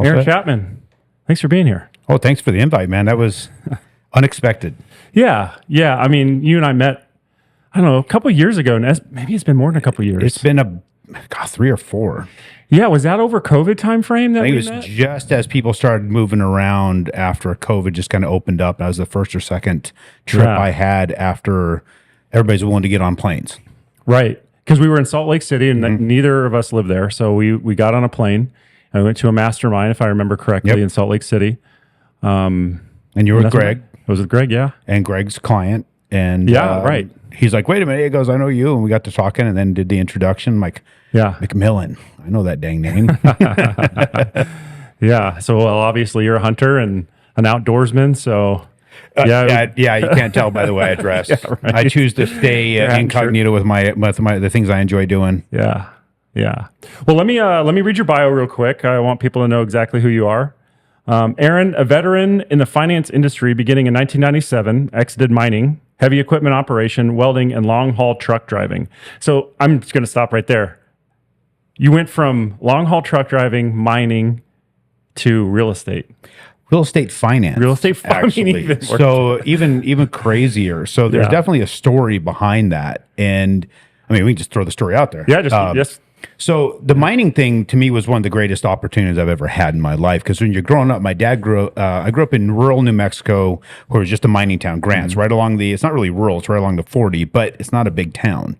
Aaron Chapman, thanks for being here. Oh, thanks for the invite, man. That was unexpected. Yeah. I mean, you and I met, I don't know, a couple of years ago. And maybe it's been more than a couple of years. It's been 3 or 4. Yeah, was that over COVID time frame that I think we it was met? just as people started moving around after COVID just kind of opened up. That was the first or second trip I had after everybody's willing to get on planes. Right. Because we were in Salt Lake City and neither of us lived there. So we got on a plane and went to a mastermind, if I remember correctly, in Salt Lake City. And you were with Greg. I was with Greg, yeah. And Greg's client. And right. He's like, wait a minute. He goes, I know you. And we got to talking and then did the introduction. I'm like, McMillan. I know that dang name. Yeah. So, well, obviously you're a hunter and an outdoorsman. So, you can't tell by the way I dress. Right. I choose to stay incognito with the things I enjoy doing. Yeah. Well, let me read your bio real quick. I want people to know exactly who you are. Aaron, a veteran in the finance industry beginning in 1997, exited mining, heavy equipment operation, welding, and long-haul truck driving. So I'm just going to stop right there. You went from long-haul truck driving, mining, to real estate. Real estate finance. Actually. So even crazier. So there's definitely a story behind that. And I mean, we can just throw the story out there. Yeah, just So the mining thing to me was one of the greatest opportunities I've ever had in my life. Because when you're growing up, I grew up in rural New Mexico, where it was just a mining town, Grants, right along it's not really rural, it's right along the 40, but it's not a big town.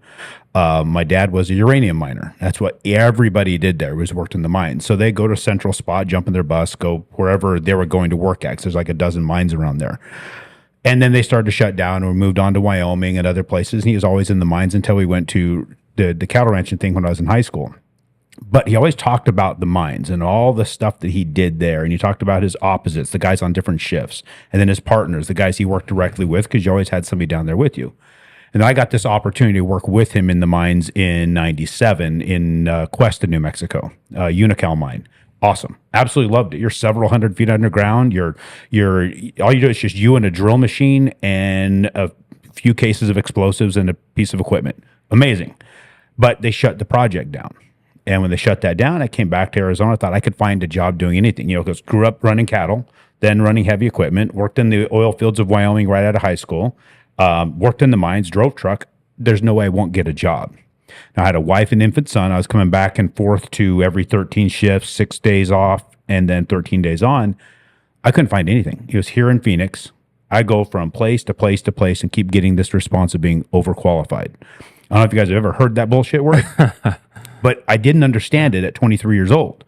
My dad was a uranium miner. That's what everybody did there, was worked in the mines. So they go to a central spot, jump in their bus, go wherever they were going to work at. 'Cause there's like a dozen mines around there. And then they started to shut down, and we moved on to Wyoming and other places. And he was always in the mines until we went to the cattle ranching thing when I was in high school. But he always talked about the mines and all the stuff that he did there. And he talked about his opposites, the guys on different shifts, and then his partners, the guys he worked directly with, because you always had somebody down there with you. And I got this opportunity to work with him in the mines in 97 in Cuesta, New Mexico, Unocal mine. Awesome. Absolutely loved it. You're several hundred feet underground. You're all you do is just you and a drill machine and a few cases of explosives and a piece of equipment. Amazing. But they shut the project down. And when they shut that down, I came back to Arizona. I thought I could find a job doing anything, because grew up running cattle, then running heavy equipment, worked in the oil fields of Wyoming right out of high school, worked in the mines, drove truck. There's no way I won't get a job. Now, I had a wife and infant son. I was coming back and forth to every 13 shifts, 6 days off, and then 13 days on. I couldn't find anything. He was here in Phoenix. I go from place to place to place and keep getting this response of being overqualified. I don't know if you guys have ever heard that bullshit word, but I didn't understand it at 23 years old.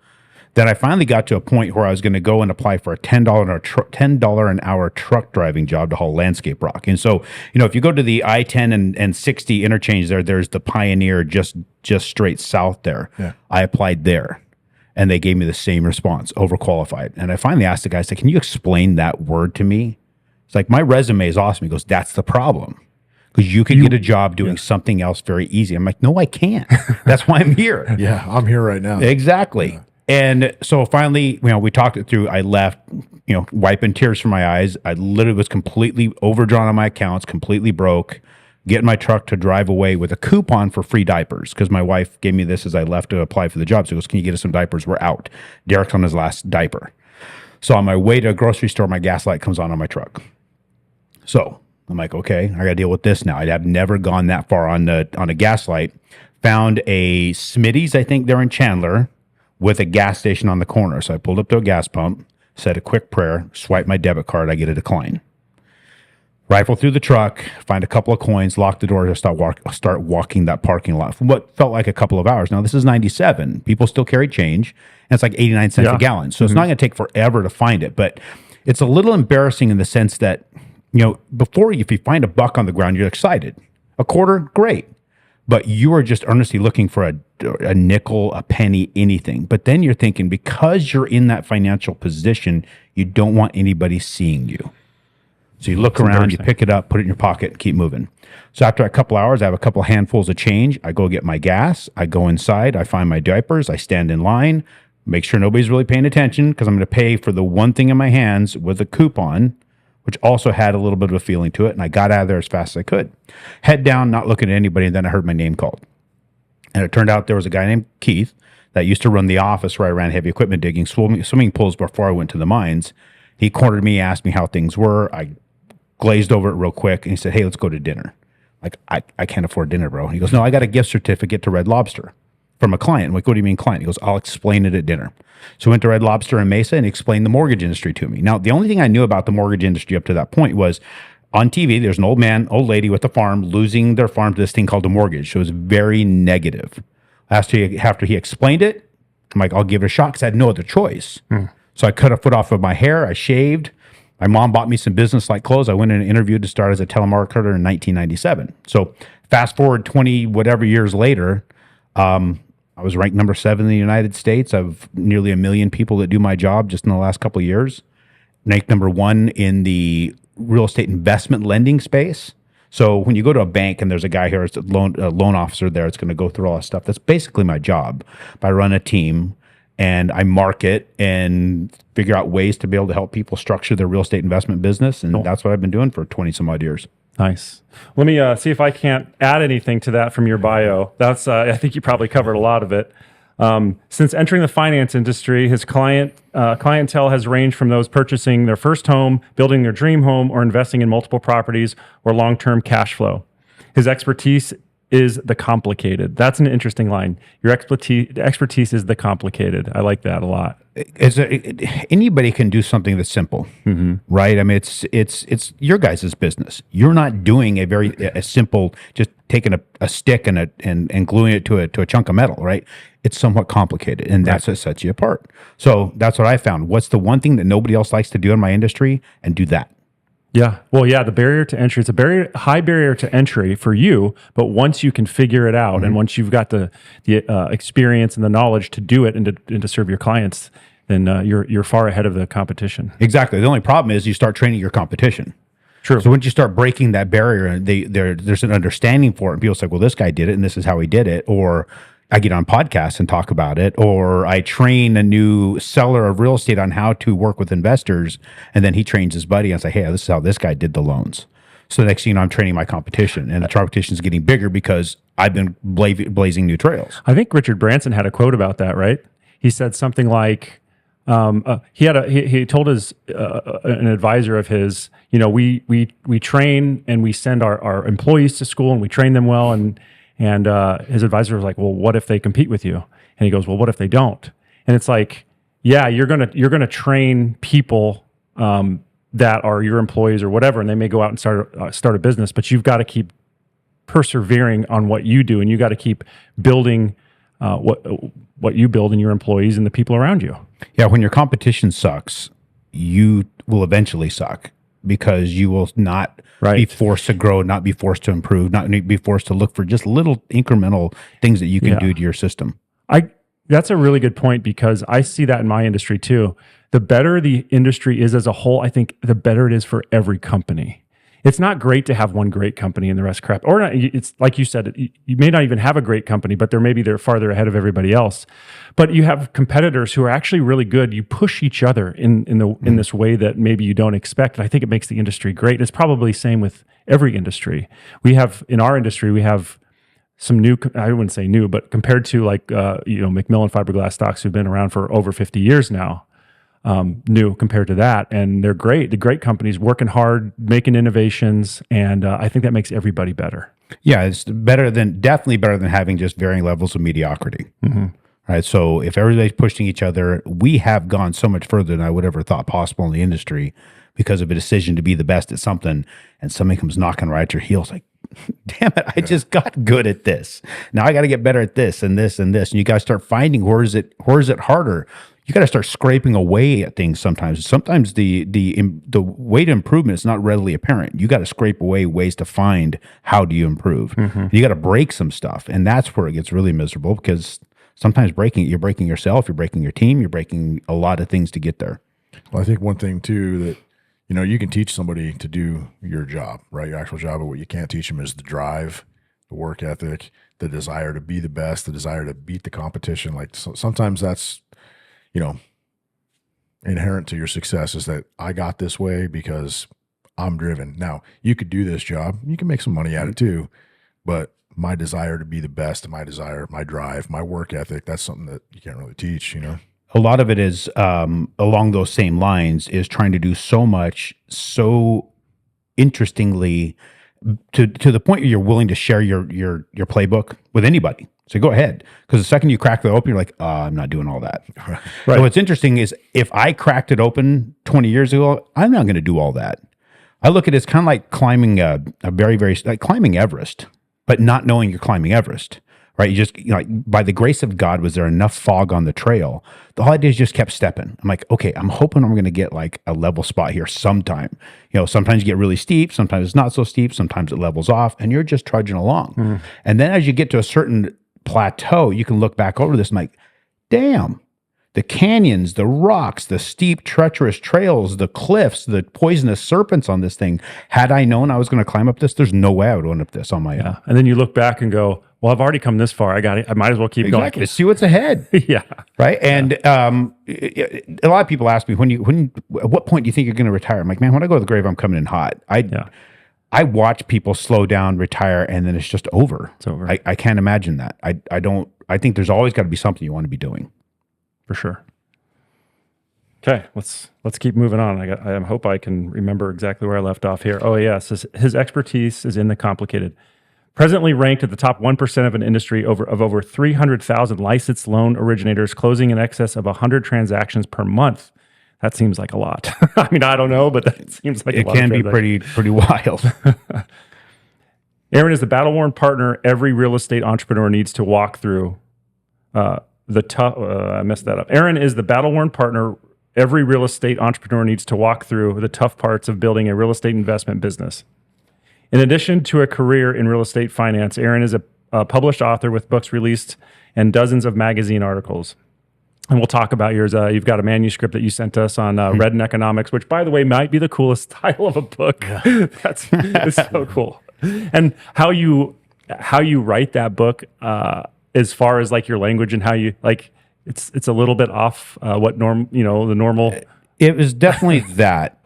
Then I finally got to a point where I was going to go and apply for a $10 an hour truck driving job to haul landscape rock. And so, if you go to the I-10 and 60 interchange there's the Pioneer just straight south there. Yeah. I applied there, and they gave me the same response, overqualified. And I finally asked the guy, I said, can you explain that word to me? It's like, my resume is awesome. He goes, that's the problem. Because you could get a job doing something else very easy. I'm like, no, I can't. That's why I'm here. Yeah, I'm here right now. Exactly. Yeah. And so finally, we talked it through. I left, wiping tears from my eyes. I literally was completely overdrawn on my accounts, completely broke, getting my truck to drive away with a coupon for free diapers, because my wife gave me this as I left to apply for the job. So she goes, can you get us some diapers? We're out. Derek's on his last diaper. So on my way to a grocery store, my gas light comes on my truck. So I'm like, okay, I got to deal with this now. I've never gone that far on a gas light. Found a Smitty's, I think they're in Chandler, with a gas station on the corner. So I pulled up to a gas pump, said a quick prayer, swipe my debit card, I get a decline. Rifle through the truck, find a couple of coins, lock the door, start walking that parking lot for what felt like a couple of hours. Now, this is 97. People still carry change, and it's like 89 cents a gallon. So it's not going to take forever to find it. But it's a little embarrassing in the sense that, before, if you find a buck on the ground, you're excited. A quarter, great. But you are just earnestly looking for a nickel, a penny, anything. But then you're thinking, because you're in that financial position, you don't want anybody seeing you. So you look around, you pick it up, put it in your pocket, and keep moving. So after a couple hours, I have a couple handfuls of change. I go get my gas. I go inside. I find my diapers. I stand in line, make sure nobody's really paying attention, because I'm going to pay for the one thing in my hands with a coupon, which also had a little bit of a feeling to it. And I got out of there as fast as I could. Head down, not looking at anybody. And then I heard my name called. And it turned out there was a guy named Keith that used to run the office where I ran heavy equipment digging, swimming pools before I went to the mines. He cornered me, asked me how things were. I glazed over it real quick, and he said, "Hey, let's go to dinner." Like, I can't afford dinner, bro. He goes, "No, I got a gift certificate to Red Lobster from a client." I'm like, "What do you mean client?" He goes, "I'll explain it at dinner." So I went to Red Lobster in Mesa and he explained the mortgage industry to me. Now, the only thing I knew about the mortgage industry up to that point was on TV, there's an old lady with a farm losing their farm to this thing called a mortgage. So it was very negative. After he explained it, I'm like, I'll give it a shot because I had no other choice. So I cut a foot off of my hair. I shaved. My mom bought me some business-like clothes. I went in and interviewed to start as a telemarketer in 1997. So fast forward 20 whatever years later, I was ranked number 7 in the United States. I've nearly 1 million people that do my job just in the last couple of years. Ranked number 1 in the real estate investment lending space. So when you go to a bank and there's a guy here, it's a loan officer there, it's going to go through all that stuff. That's basically my job. I run a team and I market and figure out ways to be able to help people structure their real estate investment business. And that's what I've been doing for 20 some odd years. Nice. Let me see if I can't add anything to that from your bio. That's I think you probably covered a lot of it. Since entering the finance industry, his clientele has ranged from those purchasing their first home, building their dream home, or investing in multiple properties or long-term cash flow. His expertise is the complicated. That's an interesting line. Your expertise is the complicated. I like that a lot. Anybody can do something that's simple, right? I mean, it's your guys' business. You're not doing a simple, just taking a stick and gluing it to a chunk of metal, right? It's somewhat complicated, and that's what sets you apart. So that's what I found. What's the one thing that nobody else likes to do in my industry, and do that? Yeah. Well, yeah, the barrier to entry, it's a high barrier to entry for you, but once you can figure it out and once you've got the experience and the knowledge to do it and to serve your clients, then you're far ahead of the competition. Exactly. The only problem is you start training your competition. True. So once you start breaking that barrier, and there's an understanding for it, and people say, well, this guy did it and this is how he did it, or I get on podcasts and talk about it, or I train a new seller of real estate on how to work with investors, and then he trains his buddy and say, hey, this is how this guy did the loans. So the next thing you know, I'm training my competition, and the competition is getting bigger because I've been blazing new trails. I think Richard Branson had a quote about that, right? He said something like, he told an advisor of his, we train and we send our employees to school and we train them well, and his advisor was like, well, what if they compete with you? And he goes, well, what if they don't? And it's like, yeah, you're gonna train people that are your employees or whatever, and they may go out and start a business, but you've got to keep persevering on what you do, and you got to keep building what you build in your employees and the people around you. Yeah, when your competition sucks, you will eventually suck, because you will not be forced to grow, not be forced to improve, not be forced to look for just little incremental things that you can do to your system. That's a really good point, because I see that in my industry too. The better the industry is as a whole, I think the better it is for every company. It's not great to have one great company and the rest crap. Or not, it's like you said, you may not even have a great company, but they're farther ahead of everybody else. But you have competitors who are actually really good. You push each other in this way that maybe you don't expect. And I think it makes the industry great. It's probably the same with every industry. In our industry, we have some new, I wouldn't say new, but compared to McMillan fiberglass stocks who've been around for over 50 years now, new compared to that. And they're great. The great companies working hard, making innovations. And I think that makes everybody better. Yeah, it's definitely better than having just varying levels of mediocrity. Right. So if everybody's pushing each other, we have gone so much further than I would ever thought possible in the industry because of a decision to be the best at something. And somebody comes knocking right at your heels like, damn it, I just got good at this. Now I got to get better at this and this and this. And you got to start finding where is it harder. You got to start scraping away at things sometimes. Sometimes the way to improvement is not readily apparent. You got to scrape away ways to find how do you improve. You got to break some stuff. And that's where it gets really miserable, because sometimes you're breaking yourself, you're breaking your team, you're breaking a lot of things to get there. Well, I think one thing too that, you can teach somebody to do your job, right? Your actual job, but what you can't teach them is the drive, the work ethic, the desire to be the best, the desire to beat the competition. Like sometimes that's, inherent to your success, is that I got this way because I'm driven. Now, you could do this job, you can make some money at it too, but my desire to be the best, my desire, my drive, my work ethic, that's something that you can't really teach, you know? A lot of it is along those same lines, is trying to do so much so interestingly to the point where you're willing to share your playbook with anybody. So go ahead, because the second you crack it open, you're like, I'm not doing all that. Right. So what's interesting is if I cracked it open 20 years ago, I'm not going to do all that. I look at it as kind of like climbing a very, very, like climbing Everest, but not knowing you're climbing Everest, right? You just, like, by the grace of God, was there enough fog on the trail? The whole idea is just kept stepping. I'm like, okay, I'm hoping I'm going to get like a level spot here sometime. You know, sometimes you get really steep, sometimes it's not so steep, sometimes it levels off, and you're just trudging along. And then as you get to a certain plateau, you can look back over this and like, damn, the canyons, the rocks, the steep, treacherous trails, the cliffs, the poisonous serpents on this thing. Had I known I was going to climb up this, there's no way I would went up this on my own. And then you look back and go, well, I've already come this far. I got it. I might as well keep going. See what's ahead. Yeah. Right. And a lot of people ask me, at what point do you think you're going to retire? I'm like, man, when I go to the grave, I'm coming in hot. I watch people slow down, retire, and then it's just over. It's over. I can't imagine that. I think there's always got to be something you want to be doing. For sure. Okay, let's keep moving on. I hope I can remember exactly where I left off here. Oh yes, his expertise is in the complicated. Presently ranked at the top 1% of an industry of over 300,000 licensed loan originators, closing in excess of 100 transactions per month. That seems like a lot. I mean, I don't know, but that seems like a lot. It can be pretty wild. Aaron is the battle-worn partner every real estate entrepreneur needs to walk through. I messed that up. Aaron is the battle-worn partner every real estate entrepreneur needs to walk through the tough parts of building a real estate investment business. In addition to a career in real estate finance, Aaron is a published author with books released and dozens of magazine articles. And we'll talk about yours. You've got a manuscript that you sent us on Red in Economics, which, by the way, might be the coolest title of a book. Yeah. It's so cool. And how you write that book, as far as like your language and how you like, it's a little bit off the normal. It was definitely that.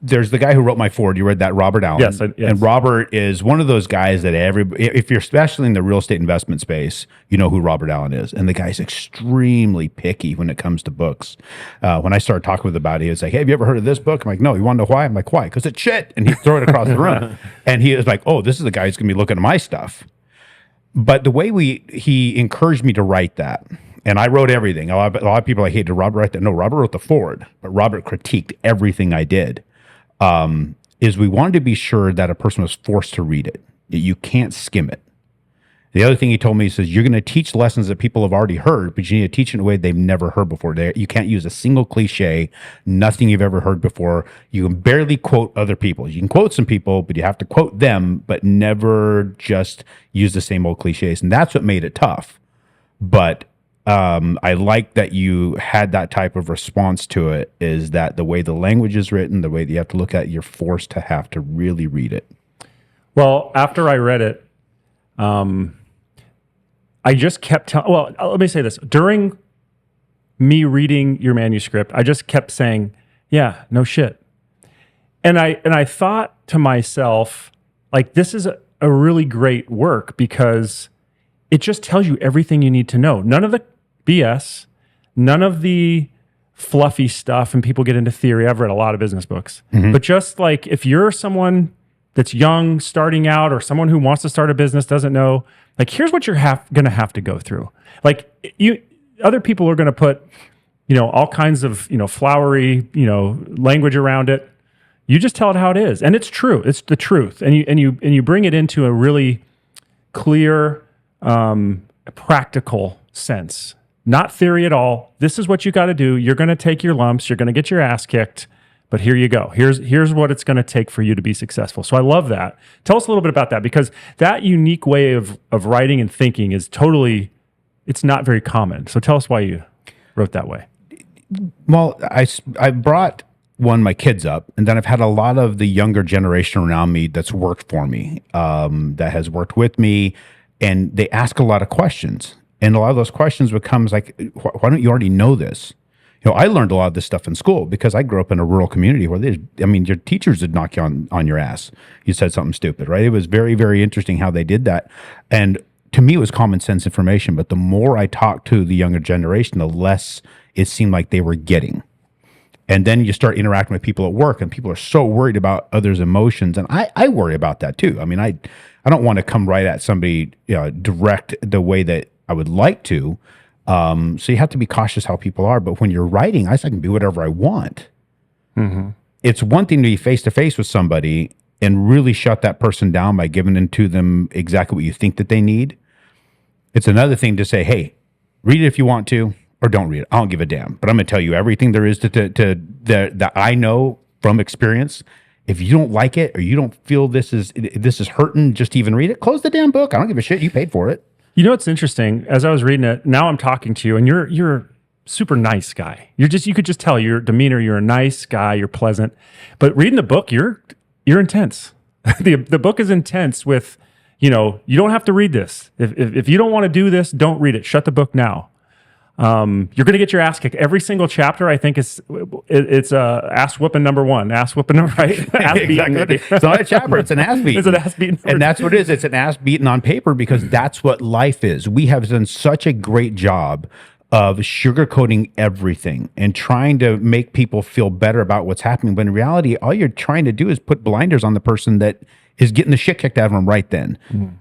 There's the guy who wrote my foreword. You read that, Robert Allen. Yes. And Robert is one of those guys that if you're especially in the real estate investment space, you know who Robert Allen is. And the guy's extremely picky when it comes to books. When I started talking with him about it, he was like, hey, have you ever heard of this book? I'm like, no. You want to know why? I'm like, why? Because it's shit. And he'd throw it across the room. And he was like, oh, this is the guy who's going to be looking at my stuff. But the way he encouraged me to write that, and I wrote everything. A lot of people are like, hey, did Robert write that? No, Robert wrote the foreword, but Robert critiqued everything I did. Is we wanted to be sure that a person was forced to read it. You can't skim it. The other thing he told me, he says, you're going to teach lessons that people have already heard, but you need to teach in a way they've never heard before. You can't use a single cliche, nothing you've ever heard before. You can barely quote other people. You can quote some people, but you have to quote them, but never just use the same old cliches. And that's what made it tough. But I like that you had that type of response to it, is that the way the language is written, the way that you have to look at it, you're forced to have to really read it. Well, after I read it, I just kept telling, let me say this. During me reading your manuscript, I just kept saying, yeah, no shit. And I thought to myself, like, this is a really great work because it just tells you everything you need to know. None of the BS, none of the fluffy stuff, and people get into theory. I've read a lot of business books. But just like if you're someone that's young, starting out, or someone who wants to start a business, doesn't know, like, here's what you're going to have to go through. Like, other people are going to put, all kinds of, flowery, language around it. You just tell it how it is. And it's true. It's the truth. And you bring it into a really clear, practical sense. Not theory at all. This is what you got to do. You're going to take your lumps. You're going to get your ass kicked. But here you go. Here's what it's going to take for you to be successful. So I love that. Tell us a little bit about that, because that unique way of writing and thinking is it's not very common. So tell us why you wrote that way. Well, I brought my kids up, and then I've had a lot of the younger generation around me that's worked for me, that has worked with me, and they ask a lot of questions. And a lot of those questions becomes like, why don't you already know this? I learned a lot of this stuff in school because I grew up in a rural community where your teachers would knock you on your ass. You said something stupid, right? It was very, very interesting how they did that. And to me, it was common sense information. But the more I talked to the younger generation, the less it seemed like they were getting. And then you start interacting with people at work, and people are so worried about others' emotions. And I worry about that too. I mean, I don't want to come right at somebody direct the way that I would like to. So you have to be cautious how people are. But when you're writing, I can do whatever I want. Mm-hmm. It's one thing to be face to face with somebody and really shut that person down by giving into them exactly what you think that they need. It's another thing to say, hey, read it if you want to, or don't read it. I don't give a damn. But I'm going to tell you everything there is that I know from experience. If you don't like it or you don't feel this is hurting, just to even read it, close the damn book. I don't give a shit. You paid for it. You know what's interesting? As I was reading it, now I'm talking to you, and you're a super nice guy. You could just tell your demeanor. You're a nice guy. You're pleasant. But reading the book, you're intense. The book is intense. With you don't have to read this. If you don't want to do this, don't read it. Shut the book now. You're going to get your ass kicked. Every single chapter, I think, it's ass whooping number one, ass whooping number right. Ass beating. Exactly. It's not a chapter; it's an ass beating. It's an ass beating, and that's what it is. It's an ass beating on paper because that's what life is. We have done such a great job of sugarcoating everything and trying to make people feel better about what's happening. But in reality, all you're trying to do is put blinders on the person that is getting the shit kicked out of them right then. Mm.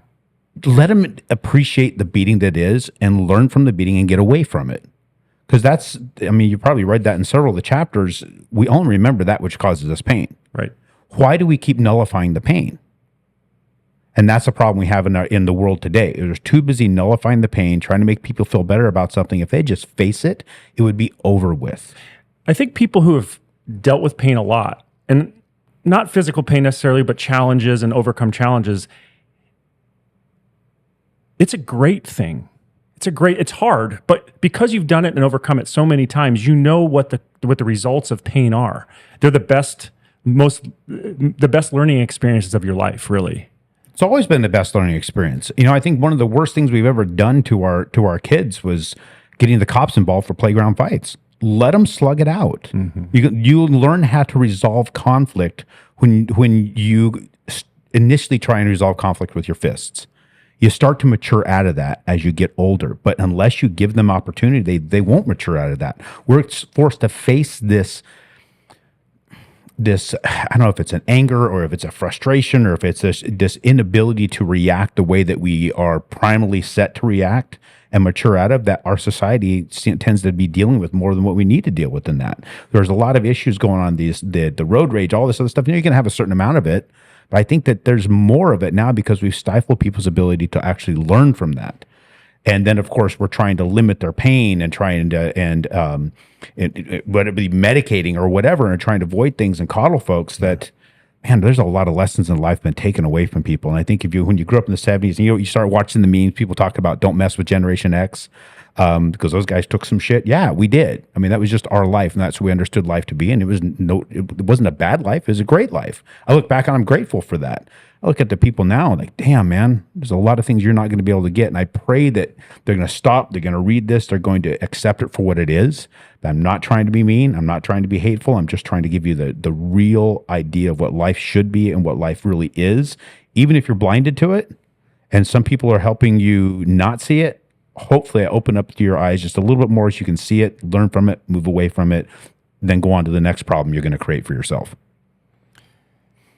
Let them appreciate the beating that is and learn from the beating and get away from it. Because you probably read that in several of the chapters. We only remember that which causes us pain. Right. Why do we keep nullifying the pain? And that's a problem we have in the world today. We're too busy nullifying the pain, trying to make people feel better about something. If they just face it, it would be over with. I think people who have dealt with pain a lot, and not physical pain necessarily, but challenges and overcome challenges, it's a great thing. It's hard, but because you've done it and overcome it so many times, you know what the results of pain are. They're the best learning experiences of your life, really. It's always been the best learning experience. I think one of the worst things we've ever done to our kids was getting the cops involved for playground fights. Let them slug it out. Mm-hmm. You learn how to resolve conflict when you initially try and resolve conflict with your fists. You start to mature out of that as you get older. But unless you give them opportunity, they won't mature out of that. We're forced to face this, I don't know if it's an anger or if it's a frustration or if it's this inability to react the way that we are primarily set to react and mature out of, that our society tends to be dealing with more than what we need to deal with in that. There's a lot of issues going on, the road rage, all this other stuff. You can have a certain amount of it, but I think that there's more of it now because we've stifled people's ability to actually learn from that. And then, of course, we're trying to limit their pain and trying to, whether it be medicating or whatever, and trying to avoid things and coddle folks that, man, there's a lot of lessons in life been taken away from people. And I think when you grew up in the 70s and you start watching the memes, people talk about don't mess with Generation X because those guys took some shit. Yeah, we did. I mean, that was just our life, and that's what we understood life to be. And it wasn't a bad life. It was a great life. I look back and I'm grateful for that. I look at the people now and like, damn, man, there's a lot of things you're not going to be able to get. And I pray that they're going to stop. They're going to read this. They're going to accept it for what it is. But I'm not trying to be mean. I'm not trying to be hateful. I'm just trying to give you the real idea of what life should be and what life really is, even if you're blinded to it. And some people are helping you not see it. Hopefully I open up to your eyes just a little bit more so you can see it, learn from it, move away from it, then go on to the next problem you're going to create for yourself.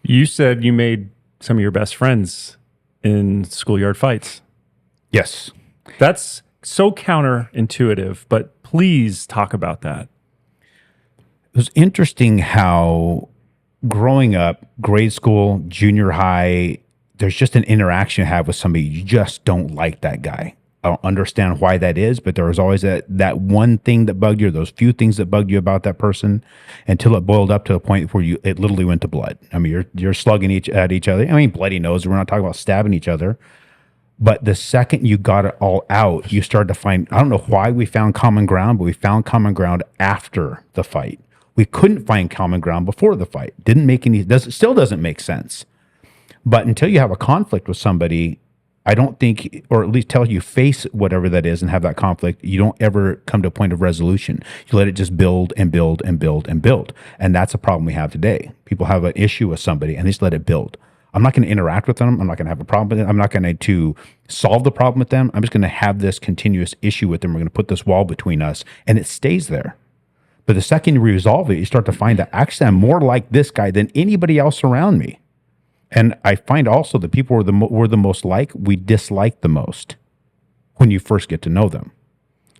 You said you made some of your best friends in schoolyard fights. Yes. That's so counterintuitive, but please talk about that. It was interesting how growing up, grade school, junior high, there's just an interaction you have with somebody. You just don't like that guy. I don't understand why that is, but there was always that one thing that bugged you, or those few things that bugged you about that person, until it boiled up to a point where it literally went to blood. I mean, you're slugging at each other. I mean, bloody nose. We're not talking about stabbing each other. But the second you got it all out, you started to find, I don't know why we found common ground, but we found common ground after the fight. We couldn't find common ground before the fight. Still doesn't make sense. But until you have a conflict with somebody, I don't think, or at least tell you face whatever that is and have that conflict. You don't ever come to a point of resolution. You let it just build and build and build and build. And that's a problem we have today. People have an issue with somebody and they just let it build. I'm not going to interact with them. I'm not going to have a problem with it. I'm not going to solve the problem with them. I'm just going to have this continuous issue with them. We're going to put this wall between us and it stays there. But the second you resolve it, you start to find that actually I'm more like this guy than anybody else around me. And I find also that people we're the most like, we dislike the most when you first get to know them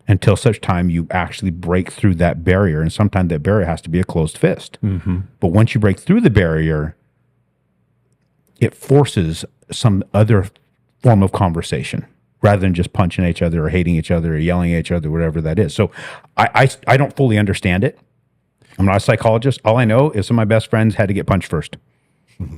until such time you actually break through that barrier. And sometimes that barrier has to be a closed fist. Mm-hmm. But once you break through the barrier, it forces some other form of conversation rather than just punching each other or hating each other or yelling at each other, whatever that is. So I don't fully understand it. I'm not a psychologist. All I know is some of my best friends had to get punched first. Mm-hmm.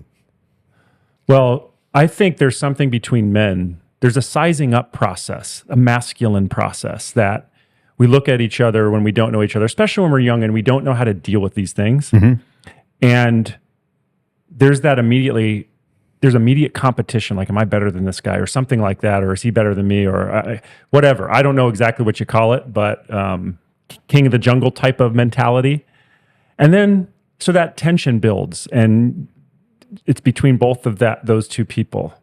Well, I think there's something between men. There's a sizing up process, a masculine process that we look at each other when we don't know each other, especially when we're young and we don't know how to deal with these things. Mm-hmm. And there's immediate competition. Like, am I better than this guy or something like that? Or is he better than me or whatever? I don't know exactly what you call it, but king of the jungle type of mentality. And then, so that tension builds and it's between both of those two people.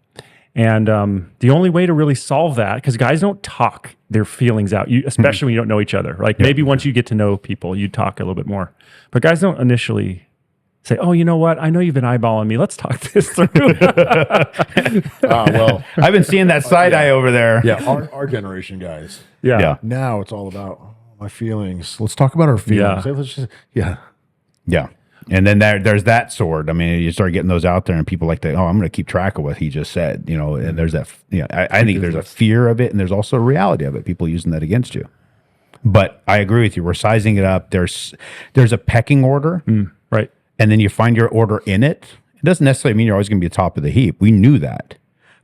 And the only way to really solve that, because guys don't talk their feelings out, especially when you don't know each other. Like maybe once you get to know people, you talk a little bit more. But guys don't initially say, oh, you know what? I know you've been eyeballing me. Let's talk this through. Well, I've been seeing that side eye over there. Yeah, our generation guys. Yeah. Now it's all about my feelings. Let's talk about our feelings. Yeah. Let's just, Yeah. And then there's that sword. I mean, you start getting those out there and people like to, I'm going to keep track of what he just said, and there's that, I think there's a fear of it and there's also a reality of it, people using that against you. But I agree with you. We're sizing it up. There's a pecking order. Right. And then you find your order in it. It doesn't necessarily mean you're always going to be the top of the heap. We knew that.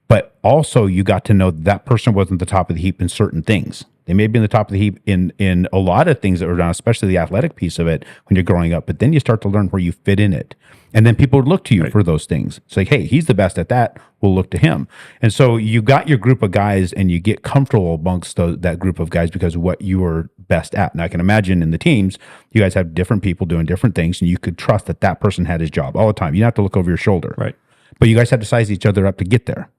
But also you got to know that person wasn't the top of the heap in certain things. They may be in the top of the heap in a lot of things that were done, especially the athletic piece of it when you're growing up. But then you start to learn where you fit in it. And then people would look to you for those things. It's like, hey, he's the best at that. We'll look to him. And so you got your group of guys and you get comfortable amongst that group of guys because of what you were best at. And I can imagine in the teams, you guys have different people doing different things and you could trust that person had his job all the time. You don't have to look over your shoulder. Right. But you guys had to size each other up to get there.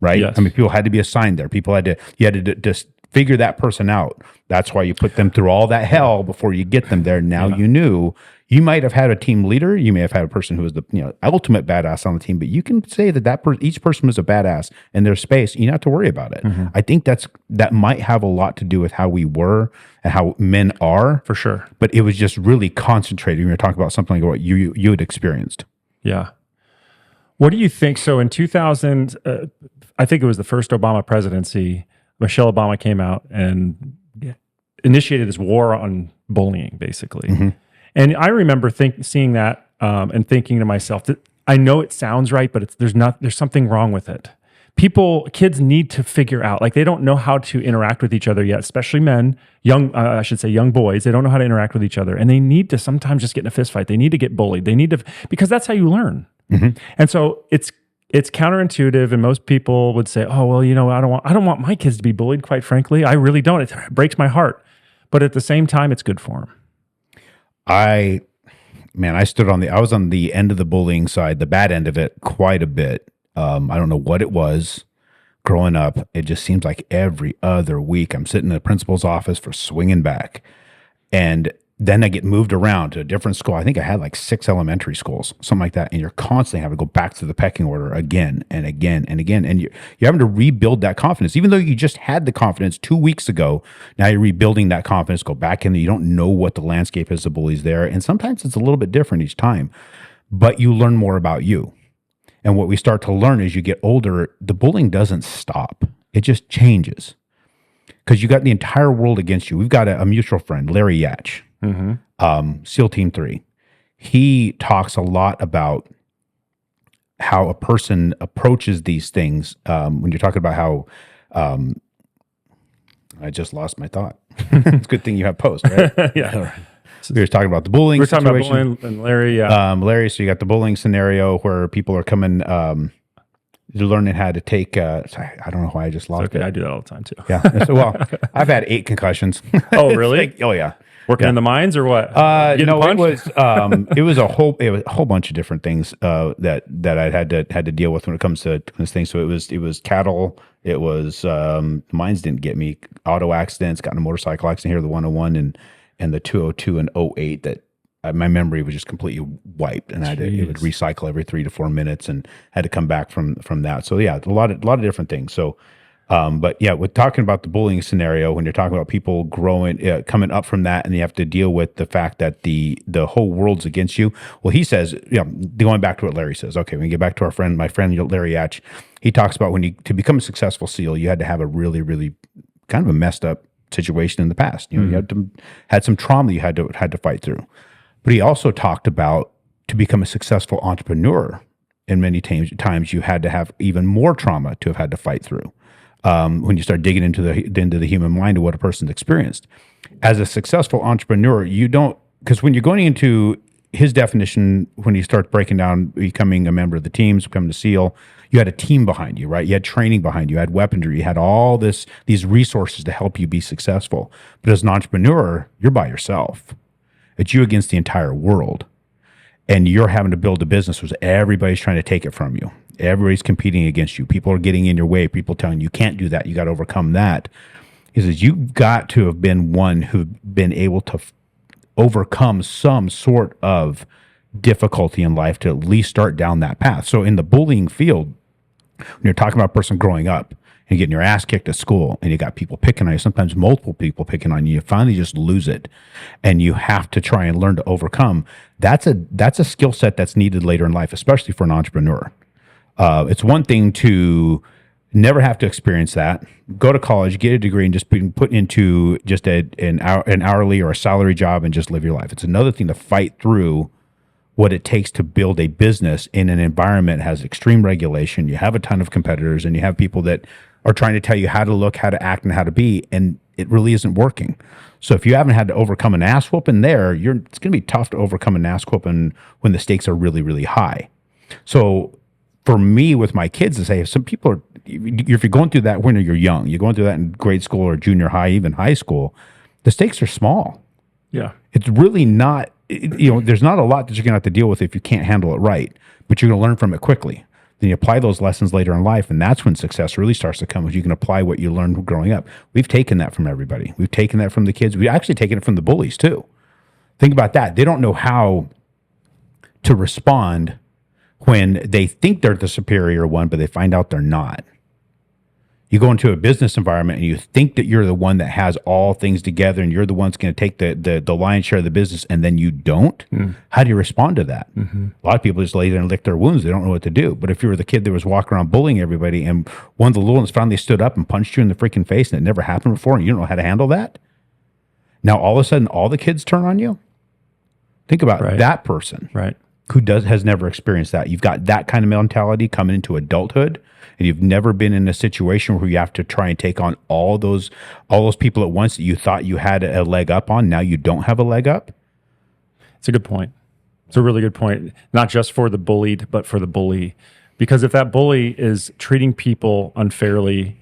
Right? Yes. I mean, people had to be assigned there. You had to just figure that person out. That's why you put them through all that hell before you get them there. Now you knew you might have had a team leader. You may have had a person who was the ultimate badass on the team, but you can say that each person was a badass in their space. You don't have to worry about it. Mm-hmm. I think that might have a lot to do with how we were and how men are. For sure. But it was just really concentrated. We were talking about something like what you had experienced. Yeah. What do you think? So in 2000, I think it was the first Obama presidency, Michelle Obama came out and initiated this war on bullying, basically. Mm-hmm. And I remember seeing that and thinking to myself that I know it sounds right, but there's something wrong with it. Kids need to figure out, like they don't know how to interact with each other yet, especially men, young boys. They don't know how to interact with each other, and they need to sometimes just get in a fist fight. They need to get bullied. They need to, because that's how you learn. Mm-hmm. And so it's counterintuitive, and most people would say, "Oh, well, I don't want my kids to be bullied." Quite frankly, I really don't. It breaks my heart, but at the same time, it's good for them. I was on the end of the bullying side, the bad end of it, quite a bit. I don't know what it was. Growing up, it just seems like every other week I'm sitting in the principal's office for swinging back, and then I get moved around to a different school. I think I had like 6 elementary schools, something like that. And you're constantly having to go back to the pecking order again and again and again. And you're having to rebuild that confidence. Even though you just had the confidence 2 weeks ago, now you're rebuilding that confidence, go back in. You don't know what the landscape is of bullies there. And sometimes it's a little bit different each time. But you learn more about you. And what we start to learn as you get older, the bullying doesn't stop. It just changes. Because you got the entire world against you. We've got a mutual friend, Larry Yatch. Mm-hmm. SEAL Team 3. He talks a lot about how a person approaches these things. When you're talking about how, I just lost my thought. It's a good thing you have post, right? Yeah. We were talking about the bullying. We're talking about situation. bullying and Larry. Yeah. Larry. So you got the bullying scenario where people are coming. learning how to take. Sorry, I don't know why I just lost Okay, it. I do that all the time too. Yeah. So, well, I've had 8 concussions. Oh, really? Oh yeah. Working in the mines or what? Getting No, punched? it was a whole bunch of different things that I had to deal with when it comes to this thing. So it was cattle. It was mines didn't get me. Auto accidents, got in a motorcycle accident here, the 101 and the 202 and '08 that my memory was just completely wiped, and it would recycle every 3 to 4 minutes, and had to come back from that. So yeah, a lot of different things. So. But yeah, with talking about the bullying scenario, when you're talking about people growing, coming up from that, and you have to deal with the fact that the whole world's against you. Well, he says, going back to what Larry says. Okay, when we get back to my friend Larry Atch, he talks about to become a successful SEAL, you had to have a really, really kind of a messed up situation in the past. You had some trauma you had to fight through. But he also talked about to become a successful entrepreneur, and many times you had to have even more trauma to have had to fight through. When you start digging into the human mind of what a person's experienced. As a successful entrepreneur, you don't, because when you're going into his definition, when you start breaking down becoming a member of the teams, becoming a SEAL, you had a team behind you, right? You had training behind you, you had weaponry, you had all these resources to help you be successful. But as an entrepreneur, you're by yourself. It's you against the entire world. And you're having to build a business where everybody's trying to take it from you. Everybody's competing against you. People are getting in your way. People telling you can't do that. You got to overcome that. He says you've got to have been one who've been able to overcome some sort of difficulty in life to at least start down that path. So in the bullying field, when you're talking about a person growing up and getting your ass kicked at school, and you got people picking on you, sometimes multiple people picking on you, you finally just lose it, and you have to try and learn to overcome. That's a skill set that's needed later in life, especially for an entrepreneur. It's one thing to never have to experience that, go to college, get a degree, and just be put into just an hourly or a salary job and just live your life. It's another thing to fight through what it takes to build a business in an environment that has extreme regulation. You have a ton of competitors, and you have people that are trying to tell you how to look, how to act, and how to be, and it really isn't working. So if you haven't had to overcome an ass whooping there, it's going to be tough to overcome an ass whooping when the stakes are really, really high. So for me, with my kids, to say, if some people are, if you're going through that when you're young, you're going through that in grade school or junior high, even high school, the stakes are small. Yeah. It's really not, there's not a lot that you're going to have to deal with if you can't handle it right, but you're going to learn from it quickly. Then you apply those lessons later in life, and that's when success really starts to come, is you can apply what you learned growing up. We've taken that from everybody. We've taken that from the kids. We've actually taken it from the bullies too. Think about that. They don't know how to respond when they think they're the superior one, but they find out they're not. You go into a business environment and you think that you're the one that has all things together and you're the one that's going to take the lion's share of the business, and then you don't. How do you respond to that? A lot of people just lay there and lick their wounds. They don't know what to do. But if you were the kid that was walking around bullying everybody, and one of the little ones finally stood up and punched you in the freaking face, and it never happened before, and you don't know how to handle that, now all of a sudden all the kids turn on you? Think about that person. Right. Who has never experienced that. You've got that kind of mentality coming into adulthood, and you've never been in a situation where you have to try and take on all those people at once that you thought you had a leg up on. Now you don't have a leg up. It's a good point. It's a really good point. Not just for the bullied, but for the bully. Because if that bully is treating people unfairly,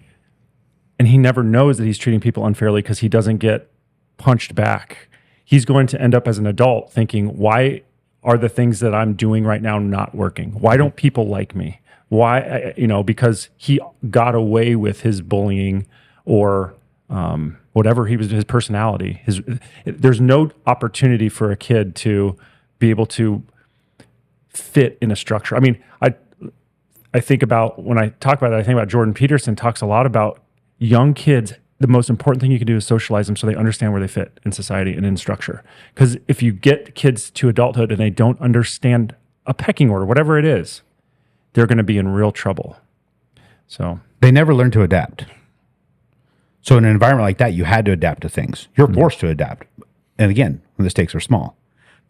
and he never knows that he's treating people unfairly because he doesn't get punched back, he's going to end up as an adult thinking, why are the things that I'm doing right now not working? Why don't people like me? Why, because he got away with his bullying or whatever his personality. There's no opportunity for a kid to be able to fit in a structure. I mean, I think about, when I talk about it, I think about Jordan Peterson talks a lot about young kids. The most important thing you can do is socialize them so they understand where they fit in society and in structure. Because if you get kids to adulthood and they don't understand a pecking order, whatever it is, they're going to be in real trouble. So they never learn to adapt. So in an environment like that, you had to adapt to things. You're forced to adapt. And again, when the stakes are small.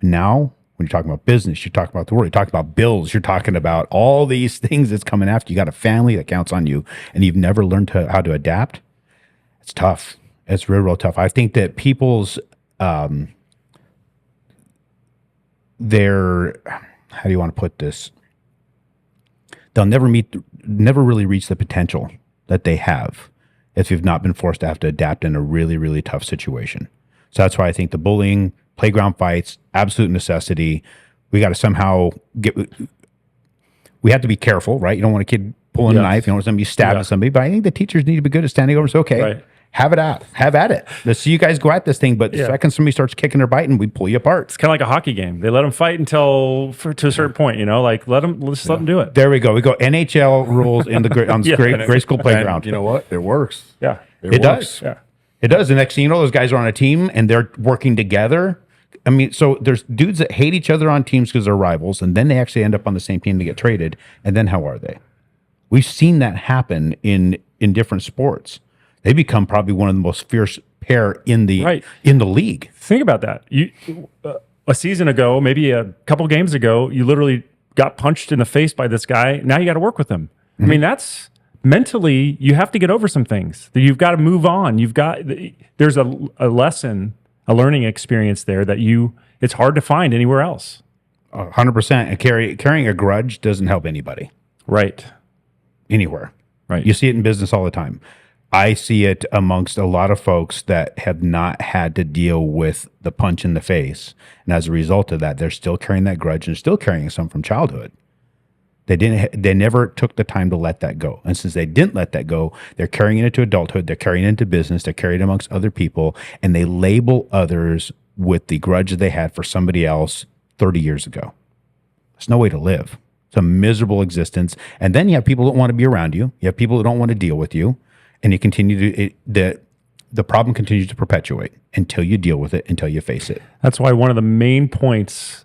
Now, when you're talking about business, you're talking about the world, you're talking about bills, you're talking about all these things that's coming after you. Got a family that counts on you, and you've never learned how to adapt. It's tough. It's real, real tough. I think that people's, how do you want to put this? they'll never really reach the potential that they have if you've not been forced to have to adapt in a really, really tough situation. So that's why I think the bullying, playground fights, absolute necessity. We got to somehow we have to be careful, right? You don't want a kid pulling a knife. You don't want somebody stabbing somebody. But I think the teachers need to be good at standing over and say, okay, have at it. Let's see you guys go at this thing. But the second somebody starts kicking or biting, we pull you apart. It's kind of like a hockey game. They let them fight to a certain point, like let them do it. There we go. We go NHL rules in the grade school playground. And you know what? It works. Yeah. It does. Yeah. It does. The next thing you know, those guys are on a team and they're working together. I mean, so there's dudes that hate each other on teams because they're rivals, and then they actually end up on the same team to get traded. And then how are they? We've seen that happen in different sports. They become probably one of the most fierce pair in the league. Think about that. A season ago, maybe a couple games ago, you literally got punched in the face by this guy. Now you got to work with him. I mean, that's mentally, you have to get over some things. You've got to move on. There's a lesson, a learning experience there that it's hard to find anywhere else. 100%. And carrying a grudge doesn't help anybody. Right. Anywhere. Right. You see it in business all the time. I see it amongst a lot of folks that have not had to deal with the punch in the face. And as a result of that, they're still carrying that grudge and still carrying some from childhood. They never took the time to let that go. And since they didn't let that go, they're carrying it into adulthood. They're carrying it into business. They're carrying it amongst other people. And they label others with the grudge that they had for somebody else 30 years ago. There's no way to live. It's a miserable existence. And then you have people that want to be around you. You have people that don't want to deal with you. And you continue the problem continues to perpetuate until you deal with it, until you face it. That's why one of the main points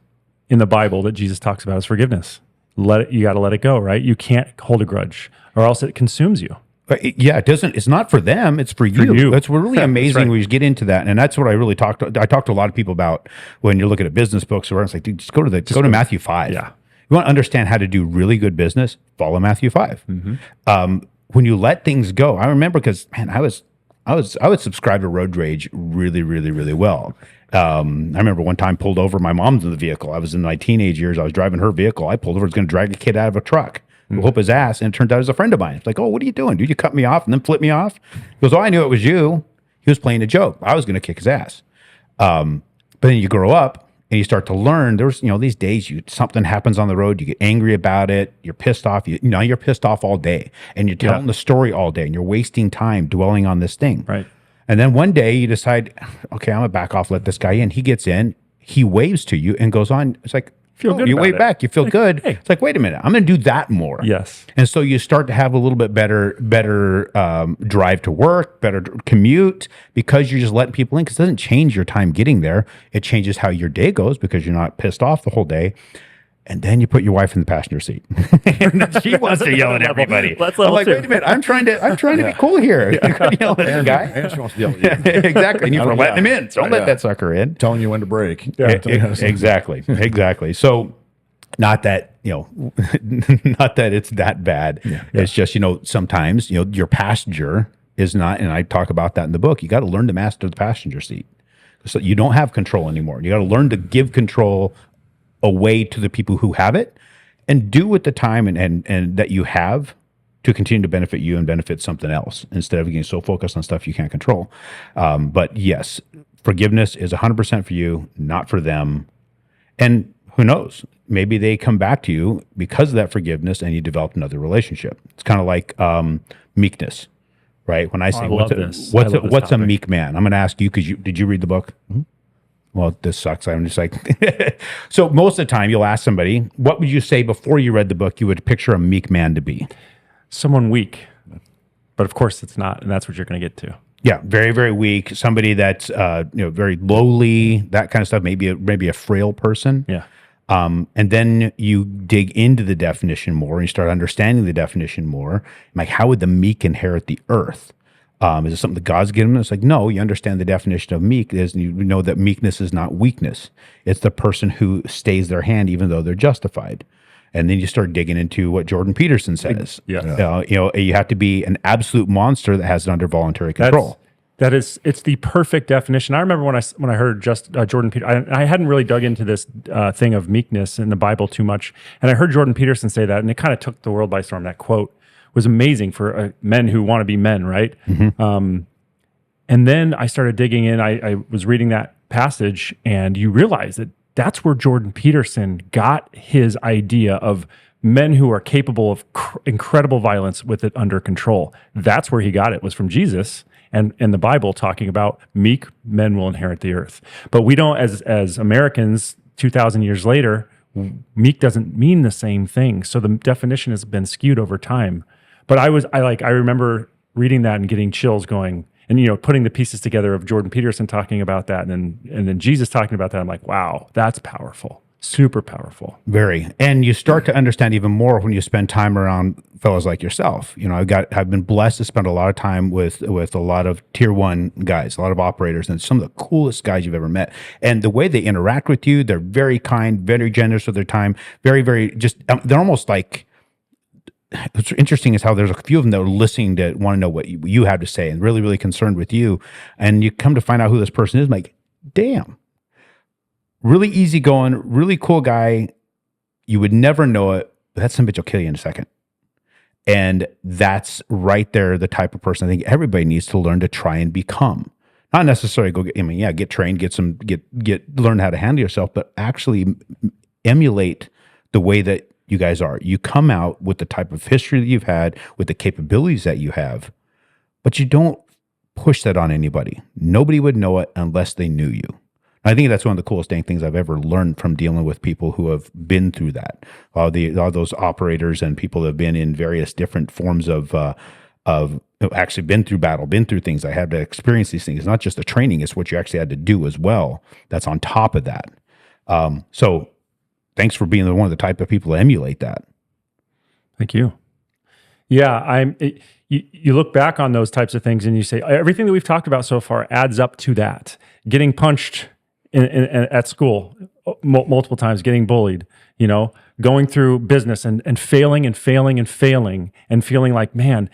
in the Bible that Jesus talks about is forgiveness. You got to let it go, right? You can't hold a grudge or else it consumes you. It doesn't. It's not for them. It's for you. That's really amazing when you get into that, and that's what I really talk to a lot of people about when you're looking at business books. Or it's like, dude, just go to Matthew 5. Yeah, you want to understand how to do really good business? Follow Matthew 5. Mm-hmm. When you let things go, I remember because I would subscribe to road rage really, really, really well. I remember one time pulled over my mom's in the vehicle. I was in my teenage years. I was driving her vehicle. I pulled over. I was going to drag a kid out of a truck. Whoop his ass, and it turned out it was a friend of mine. It's like, oh, what are you doing, dude? You cut me off and then flip me off? He goes, oh, I knew it was you. He was playing a joke. I was going to kick his ass. But then you grow up and you start to learn. There's, these days something happens on the road, you get angry about it, you're pissed off. You're pissed off all day, and you're telling the story all day, and you're wasting time dwelling on this thing. Right. And then one day you decide, okay, I'm gonna back off, let this guy in. He gets in, he waves to you and goes on. It's like, feel good. You wave back, you feel good. Hey. It's like, wait a minute, I'm going to do that more. Yes. And so you start to have a little bit better drive to work, better commute, because you're just letting people in. Because it doesn't change your time getting there. It changes how your day goes because you're not pissed off the whole day. And then you put your wife in the passenger seat. And she wants to yell at everybody. I'm like, wait a minute, I'm trying to be cool here. You're going to yell at this guy. And she wants to yell at you. Exactly. And you're letting him in. So don't let that sucker in. Telling you when to break. Exactly. So not that, not that it's that bad. Yeah. It's just, sometimes, your passenger is not, and I talk about that in the book, you got to learn to master the passenger seat. So you don't have control anymore. You got to learn to give control away to the people who have it, and do with the time and that you have to continue to benefit you and benefit something else instead of getting so focused on stuff you can't control. But yes, forgiveness is 100% for you, not for them. And who knows? Maybe they come back to you because of that forgiveness and you develop another relationship. It's kind of like meekness, right? When I say, what's a meek man? I'm going to ask you, because did you read the book? Mm-hmm. Well, this sucks. I'm just like, so most of the time you'll ask somebody, what would you say before you read the book you would picture a meek man to be? Someone weak. But of course it's not. And that's what you're going to get to. Yeah. Very, very weak. Somebody that's, very lowly, that kind of stuff. Maybe a frail person. Yeah. And then you dig into the definition more and you start understanding the definition more. Like, how would the meek inherit the earth? Is it something that God's given them? It's like, no, you understand the definition of meek is, you know that meekness is not weakness. It's the person who stays their hand even though they're justified. And then you start digging into what Jordan Peterson says. You have to be an absolute monster that has it under voluntary control. It's the perfect definition. I remember when I heard Jordan Peterson, I hadn't really dug into this thing of meekness in the Bible too much, and I heard Jordan Peterson say that, and it kind of took the world by storm. That quote was amazing for men who want to be men, right? And then I started digging in. I was reading that passage, and you realize that that's where Jordan Peterson got his idea of men who are capable of incredible violence with it under control. That's where he got it, was from Jesus and the Bible, talking about meek men will inherit the earth. But we don't, as Americans, 2,000 years later, meek doesn't mean the same thing. So the definition has been skewed over time. But I remember reading that and getting chills, going, and putting the pieces together of Jordan Peterson talking about that, and then Jesus talking about that. I'm like, wow, that's powerful. Super powerful. Very. And you start to understand even more when you spend time around fellows like yourself. I've been blessed to spend a lot of time with a lot of tier 1 guys, a lot of operators, and some of the coolest guys you've ever met. And the way they interact with you, they're very kind, very generous with their time, very, very they're almost like, what's interesting is how there's a few of them that are listening to want to know what you have to say and really, really concerned with you. And you come to find out who this person is, like, damn. Really easygoing, really cool guy. You would never know it, but that son of a bitch will kill you in a second. And that's right there the type of person I think everybody needs to learn to try and become. Not necessarily get trained, learn how to handle yourself, but actually emulate the way that you guys are. You come out with the type of history that you've had, with the capabilities that you have, but you don't push that on anybody. Nobody would know it unless they knew you. I think that's one of the coolest dang things I've ever learned from dealing with people who have been through that. All those operators and people that have been in various different forms of actually been through battle, been through things. I had to experience these things. It's not just the training; it's what you actually had to do as well. That's on top of that. So, thanks for being one of the type of people to emulate that. Thank you. Yeah, you look back on those types of things and you say everything that we've talked about so far adds up to that. Getting punched at school multiple times, getting bullied, going through business and failing and failing and failing and feeling like, man,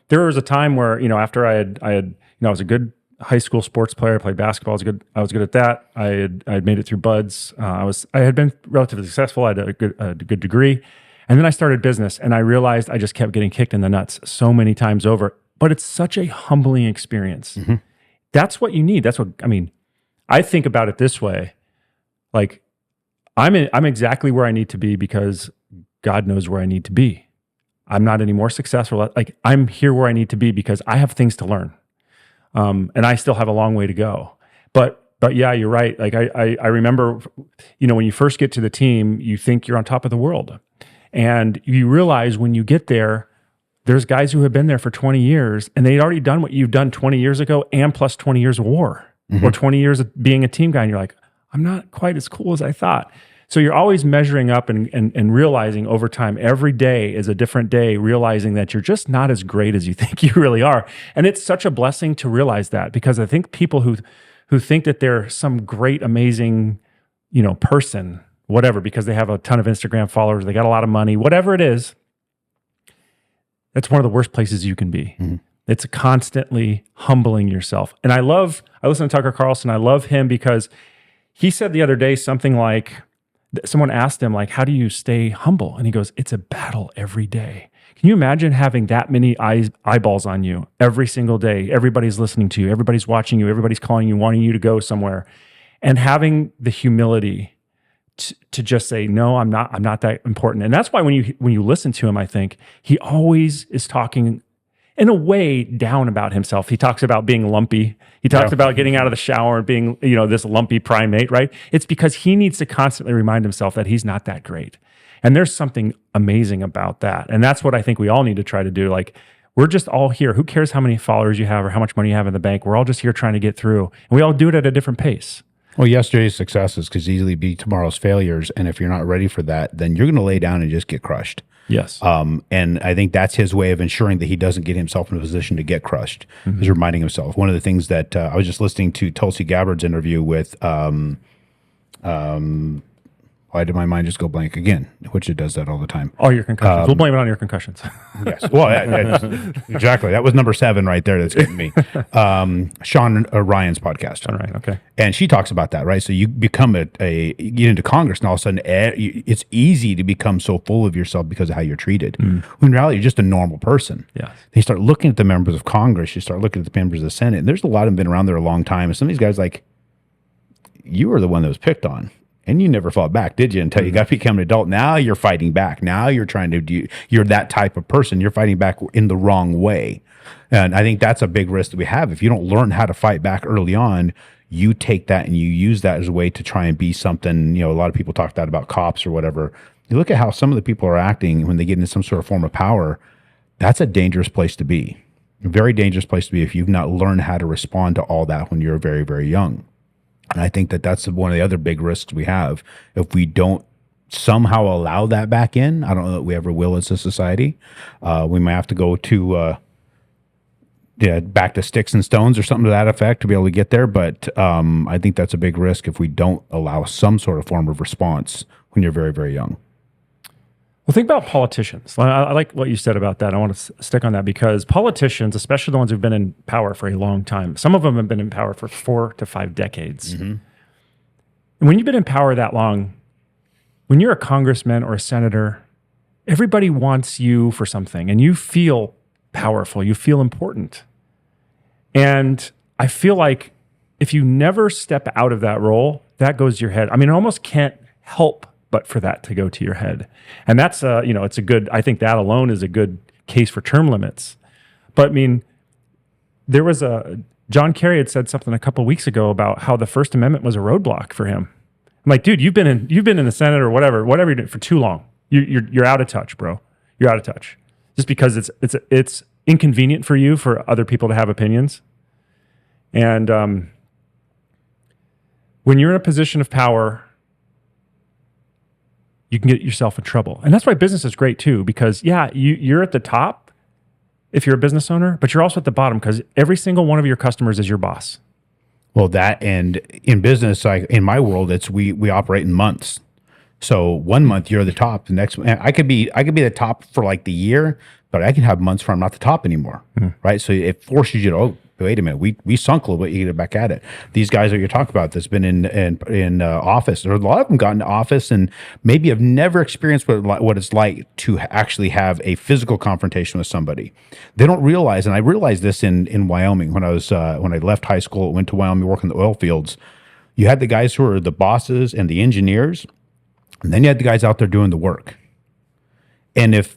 there was a time where, after I was a good high school sports player, I played basketball. I was good at that. I had made it through buds. I had been relatively successful. I had a good degree. And then I started business, and I realized I just kept getting kicked in the nuts so many times over. But it's such a humbling experience. Mm-hmm. That's what you need. I think about it this way. Like, I'm exactly where I need to be because God knows where I need to be. I'm not any more successful. Like, I'm here where I need to be because I have things to learn. And I still have a long way to go. But yeah, you're right. Like, I remember, when you first get to the team, you think you're on top of the world. And you realize when you get there, there's guys who have been there for 20 years and they'd already done what you've done 20 years ago and plus 20 years of war. Mm-hmm. Or 20 years of being a team guy, and you're like, I'm not quite as cool as I thought. So you're always measuring up and realizing over time, every day is a different day, realizing that you're just not as great as you think you really are. And it's such a blessing to realize that, because I think people who think that they're some great, amazing, person, whatever, because they have a ton of Instagram followers, they got a lot of money, whatever it is, that's one of the worst places you can be. Mm-hmm. It's constantly humbling yourself. And I listen to Tucker Carlson. I love him because he said the other day something like, someone asked him, like, how do you stay humble? And he goes, it's a battle every day. Can you imagine having that many eyeballs on you every single day? Everybody's listening to you. Everybody's watching you. Everybody's calling you, wanting you to go somewhere. And having the humility to just say, no, I'm not that important. And that's why when you listen to him, I think he always is talking in a way down about himself. He talks about being lumpy. He talks about getting out of the shower and being, this lumpy primate, right? It's because he needs to constantly remind himself that he's not that great. And there's something amazing about that. And that's what I think we all need to try to do. Like, we're just all here. Who cares how many followers you have or how much money you have in the bank? We're all just here trying to get through. And we all do it at a different pace. Well, yesterday's successes could easily be tomorrow's failures. And if you're not ready for that, then you're going to lay down and just get crushed. Yes. And I think that's his way of ensuring that he doesn't get himself in a position to get crushed, is reminding himself. One of the things that I was just listening to Tulsi Gabbard's interview with, Why did my mind just go blank again? Which it does that all the time. All your concussions. We'll blame it on your concussions. Yes. Well, exactly. That was number 7 right there. That's getting me. Sean Ryan's podcast. All right. Okay. And she talks about that, right? So you become you get into Congress, and all of a sudden it's easy to become so full of yourself because of how you're treated. When in reality, you're just a normal person. Yes. You start looking at the members of Congress, you start looking at the members of the Senate, and there's a lot of them been around there a long time. And some of these guys, like, you were the one that was picked on. And you never fought back, did you? Until you got to become an adult. Now you're fighting back. Now you're trying to you're that type of person. You're fighting back in the wrong way. And I think that's a big risk that we have. If you don't learn how to fight back early on, you take that and you use that as a way to try and be something. You know, a lot of people talk that about cops or whatever. You look at how some of the people are acting when they get into some sort of form of power. That's a dangerous place to be. A very dangerous place to be if you've not learned how to respond to all that when you're very, very young. And I think that that's one of the other big risks we have. If we don't somehow allow that back in, I don't know that we ever will as a society. We might have to go to back to sticks and stones or something to that effect to be able to get there. But I think that's a big risk if we don't allow some sort of form of response when you're very, very young. Well, think about politicians. I like what you said about that. I want to stick on that because politicians, especially the ones who've been in power for a long time, some of them have been in power for 4 to 5 decades. And when you've been in power that long, when you're a congressman or a senator, everybody wants you for something and you feel powerful, you feel important. And I feel like if you never step out of that role, that goes to your head. I mean, it almost can't help but for that to go to your head. And that's, it's a good, I think that alone is a good case for term limits. But I mean, John Kerry had said something a couple of weeks ago about how the First Amendment was a roadblock for him. I'm like, dude, you've been in the Senate or whatever you're doing for too long. You're out of touch, bro. You're out of touch. Just because it's inconvenient for you for other people to have opinions. And when you're in a position of power, you can get yourself in trouble. And that's why business is great too, because you're at the top if you're a business owner, but you're also at the bottom because every single one of your customers is your boss. Well, that, and in business, like in my world, it's we operate in months. So 1 month you're the top, the next I could be the top for like the year, but I can have months where I'm not the top anymore. Right? So it forces you to, wait a minute, we sunk a little bit, you get back at it. These guys that you're talking about that's been in office, or a lot of them got into office and maybe have never experienced what it's like to actually have a physical confrontation with somebody. They don't realize, and I realized this in Wyoming when I left high school, went to Wyoming, work in the oil fields. You had the guys who were the bosses and the engineers, and then you had the guys out there doing the work. And if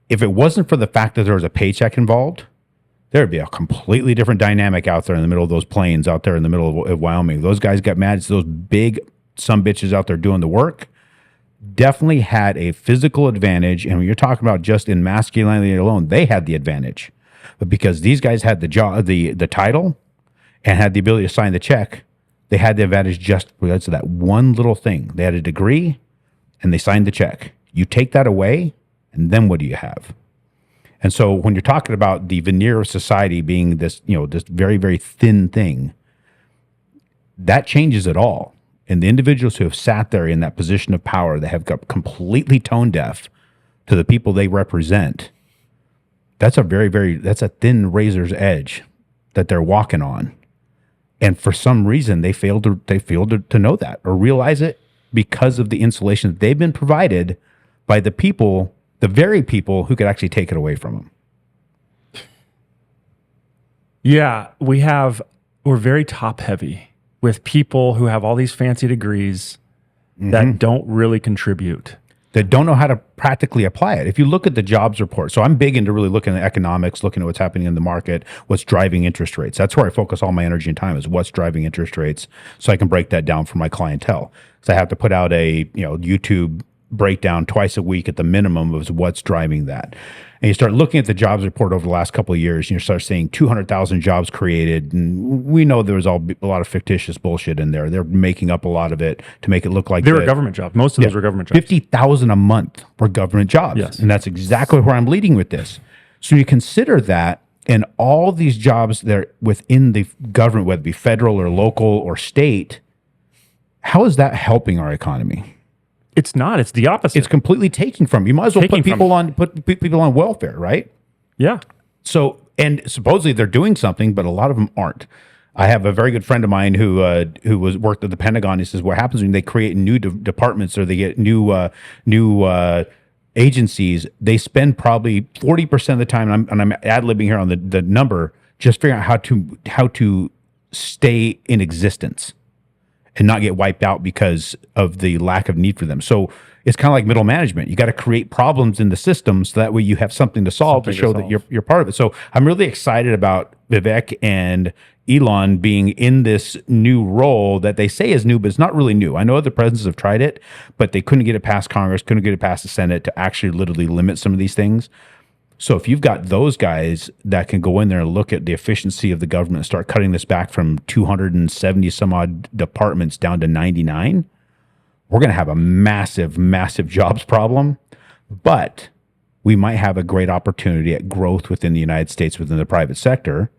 it wasn't for the fact that there was a paycheck involved, there would be a completely different dynamic out there in the middle of those plains out there in the middle of Wyoming. Those guys got mad. It's those big sumbitches out there doing the work definitely had a physical advantage. And when you're talking about just in masculinity alone, they had the advantage. But because these guys had the job, the title, and had the ability to sign the check, they had the advantage just because of that one little thing. They had a degree and they signed the check. You take that away, and then what do you have? And so when you're talking about the veneer of society being this, this very, very thin thing, that changes it all. And the individuals who have sat there in that position of power that have got completely tone deaf to the people they represent, that's a thin razor's edge that they're walking on. And for some reason, they failed to know that or realize it because of the insulation that they've been provided by the people, the very people who could actually take it away from them. Yeah, we're very top heavy with people who have all these fancy degrees that don't really contribute. That don't know how to practically apply it. If you look at the jobs report, so I'm big into really looking at economics, looking at what's happening in the market, what's driving interest rates. That's where I focus all my energy and time, is what's driving interest rates, so I can break that down for my clientele. So I have to put out a YouTube breakdown twice a week at the minimum of what's driving that. And you start looking at the jobs report over the last couple of years, and you start seeing 200,000 jobs created. And we know there was a lot of fictitious bullshit in there. They're making up a lot of it to make it look like they were government jobs. Most of those were government jobs. 50,000 a month were government jobs. Yes. And that's exactly where I'm leading with this. So you consider that, and all these jobs that are within the government, whether it be federal or local or state, how is that helping our economy? It's not. It's the opposite. It's completely taking from you. Might as well Taking put people on welfare, right? yeah. So, and supposedly they're doing something, but a lot of them aren't. I have a very good friend of mine who worked at the Pentagon. He says what happens when they create new departments or they get new agencies, they spend probably 40% of the time, and I'm ad-libbing here on the number, just figuring out how to stay in existence and not get wiped out because of the lack of need for them. So it's kind of like middle management. You got to create problems in the system so that way you have something to solve to show that you're part of it. So I'm really excited about Vivek and Elon being in this new role that they say is new, but it's not really new. I know other presidents have tried it, but they couldn't get it past Congress, couldn't get it past the Senate to actually literally limit some of these things. So if you've got those guys that can go in there and look at the efficiency of the government and start cutting this back from 270 some odd departments down to 99, we're going to have a massive, massive jobs problem. But we might have a great opportunity at growth within the United States, within the private sector,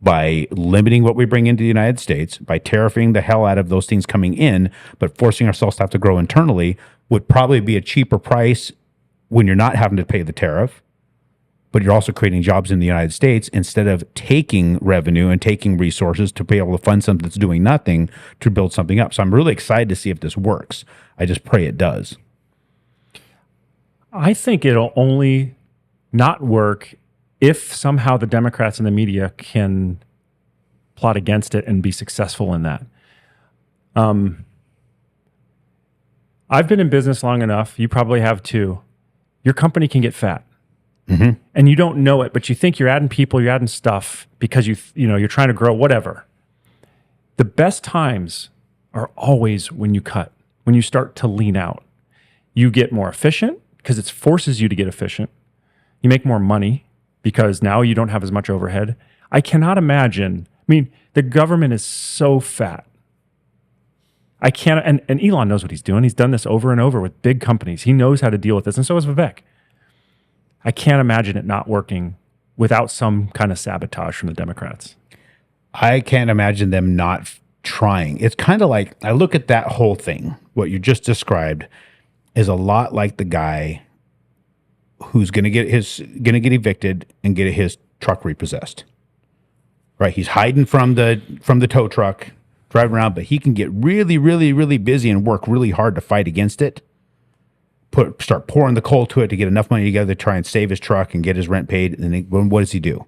by limiting what we bring into the United States, by tariffing the hell out of those things coming in, but forcing ourselves to have to grow internally would probably be a cheaper price when you're not having to pay the tariff, but you're also creating jobs in the United States instead of taking revenue and taking resources to be able to fund something that's doing nothing to build something up. So I'm really excited to see if this works. I just pray it does. I think it'll only not work if somehow the Democrats and the media can plot against it and be successful in that. I've been in business long enough. You probably have too. Your company can get fat. Mm-hmm. And you don't know it, but you think you're adding people, you're adding stuff because you're trying to grow, whatever. The best times are always when you cut, when you start to lean out. You get more efficient because it forces you to get efficient. You make more money because now you don't have as much overhead. I cannot imagine. I mean, the government is so fat. I can't, and Elon knows what he's doing. He's done this over and over with big companies. He knows how to deal with this, and so is Vivek. I can't imagine it not working without some kind of sabotage from the Democrats. I can't imagine them not trying. It's kind of like, I look at that whole thing, what you just described is a lot like the guy who's going to get evicted and get his truck repossessed. Right? He's hiding from the tow truck, driving around, but he can get really, really, really busy and work really hard to fight against it. Start pouring the coal to it to get enough money together to try and save his truck and get his rent paid. And then what does he do?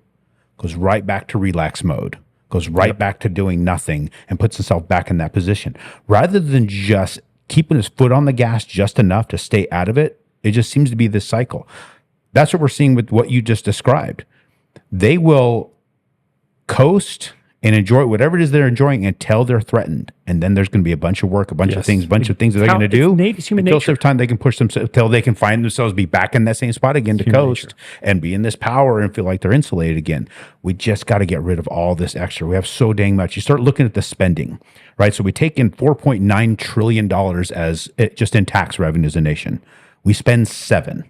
Goes right back to relax mode, goes right back to doing nothing and puts himself back in that position. Rather than just keeping his foot on the gas just enough to stay out of it, it just seems to be this cycle. That's what we're seeing with what you just described. They will coast and enjoy whatever it is they're enjoying until they're threatened. And then there's going to be a bunch of work, a bunch of things that they're going to do. It's human until nature. time they can push themselves, until they can find themselves be back in that same spot again to coast and be in this power and feel like they're insulated again. We just got to get rid of all this extra. We have so dang much. You start looking at the spending, right? So we take in $4.9 trillion as just in tax revenue as a nation. We spend $7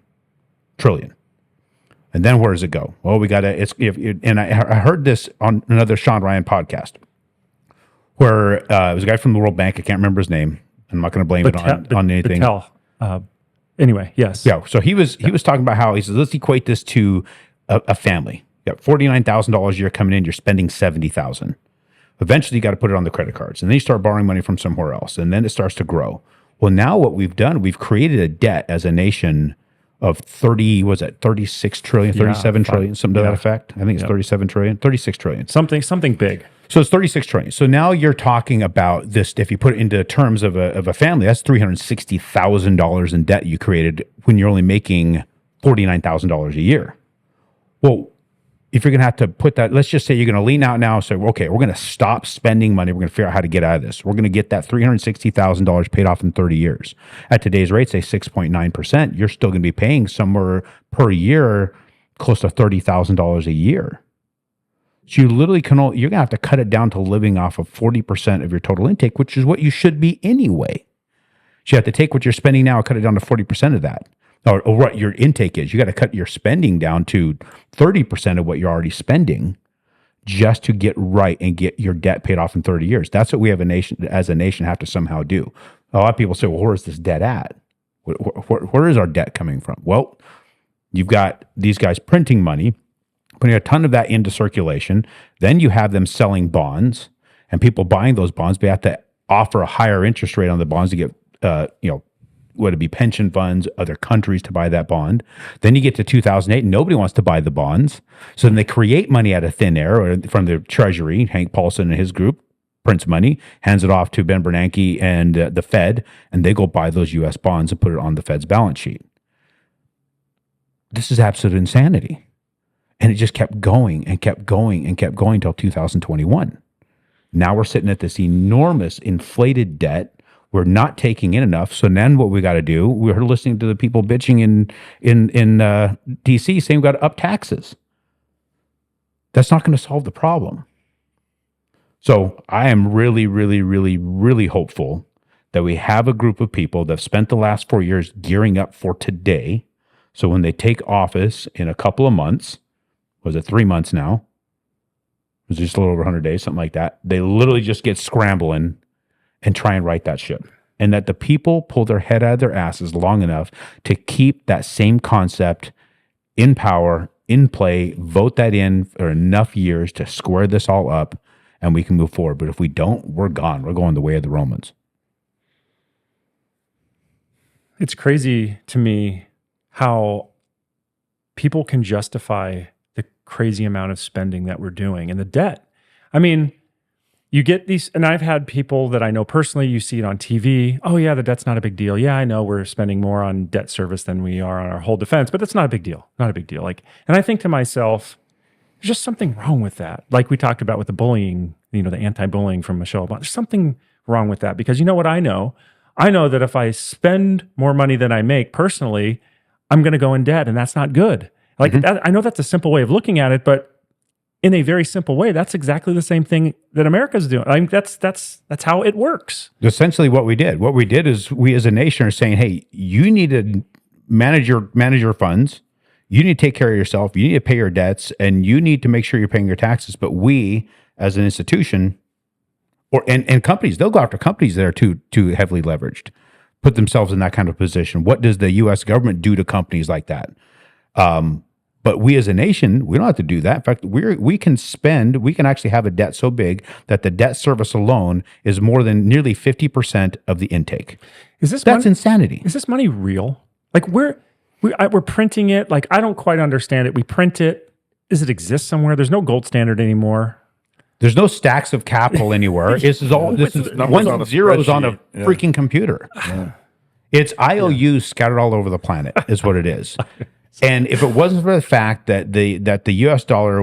trillion. And then where does it go? Well, we got to, and I heard this on another Sean Ryan podcast where it was a guy from the World Bank. I can't remember his name. I'm not going to blame it on anything. Anyway, yes. Yeah. So he was talking about how he says, let's equate this to a family. You got $49,000 a year coming in. You're spending $70,000. Eventually, you got to put it on the credit cards. And then you start borrowing money from somewhere else. And then it starts to grow. Well, now what we've done, we've created a debt as a nation of 36 trillion, 37 trillion, something to that effect. I think it's 37 trillion, 36 trillion. Something big. So it's 36 trillion. So now you're talking about this, if you put it into terms of a family, that's $360,000 in debt you created when you're only making $49,000 a year. Well, if you're going to have to put that, let's just say you're going to lean out now and say, okay, we're going to stop spending money. We're going to figure out how to get out of this. We're going to get that $360,000 paid off in 30 years. At today's rate, say 6.9%, you're still going to be paying somewhere per year close to $30,000 a year. So you literally you're going to have to cut it down to living off of 40% of your total intake, which is what you should be anyway. So you have to take what you're spending now and cut it down to 40% of that. Or what your intake is. You got to cut your spending down to 30% of what you're already spending just to get right and get your debt paid off in 30 years. That's what we have as a nation have to somehow do. A lot of people say, well, where's this debt at? Where is our debt coming from? Well, you've got these guys printing money, putting a ton of that into circulation. Then you have them selling bonds and people buying those bonds. They have to offer a higher interest rate on the bonds to get, would it be pension funds, other countries to buy that bond. Then you get to 2008, and nobody wants to buy the bonds. So then they create money out of thin air or from the Treasury. Hank Paulson and his group prints money, hands it off to Ben Bernanke and the Fed, and they go buy those U.S. bonds and put it on the Fed's balance sheet. This is absolute insanity. And it just kept going and kept going and kept going until 2021. Now we're sitting at this enormous inflated debt. We're not taking in enough. So then what we got to do, we're listening to the people bitching in D.C. saying we've got to up taxes. That's not going to solve the problem. So I am really, really, really, really hopeful that we have a group of people that have spent the last 4 years gearing up for today. So when they take office in a couple of months, was it 3 months now? It was just a little over 100 days, something like that. They literally just get scrambling and try and right that ship. And that the people pull their head out of their asses long enough to keep that same concept in power, in play, vote that in for enough years to square this all up, and we can move forward. But if we don't, we're gone. We're going the way of the Romans. It's crazy to me how people can justify the crazy amount of spending that we're doing and the debt. I mean, you get these, and I've had people that I know personally, you see it on TV. Oh yeah, the debt's not a big deal. Yeah, I know we're spending more on debt service than we are on our whole defense, but that's not a big deal. Not a big deal. Like, and I think to myself, there's just something wrong with that. Like we talked about with the bullying, the anti-bullying from Michelle Obama. There's something wrong with that because you know what I know? I know that if I spend more money than I make personally, I'm going to go in debt, and that's not good. Like that, I know that's a simple way of looking at it, but in a very simple way, that's exactly the same thing that America's doing. I mean, that's how it works. Essentially, what we did is we as a nation are saying, hey, you need to manage your funds. You need to take care of yourself. You need to pay your debts, and you need to make sure you're paying your taxes. But we, as an institution, and companies, they'll go after companies that are too heavily leveraged, put themselves in that kind of position. What does the U.S. government do to companies like that? But we as a nation, we don't have to do that. In fact, we can actually have a debt so big that the debt service alone is more than nearly 50% of the intake. That's insanity. Is this money real? Like we're printing it. Like I don't quite understand it. We print it. Does it exist somewhere? There's no gold standard anymore. There's no stacks of capital anywhere. This is one zeros on a freaking computer. Yeah. It's IOUs scattered all over the planet is what it is. And if it wasn't for the fact that the U.S. dollar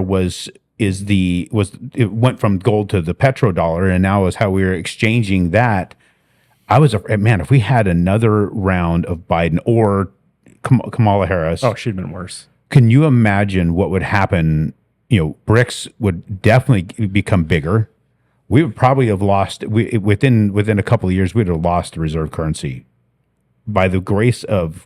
it went from gold to the petrodollar, and now is how we were exchanging that, if we had another round of Biden or Kamala Harris, she'd been worse. Can you imagine what would happen? BRICS would definitely become bigger. We would probably have lost within a couple of years. We'd have lost the reserve currency. By the grace of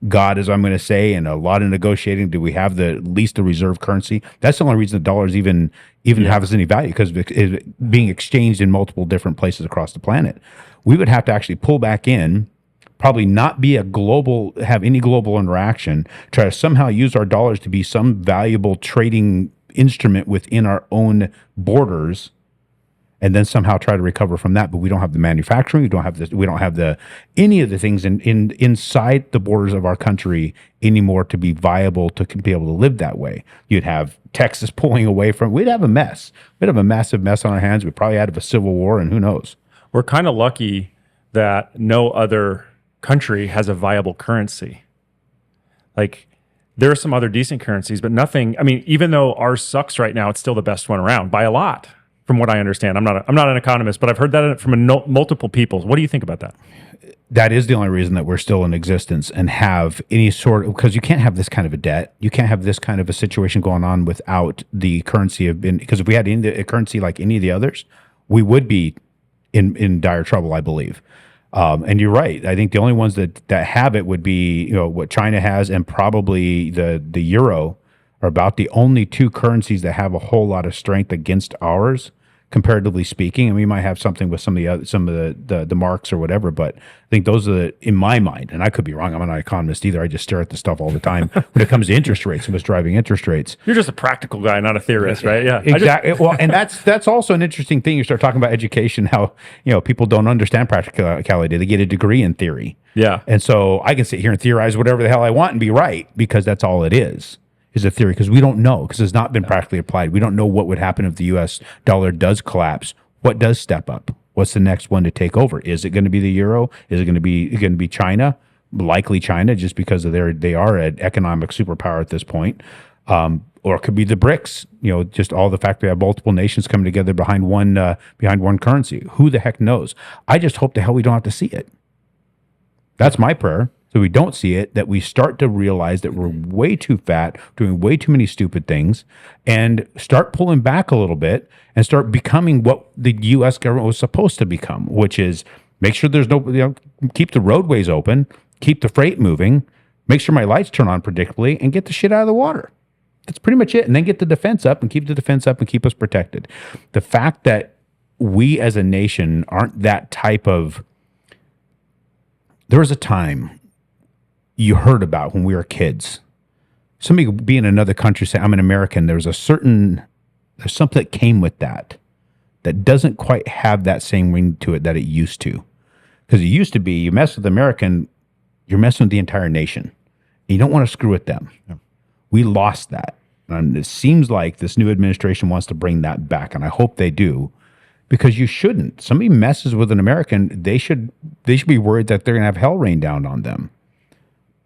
God, as I'm going to say, and a lot of negotiating, do we have at least the reserve currency? That's the only reason the dollars even have any value, because it's being exchanged in multiple different places across the planet. We would have to actually pull back in, probably not have any global interaction, try to somehow use our dollars to be some valuable trading instrument within our own borders, and then somehow try to recover from that. But we don't have the manufacturing. We don't have any of the things inside the borders of our country anymore to be viable to be able to live that way. You'd have Texas pulling away from. We'd have a mess. We'd have a massive mess on our hands. We'd probably have a civil war, and who knows. We're kind of lucky that no other country has a viable currency. Like there are some other decent currencies, but nothing. I mean, even though ours sucks right now, it's still the best one around by a lot. From what I understand, I'm not an economist, but I've heard that from multiple people. What do you think about that? That is the only reason that we're still in existence and have any sort of, because you can't have this kind of a debt. You can't have this kind of a situation going on without the currency because if we had a currency like any of the others, we would be in dire trouble, I believe. And you're right. I think the only ones that have it would be what China has, and probably the euro are about the only two currencies that have a whole lot of strength against ours. comparatively speaking. And we might have something with some of the marks or whatever, but I think those are in my mind, and I could be wrong. I'm not an economist either. I just stare at the stuff all the time when it comes to interest rates and what's driving interest rates. You're just a practical guy, not a theorist, right? Yeah, exactly. Well, and that's also an interesting thing. You start talking about education, how people don't understand practicality. They get a degree in theory. Yeah, and so I can sit here and theorize whatever the hell I want and be right because that's all it is a theory, because we don't know, because it's not been practically applied. We don't know what would happen if the U.S. dollar does collapse. What does step up? What's the next one to take over? Is it going to be the euro? Is it going to be China? Likely China, just because of they are an economic superpower at this point. Or it could be the BRICS. Just all the fact we have multiple nations coming together behind one currency. Who the heck knows? I just hope the hell we don't have to see it. That's my prayer. So we don't see it, that we start to realize that we're way too fat, doing way too many stupid things, and start pulling back a little bit and start becoming what the U.S. government was supposed to become, which is make sure there's no, keep the roadways open, keep the freight moving, make sure my lights turn on predictably, and get the shit out of the water. That's pretty much it. And then get the defense up and keep the defense up and keep us protected. The fact that we as a nation aren't that type of... There was a time you heard about when we were kids. Somebody be in another country say, I'm an American. There's something that came with that doesn't quite have that same ring to it that it used to. Because it used to be, you mess with American, you're messing with the entire nation. And you don't want to screw with them. Yeah. We lost that. And it seems like this new administration wants to bring that back. And I hope they do. Because you shouldn't. Somebody messes with an American, they should be worried that they're going to have hell rain down on them.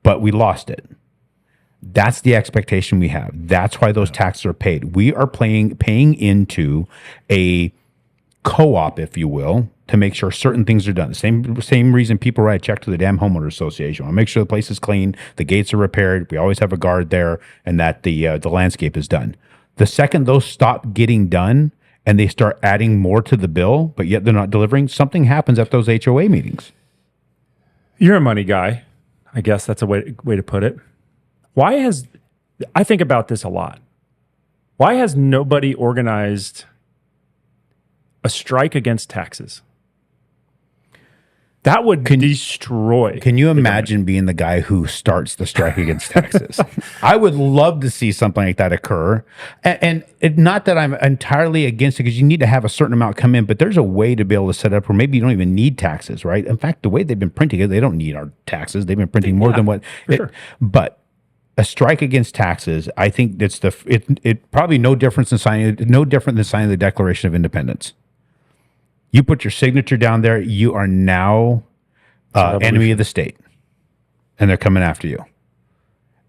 But we lost it. That's the expectation we have. That's why those taxes are paid. We are paying into a co-op, if you will, to make sure certain things are done. The same reason people write a check to the damn homeowner association. I make sure the place is clean, the gates are repaired, we always have a guard there, and that the landscape is done. The second those stop getting done and they start adding more to the bill, but yet they're not delivering, something happens at those HOA meetings. You're a money guy. I guess that's a way to put it. I think about this a lot. Why has nobody organized a strike against taxes? That would destroy. Can you imagine being the guy who starts the strike against taxes? I would love to see something like that occur. And not that I'm entirely against it, because you need to have a certain amount come in, but there's a way to be able to set up where maybe you don't even need taxes, right? In fact, the way they've been printing it, they don't need our taxes. They've been printing more than what. Sure. But a strike against taxes, I think that's it probably no different than signing the Declaration of Independence. You put your signature down there, you are now enemy of the state, and they're coming after you.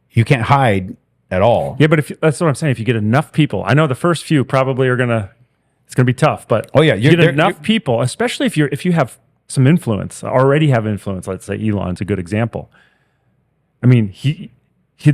You can't hide at all. Yeah, but that's what I'm saying. If you get enough people, I know the first few probably it's going to be tough, but oh yeah, you get enough people, especially if you have some influence, already have influence. Let's say Elon's a good example. I mean, he'd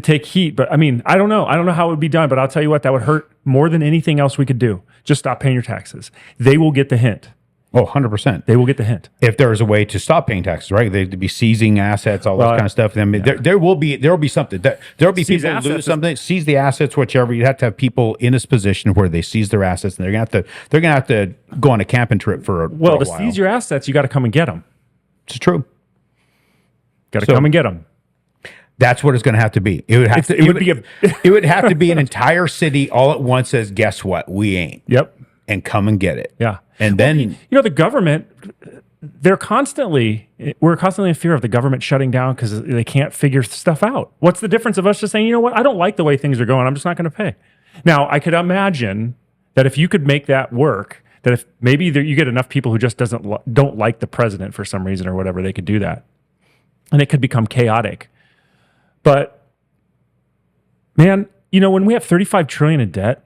take heat, but I mean, I don't know how it would be done, but I'll tell you what, that would hurt more than anything else we could do. Just stop paying your taxes. They will get the hint. Oh, 100%. They will get the hint. If there is a way to stop paying taxes, right? They'd be seizing assets, all that kind of stuff. I mean, there will be something. There will be people who lose something, seize the assets, whichever. You have to have people in this position where they seize their assets, and they're gonna have to go on a camping trip for a while. Seize your assets, you got to come and get them. It's true. Got to come and get them. That's what it's going to have to be. It would have to be an entire city all at once. Says, guess what? We ain't. Yep. And come and get it. Yeah. And then the government, we're constantly in fear of the government shutting down because they can't figure stuff out. What's the difference of us just saying, you know what, I don't like the way things are going, I'm just not going to pay. Now, I could imagine that if you could make that work, that if maybe you get enough people who just don't like the president for some reason or whatever, they could do that. And it could become chaotic. But man, when we have $35 trillion in debt,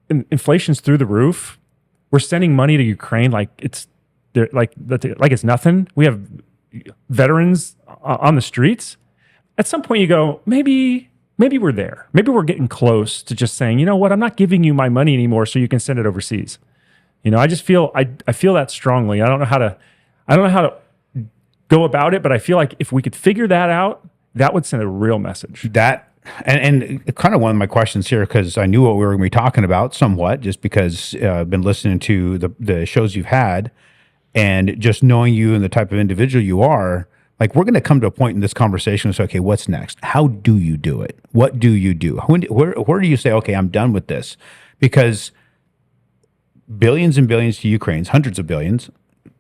inflation's through the roof. We're sending money to Ukraine like it's nothing. We have veterans on the streets. At some point, you go, maybe we're there. Maybe we're getting close to just saying, you know what? I'm not giving you my money anymore, so you can send it overseas. I just feel I feel that strongly. I don't know how to go about it, but I feel like if we could figure that out, that would send a real message. That And kind of one of my questions here, because I knew what we were going to be talking about somewhat, just because I've been listening to the shows you've had, and just knowing you and the type of individual you are. Like, we're going to come to a point in this conversation. So, okay, what's next? How do you do it? What do you do? Where do you say, okay, I'm done with this? Because billions and billions to Ukraine's, hundreds of billions,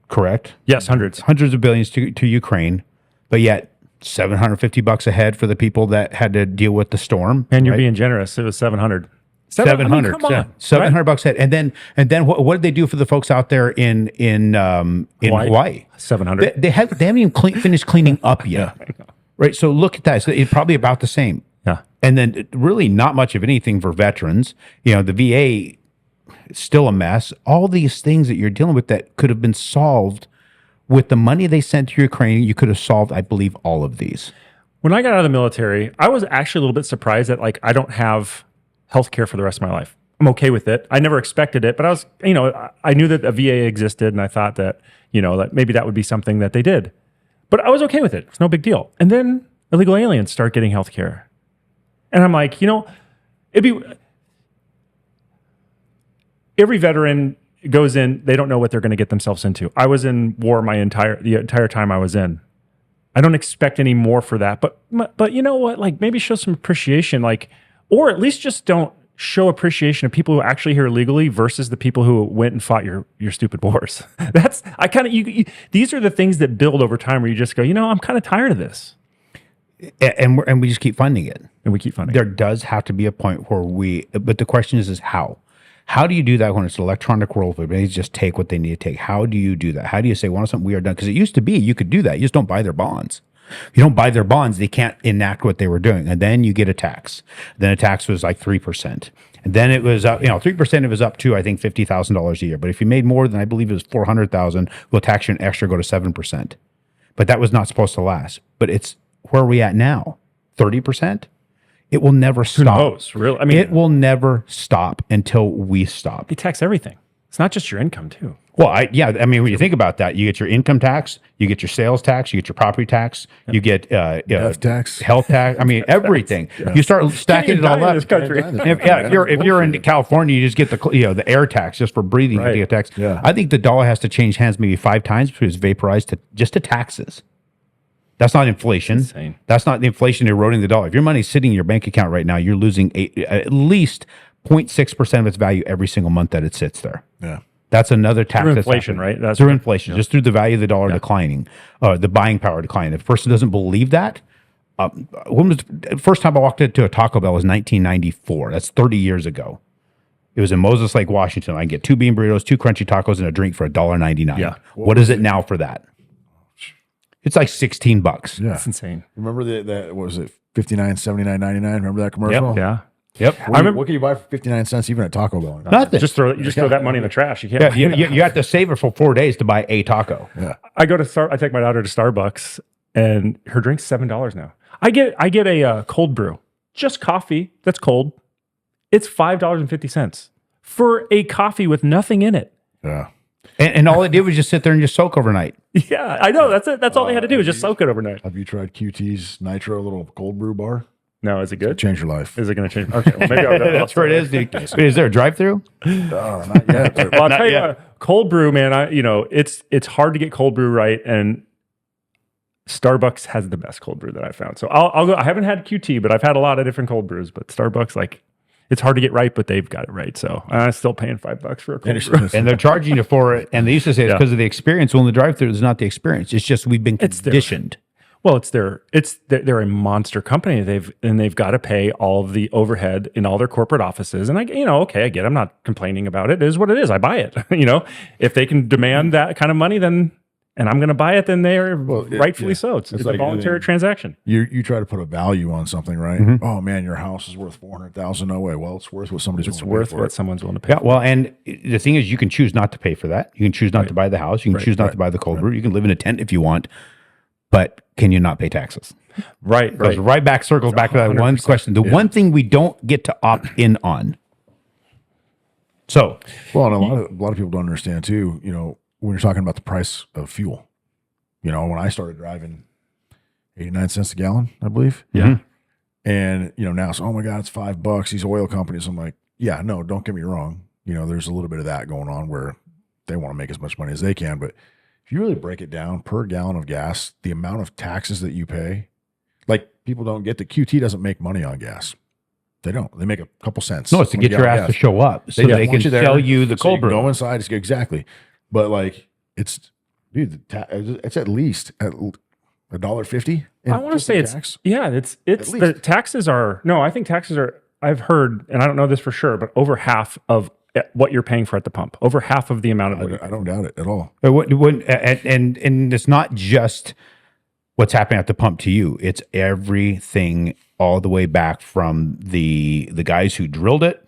correct? Yes, hundreds. Hundreds of billions to Ukraine, but yet $750 a head for the people that had to deal with the storm. And you're right? being generous. It was 700. 700. I mean, come on. $700 a head. And then what did they do for the folks out there in Hawaii? 700. They haven't even finished cleaning up yet. Right. So look at that. So it's probably about the same. Yeah. And then really not much of anything for veterans. You know, the VA is still a mess. All these things that you're dealing with that could have been solved with the money they sent to Ukraine. You could have solved, I believe, all of these. When I got out of the military, I was actually a little bit surprised that like I don't have health care for the rest of my life. I'm okay with it. I never expected it, but I was, I knew that a VA existed, and I thought that, that maybe that would be something that they did. But I was okay with it. It's no big deal. And then illegal aliens start getting health care. And I'm like, every veteran goes in, they don't know what they're going to get themselves into. I was in war the entire time I was in. I don't expect any more for that. But you know what? Like, maybe show some appreciation, or at least just don't show appreciation of people who are actually here illegally versus the people who went and fought your stupid wars. These are the things that build over time where you just go, I'm kind of tired of this. And we just keep funding it. And we keep funding There does have to be a point where but the question is how? How do you do that when it's an electronic world where they just take what they need to take? How do you do that? How do you say, well, something we are done? Because it used to be you could do that. You just don't buy their bonds. If you don't buy their bonds, they can't enact what they were doing. And then you get a tax. Then a tax was like 3%. And then it was, 3% it was up to, I think, $50,000 a year. But if you made more than, I believe it was $400,000, we'll tax you an extra, go to 7%. But that was not supposed to last. But it's, where are we at now? 30%? It will never stop. Who knows? Really? I mean, it will never stop until we stop. They tax everything. It's not just your income, too. Well, when you think about that, you get your income tax, you get your sales tax, you get your property tax, you get health tax, everything. You start stacking it all up. This country. If you're in California, you just get the air tax just for breathing. Right. You get tax. Yeah. I think the dollar has to change hands maybe 5 times because it's vaporized to taxes. That's not inflation. Insane. That's not the inflation eroding the dollar. If your money's sitting in your bank account right now, you're losing at least 0.6% of its value every single month that it sits there. Yeah. That's another tax. Through inflation, right? That's through inflation, just through the value of the dollar declining, the buying power declining. If a person doesn't believe that, when was the first time I walked into a Taco Bell was 1994. That's 30 years ago. It was in Moses Lake, Washington. I can get 2 bean burritos, 2 crunchy tacos, and a drink for $1.99. Yeah. What is it now for that? It's like $16. Yeah. That's insane. Remember that what was it, $59, $79, $99? Remember that commercial? Yeah. Yep. What can you buy for 59 cents even at Taco Bell? Nothing. Just throw that money in the trash. You can't. Yeah, you have to save it for 4 days to buy a taco. Yeah. I take my daughter to Starbucks, and her drink's $7 now. I get a cold brew, just coffee that's cold. It's $5.50 for a coffee with nothing in it. Yeah. And all it did was just sit there and just soak overnight. Yeah, I know. That's it. That's all they had to do was just soak it overnight. Have you tried QT's Nitro little cold brew bar? No, is it good? Change your life. Is it going to change? Okay, well, maybe I'll go. That's where it is. Is there a drive-through? Not yet. Well, I'll tell you, cold brew, man. It's hard to get cold brew right, and Starbucks has the best cold brew that I've found. So I'll go. I haven't had QT, but I've had a lot of different cold brews. But Starbucks, it's hard to get right, but they've got it right. So I'm still paying $5 for a cold brew. And they're charging you for it. And they used to say it's because of the experience. Well, in the drive-through, it's not the experience. It's just we've been conditioned. Well, they're a monster company. They've got to pay all of the overhead in all their corporate offices. And I get it. I'm not complaining about it. It is what it is. I buy it. If they can demand that kind of money, then and I'm going to buy it, then they're rightfully so. It's a voluntary transaction. You try to put a value on something, right? Mm-hmm. Oh man, your house is worth $400,000. No way. Well, it's worth what someone's willing to pay. Yeah. Well, and the thing is, you can choose not to pay for that. You can choose not to buy the house. You can choose not to buy the cold brew. You can live in a tent if you want, but can you not pay taxes? Right. Circles back to that 100%. One question. The one thing we don't get to opt in on. So, well, and a lot of people don't understand too. When you're talking about the price of fuel, when I started driving 89 cents a gallon, I believe. Yeah. And, now it's, oh my God, it's $5. These oil companies. I'm like, yeah, no, don't get me wrong. There's a little bit of that going on where they want to make as much money as they can. But if you really break it down per gallon of gas, the amount of taxes that you pay, like people don't get that QT doesn't make money on gas. They don't. They make a couple cents. No, it's to get your ass to show up so they can sell you the cold brew. Go inside. Exactly. But like, it's at least at $1.50. I want to say it's the taxes are, no, I think taxes are, I've heard, and I don't know this for sure, but over half of what you're paying for at the pump, over half of the amount of what I don't doubt it at all. And it's not just what's happening at the pump to you. It's everything all the way back from the guys who drilled it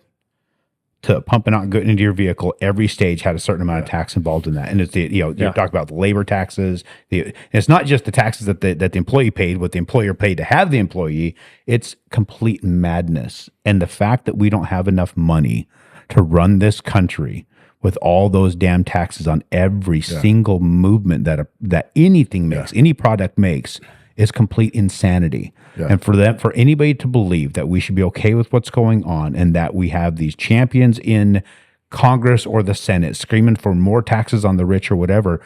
to pumping out and getting into your vehicle. Every stage had a certain amount of tax involved in that. And it's you talk about the labor taxes. And it's not just the taxes that the employee paid, what the employer paid to have the employee. It's complete madness. And the fact that we don't have enough money to run this country with all those damn taxes on every single movement that anything makes, any product makes, is complete insanity. Yeah. And for anybody to believe that we should be okay with what's going on and that we have these champions in Congress or the Senate screaming for more taxes on the rich or whatever,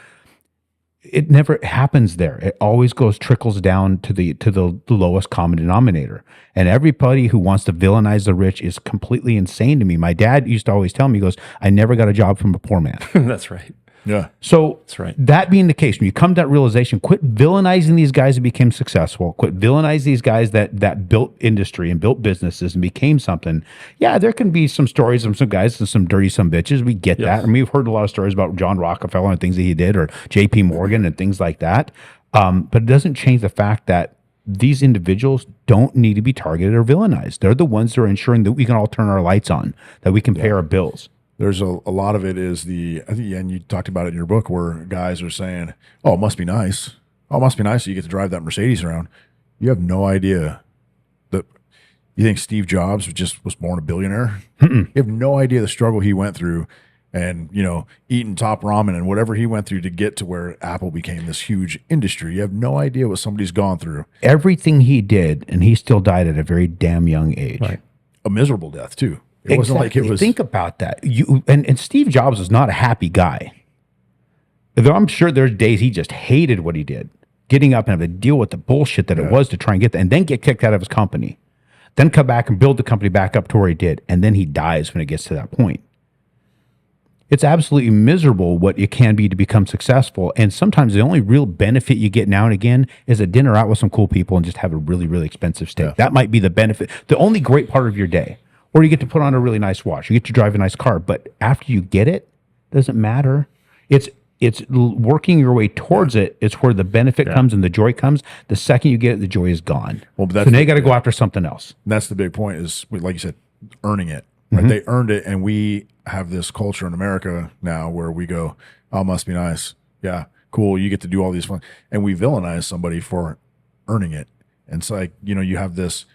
it never happens there. It always trickles down to the lowest common denominator. And everybody who wants to villainize the rich is completely insane to me. My dad used to always tell me, he goes, I never got a job from a poor man. That's right. Yeah. So that's right. That being the case, when you come to that realization, quit villainizing these guys that became successful. Quit villainizing these guys that built industry and built businesses and became something. Yeah, there can be some stories of some guys and some dirty some bitches. We get that. I mean, we've heard a lot of stories about John Rockefeller and things that he did, or J.P. Morgan and things like that. But it doesn't change the fact that these individuals don't need to be targeted or villainized. They're the ones that are ensuring that we can all turn our lights on, that we can pay our bills. There's a lot of it is I think, and you talked about it in your book where guys are saying, oh, it must be nice. Oh, it must be nice that you get to drive that Mercedes around. You have no idea that you think Steve Jobs was born a billionaire. You have no idea the struggle he went through and, eating top ramen and whatever he went through to get to where Apple became this huge industry. You have no idea what somebody's gone through. Everything he did, and he still died at a very damn young age. Right. A miserable death too. It wasn't like it was. Think about that. And Steve Jobs was not a happy guy. Though I'm sure there's days he just hated what he did, getting up and having to deal with the bullshit that it was to try and get that, and then get kicked out of his company, then come back and build the company back up to where he did, and then he dies when it gets to that point. It's absolutely miserable what it can be to become successful, and sometimes the only real benefit you get now and again is a dinner out with some cool people and just have a really, really expensive steak. Yeah. That might be the benefit, the only great part of your day. Or you get to put on a really nice watch. You get to drive a nice car. But after you get it, doesn't matter. It's working your way towards it. It's where the benefit comes and the joy comes. The second you get it, the joy is gone. Well, but so now you got to go after something else. And that's the big point is, like you said, earning it. Right? They earned it. And we have this culture in America now where we go, oh, must be nice. Yeah, cool. You get to do all these fun. And we villainize somebody for earning it. And it's like, you have this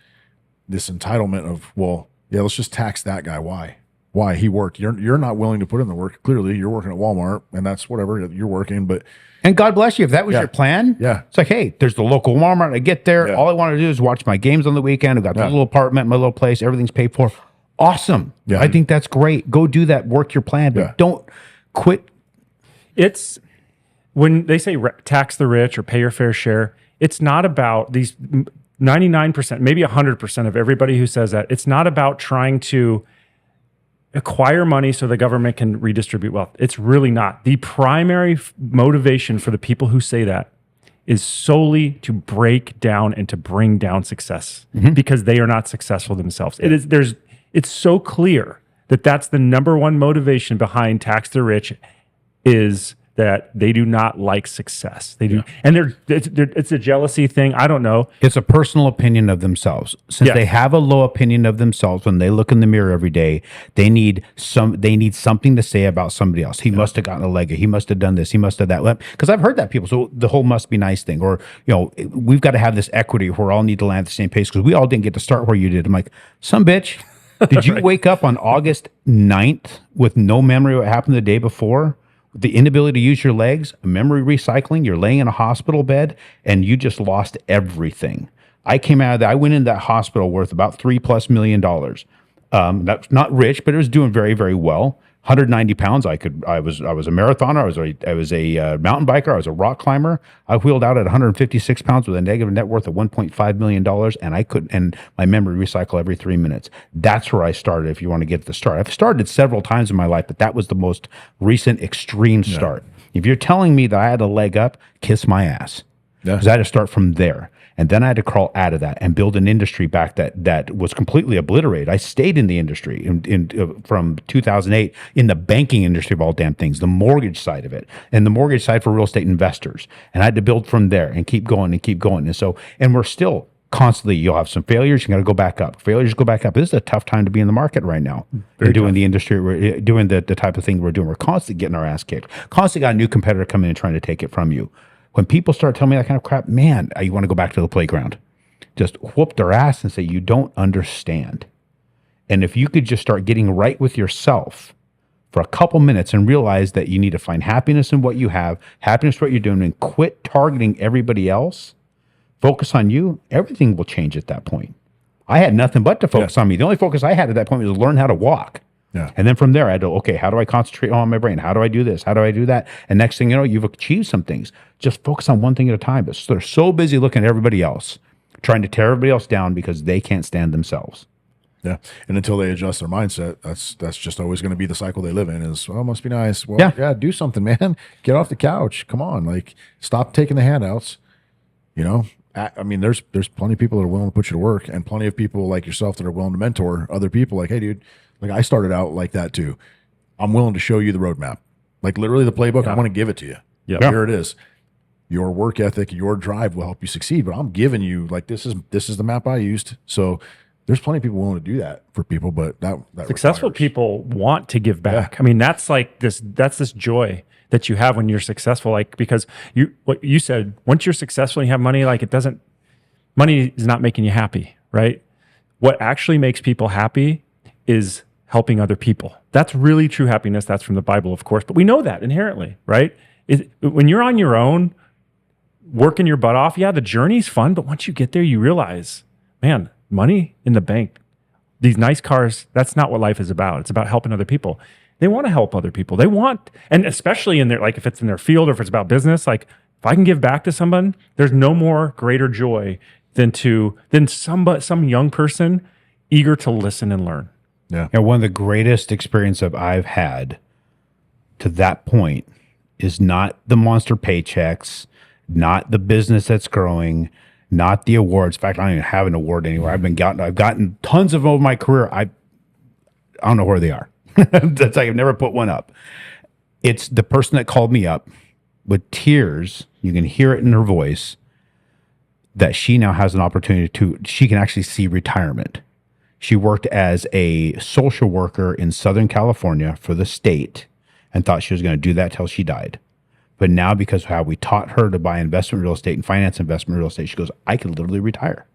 entitlement of, well, yeah, let's just tax that guy. Why? He worked. You're not willing to put in the work. Clearly, you're working at Walmart, and that's whatever you're working. But and God bless you if that was your plan. Yeah, it's like, hey, there's the local Walmart. I get there. All I want to do is watch my games on the weekend. I've got this little apartment, my little place. Everything's paid for. Awesome. Yeah, I think that's great. Go do that. Work your plan, but don't quit. It's when they say tax the rich or pay your fair share. It's not about these. 99%, maybe 100% of everybody who says that, it's not about trying to acquire money so the government can redistribute wealth. It's really not. The primary motivation for the people who say that is solely to break down and to bring down success because they are not successful themselves. It's so clear that that's the number one motivation behind tax the rich is that they do not like success. They do, and it's a jealousy thing. I don't know. It's a personal opinion of themselves. Since they have a low opinion of themselves when they look in the mirror every day, they need something to say about somebody else. He must have gotten a leg. He must have done this. He must have that. Because I've heard that people. So the whole must be nice thing, or we've got to have this equity where we all need to land at the same pace because we all didn't get to start where you did. I'm like, some bitch. Did you wake up on August 9th with no memory of what happened the day before? The inability to use your legs, memory recycling, you're laying in a hospital bed, and you just lost everything. I came out of that. I went in that hospital worth about $3+ million. That's not rich, but it was doing very, very well. 190 pounds. I was a marathoner. I was a mountain biker. I was a rock climber. I wheeled out at 156 pounds with a negative net worth of $1.5 million. And my memory recycle every 3 minutes. That's where I started. If you want to get to the start, I've started several times in my life, but that was the most recent extreme start. If you're telling me that I had a leg up, kiss my ass. Because I had to start from there. And then I had to crawl out of that and build an industry back that was completely obliterated. I stayed in the industry from 2008 in the banking industry of all damn things, the mortgage side of it, and the mortgage side for real estate investors. And I had to build from there and keep going and keep going. And we're still constantly, you'll have some failures, you got to go back up. Failures go back up. This is a tough time to be in the market right now. We're doing the industry, we're doing the type of thing we're doing. We're constantly getting our ass kicked. Constantly got a new competitor coming in and trying to take it from you. When people start telling me that kind of crap, man, you want to go back to the playground. Just whoop their ass and say, you don't understand. And if you could just start getting right with yourself for a couple minutes and realize that you need to find happiness in what you have, happiness in what you're doing, and quit targeting everybody else, focus on you, everything will change at that point. I had nothing but to focus on me. The only focus I had at that point was to learn how to walk. Yeah. And then from there, I had to, okay, how do I concentrate on my brain? How do I do this? How do I do that? And next thing you know, you've achieved some things. Just focus on one thing at a time. But they're so busy looking at everybody else, trying to tear everybody else down because they can't stand themselves. Yeah. And until they adjust their mindset, that's just always going to be the cycle they live in is, well, it must be nice. Well, yeah, do something, man. Get off the couch. Come on. Like, stop taking the handouts. You know, I mean, there's plenty of people that are willing to put you to work and plenty of people like yourself that are willing to mentor other people. Like, hey, dude, like I started out like that too. I'm willing to show you the roadmap. Like literally the playbook, I want to give it to you. Yeah. Here it is. Your work ethic, your drive will help you succeed. But I'm giving you like this is the map I used. So there's plenty of people willing to do that for people, but that successful people want to give back. Yeah. I mean, that's this joy that you have when you're successful. Like because what you said, once you're successful and you have money, like money is not making you happy, right? What actually makes people happy is helping other people. That's really true happiness. That's from the Bible, of course, but we know that inherently, right? When you're on your own, working your butt off, yeah, the journey's fun, but once you get there, you realize, man, money in the bank, these nice cars, that's not what life is about. It's about helping other people. They want to help other people. They want, and especially in their, like if it's in their field or if it's about business, like if I can give back to someone, there's no more greater joy than some young person eager to listen and learn. Yeah. One of the greatest experiences I've had to that point is not the monster paychecks, not the business that's growing, not the awards. In fact, I don't even have an award anywhere. I've gotten tons of them over my career. I don't know where they are. That's like I've never put one up. It's the person that called me up with tears. You can hear it in her voice that she now has an opportunity she can actually see retirement. She worked as a social worker in Southern California for the state and thought she was going to do that till she died. But now because of how we taught her to buy investment real estate and finance investment real estate, she goes, I can literally retire.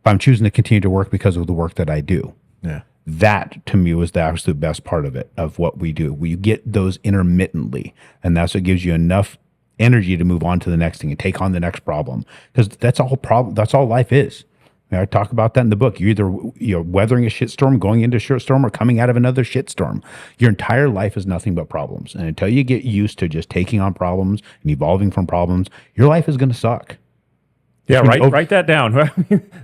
But I'm choosing to continue to work because of the work that I do. Yeah. That to me was the absolute best part of it, of what we do. We get those intermittently, and that's what gives you enough energy to move on to the next thing and take on the next problem. Because that's all life is. I talk about that in the book. You're weathering a shitstorm, going into a shitstorm, or coming out of another shitstorm. Your entire life is nothing but problems. And until you get used to just taking on problems and evolving from problems, your life is going to suck. Yeah, write that down.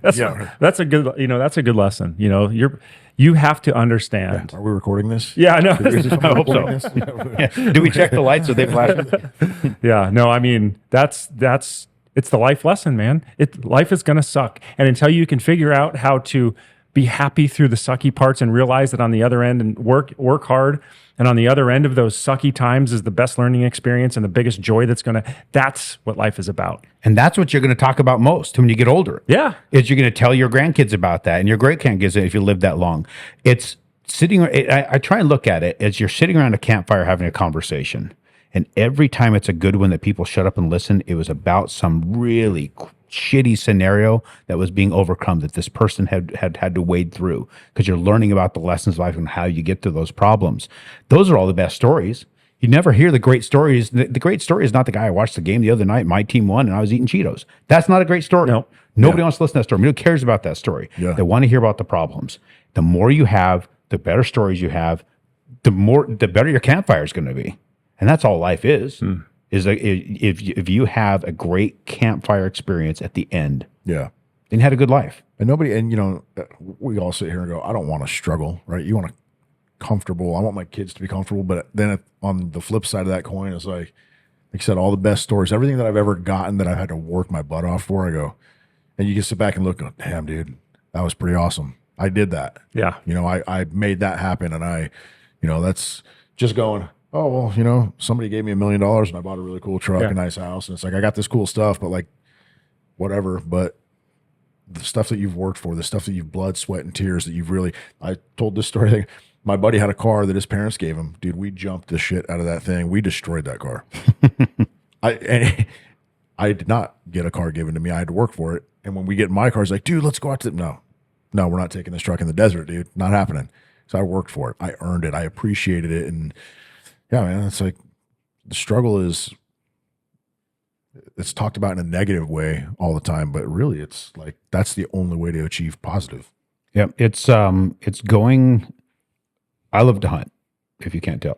That's a good lesson. You have to understand. Yeah. Are we recording this? Yeah, I know. I hope so. Yeah. Do we check the lights so they flash? Yeah, no, I mean it's the life lesson, man. Life is going to suck. And until you can figure out how to be happy through the sucky parts and realize that on the other end and work hard, and on the other end of those sucky times is the best learning experience and the biggest joy that's what life is about. And that's what you're going to talk about most when you get older. Yeah. Is you're going to tell your grandkids about that and your great-grandkids if you live that long. It's sitting, I try and look at it as you're sitting around a campfire having a conversation. And every time it's a good one that people shut up and listen, it was about some really shitty scenario that was being overcome that this person had to wade through, because you're learning about the lessons of life and how you get to those problems. Those are all the best stories. You never hear the great stories. The great story is not the guy I watched the game the other night. My team won, and I was eating Cheetos. That's not a great story. No. Nobody wants to listen to that story. Nobody cares about that story. Yeah. They want to hear about the problems. The more you have, the better stories you have, the better your campfire is going to be. And that's all life is. Is like if you have a great campfire experience at the end, Yeah. then you had a good life. And nobody, and we all sit here and go, I don't want to struggle, right? You want to comfortable. I want my kids to be comfortable. But then on the flip side of that coin, it's like I said, all the best stories, everything that I've ever gotten that I've had to work my butt off for, I go, and you can sit back and look, go, damn, dude, that was pretty awesome. I did that. Yeah. I made that happen. And that's just going, oh, well, somebody gave me $1 million and I bought a really cool truck, a nice house. And it's like, I got this cool stuff, but like, whatever. But the stuff that you've worked for, the stuff that you've blood, sweat, and tears that you've really, I told this story thing. My buddy had a car that his parents gave him. Dude, we jumped the shit out of that thing. We destroyed that car. I did not get a car given to me. I had to work for it. And when we get in my car, it's like, dude, let's go out to no, we're not taking this truck in the desert, dude. Not happening. So I worked for it. I earned it. I appreciated it. And yeah, man, it's like the struggle it's talked about in a negative way all the time, but really it's like, that's the only way to achieve positive. Yeah. It's going, I love to hunt, if you can't tell.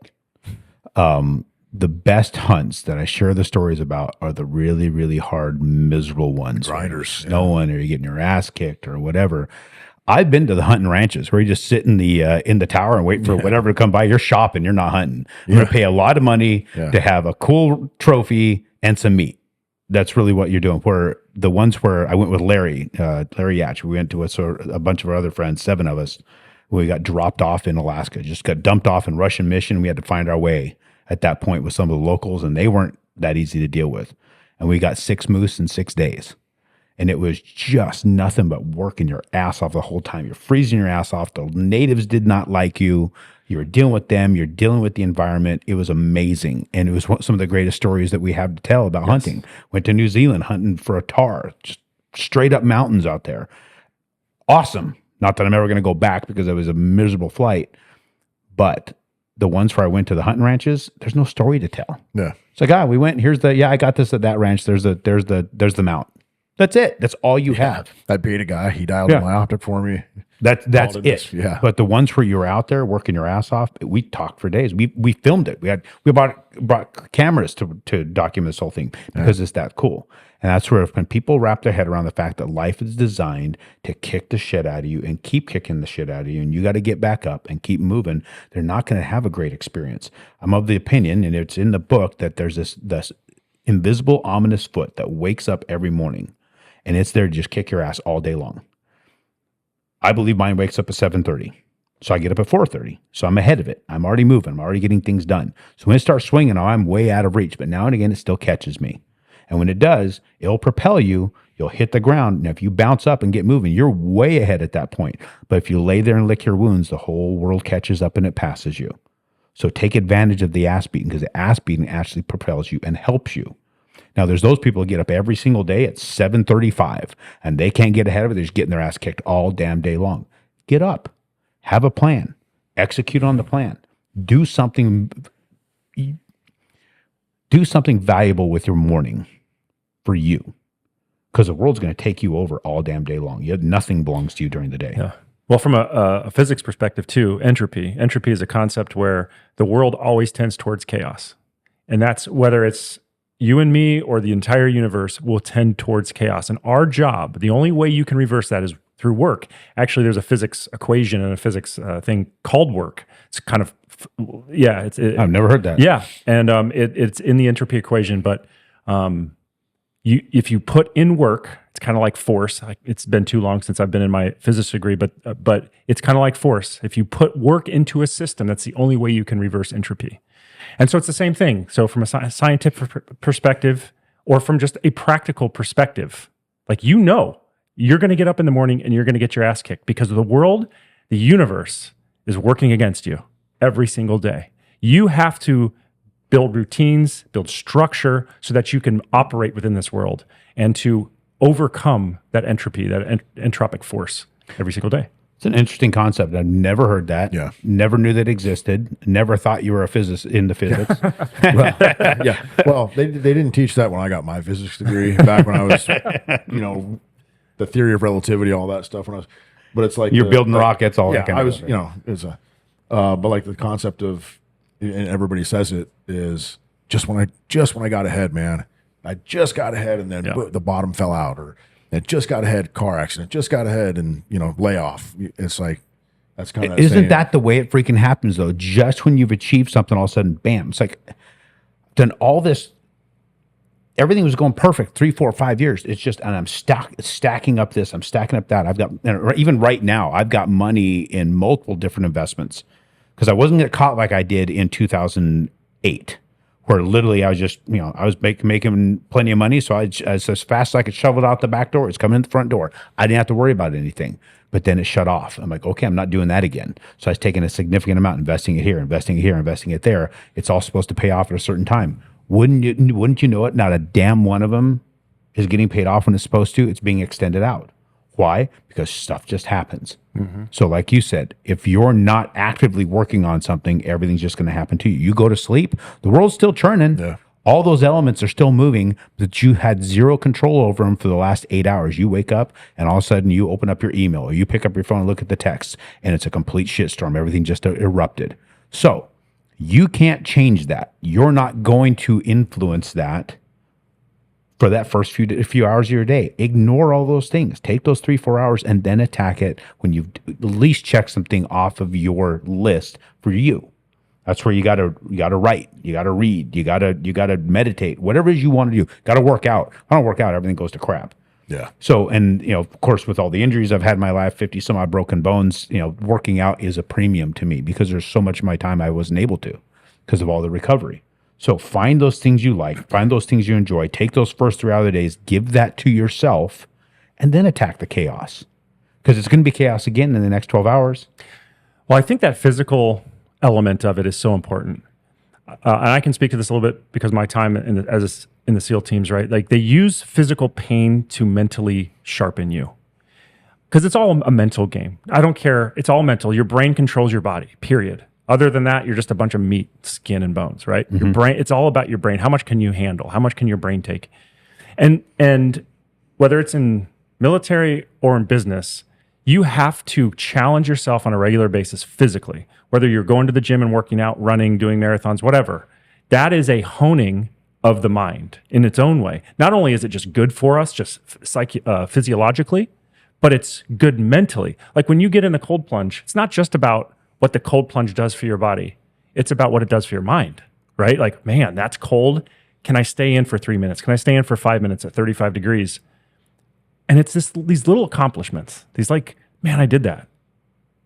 The best hunts that I share the stories about are the really, really hard, miserable ones. Grinders. Snowing or you're getting your ass kicked or whatever. I've been to the hunting ranches where you just sit in the tower and wait for whatever to come by. You're shopping. You're not hunting. You're going to pay a lot of money to have a cool trophy and some meat. That's really what you're doing. Where the ones where I went with Larry Yatch, we went to a bunch of our other friends, 7 of us. We got dropped off in Alaska, just got dumped off in Russian Mission. We had to find our way at that point with some of the locals, and they weren't that easy to deal with. And we got 6 moose in 6 days. And it was just nothing but working your ass off the whole time. You're freezing your ass off. The natives did not like you. You were dealing with them. You're dealing with the environment. It was amazing. And it was some of the greatest stories that we have to tell about hunting. Went to New Zealand hunting for a tar, just straight up mountains out there. Awesome. Not that I'm ever going to go back because it was a miserable flight. But the ones where I went to the hunting ranches, there's no story to tell. Yeah. It's like, we went, I got this at that ranch. There's the mount. That's it. That's all you have. I paid a guy. He dialed my optic for me. That's it. Yeah. But the ones where you were out there working your ass off, we talked for days. We filmed it. We brought cameras to document this whole thing because it's that cool. And that's where when people wrap their head around the fact that life is designed to kick the shit out of you and keep kicking the shit out of you, and you got to get back up and keep moving, they're not going to have a great experience. I'm of the opinion, and it's in the book, that there's this invisible, ominous foot that wakes up every morning, and it's there to just kick your ass all day long. I believe mine wakes up at 7:30. So I get up at 4:30. So I'm ahead of it. I'm already moving. I'm already getting things done. So when it starts swinging, I'm way out of reach. But now and again, it still catches me. And when it does, it'll propel you. You'll hit the ground. And if you bounce up and get moving, you're way ahead at that point. But if you lay there and lick your wounds, the whole world catches up and it passes you. So take advantage of the ass beating, because the ass beating actually propels you and helps you. Now, there's those people who get up every single day at 7:35 and they can't get ahead of it. They're just getting their ass kicked all damn day long. Get up. Have a plan. Execute on the plan. Do something valuable with your morning for you, because the world's going to take you over all damn day long. Nothing belongs to you during the day. Yeah. Well, from a physics perspective too, entropy is a concept where the world always tends towards chaos. And that's whether it's you and me or the entire universe will tend towards chaos. And our job, the only way you can reverse that is through work. Actually, there's a physics equation and a physics thing called work. It's kind of, I've never heard that. Yeah. And it's in the entropy equation, but if you put in work, it's kind of like force. It's been too long since I've been in my physics degree, but it's kind of like force. If you put work into a system, that's the only way you can reverse entropy. And so it's the same thing. So from a scientific perspective, or from just a practical perspective, like you're going to get up in the morning and you're going to get your ass kicked because the world, the universe is working against you every single day. You have to build routines, build structure so that you can operate within this world and to overcome that entropy, that entropic force every single day. It's an interesting concept. I've never heard that. Yeah. Never knew that existed. Never thought you were a physicist into physics. Yeah. Well, they didn't teach that when I got my physics degree back when I was, the theory of relativity, all that stuff. But it's like You're building rockets, all yeah, that kind I of was, stuff. but like the concept of, and everybody says it is just when I got ahead, man, I just got ahead, and then the bottom fell out, or it just got ahead, car accident, just got ahead, and layoff. It's like that's kind of Isn't that the way it freaking happens though? Just when you've achieved something, all of a sudden, bam! It's like done all this. Everything was going perfect 3, 4, 5 years. It's just, and I'm stacking up this, I'm stacking up that. I've got, even right now, I've got money in multiple different investments because I wasn't getting caught like I did in 2008, where literally I was just, I was making plenty of money. So as fast as I could shovel it out the back door, it's coming in the front door. I didn't have to worry about anything. But then it shut off. I'm like, okay, I'm not doing that again. So I was taking a significant amount, investing it here, investing it here, investing it there. It's all supposed to pay off at a certain time. Wouldn't you know it? Not a damn one of them is getting paid off when it's supposed to. It's being extended out. Why? Because stuff just happens. Mm-hmm. So like you said, if you're not actively working on something, everything's just going to happen to you. You go to sleep, the world's still churning. Yeah. All those elements are still moving, but you had zero control over them for the last 8 hours. You wake up and all of a sudden you open up your email or you pick up your phone and look at the text and it's a complete shitstorm. Everything just erupted. So you can't change that. You're not going to influence that for that first few hours of your day. Ignore all those things. Take those 3-4 hours and then attack it when you've at least checked something off of your list for you. That's where you gotta write, you gotta read, you gotta meditate, whatever it is you want to do. Gotta work out. If I don't work out, everything goes to crap. Yeah. So, and of course, with all the injuries I've had in my life, 50 some odd broken bones, working out is a premium to me because there's so much of my time I wasn't able to because of all the recovery. So find those things you like, find those things you enjoy, take those first 3 hours of the days, give that to yourself, and then attack the chaos. Because it's going to be chaos again in the next 12 hours. Well, I think that physical element of it is so important. And I can speak to this a little bit because my time in the SEAL teams, right? Like they use physical pain to mentally sharpen you. Because it's all a mental game. I don't care. It's all mental. Your brain controls your body, period. Other than that, you're just a bunch of meat, skin, and bones, right? Mm-hmm. Your brain, it's all about your brain. How much can you handle? How much can your brain take? And whether it's in military or in business, you have to challenge yourself on a regular basis physically, whether you're going to the gym and working out, running, doing marathons, whatever. That is a honing of the mind in its own way. Not only is it just good for us, just physiologically, but it's good mentally. Like when you get in the cold plunge, it's not just about what the cold plunge does for your body. It's about what it does for your mind, right? Like, man, that's cold. Can I stay in for 3 minutes? Can I stay in for 5 minutes at 35 degrees? And it's these little accomplishments. These like, man, I did that.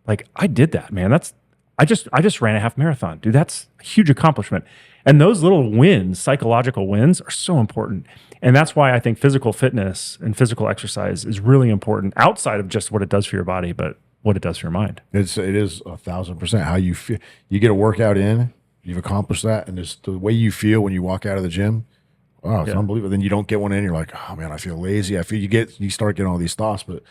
Like, I did that, man. I just ran a half marathon. Dude, that's a huge accomplishment. And those little wins, psychological wins, are so important. And that's why I think physical fitness and physical exercise is really important outside of just what it does for your body, but what it does for your mind. It is 1,000% how you feel. You get a workout in, you've accomplished that, and just the way you feel when you walk out of the gym, wow, it's unbelievable. Then you don't get one in, you're like, oh man, I feel lazy. You start getting all these thoughts, but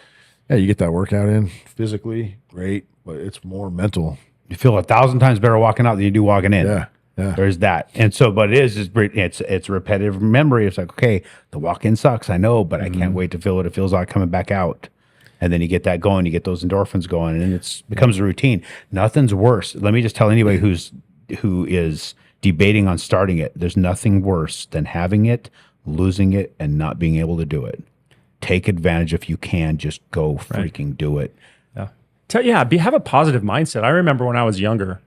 yeah, you get that workout in physically, great, but it's more mental. You feel 1,000 times better walking out than you do walking in. Yeah. There's that. And so, but it's repetitive memory. It's like, okay, the walk-in sucks, I know, but I can't wait to feel what it feels like coming back out. And then you get that going, you get those endorphins going, and it becomes a routine. Nothing's worse. Let me just tell anybody who is debating on starting it, there's nothing worse than having it, losing it, and not being able to do it. Take advantage if you can. Just go freaking do it. Yeah. Have a positive mindset. I remember when I was younger,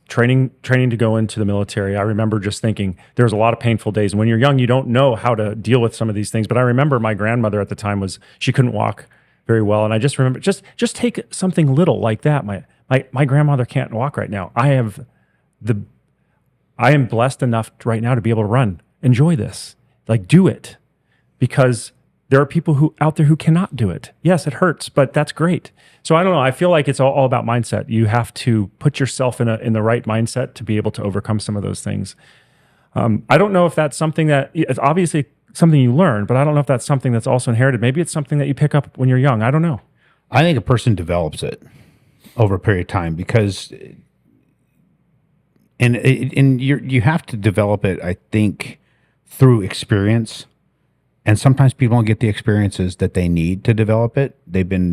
training to go into the military, I remember just thinking there's a lot of painful days. And when you're young, you don't know how to deal with some of these things. But I remember my grandmother at the time she couldn't walk very well. And I just remember, just take something little like that. My grandmother can't walk right now. I am blessed enough right now to be able to run. Enjoy this. Like, do it. Because there are people out there who cannot do it. Yes, it hurts, but that's great. So I don't know. I feel like it's all about mindset. You have to put yourself in the right mindset to be able to overcome some of those things. I don't know if that's something that it's obviously something you learn, but I don't know if that's something that's also inherited. Maybe it's something that you pick up when you're young. I don't know. I think a person develops it over a period of time because, and you have to develop it, I think, through experience. And sometimes people don't get the experiences that they need to develop it.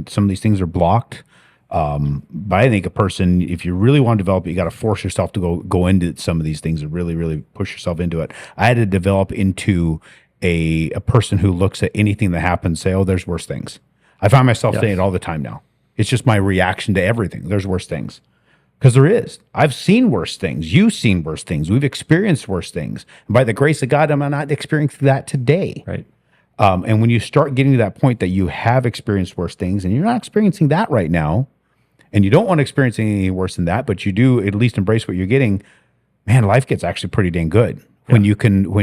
Some of these things are blocked. But I think a person, if you really want to develop it, you got to force yourself to go into some of these things and really, really push yourself into it. I had to develop into a person who looks at anything that happens, say, oh, there's worse things. I find myself saying it all the time now. It's just my reaction to everything. There's worse things. Because there is. I've seen worse things. You've seen worse things. We've experienced worse things. And by the grace of God, I'm not experiencing that today. Right. And when you start getting to that point that you have experienced worse things and you're not experiencing that right now, and you don't want to experience anything worse than that, but you do at least embrace what you're getting, man, life gets actually pretty dang good. Yeah. When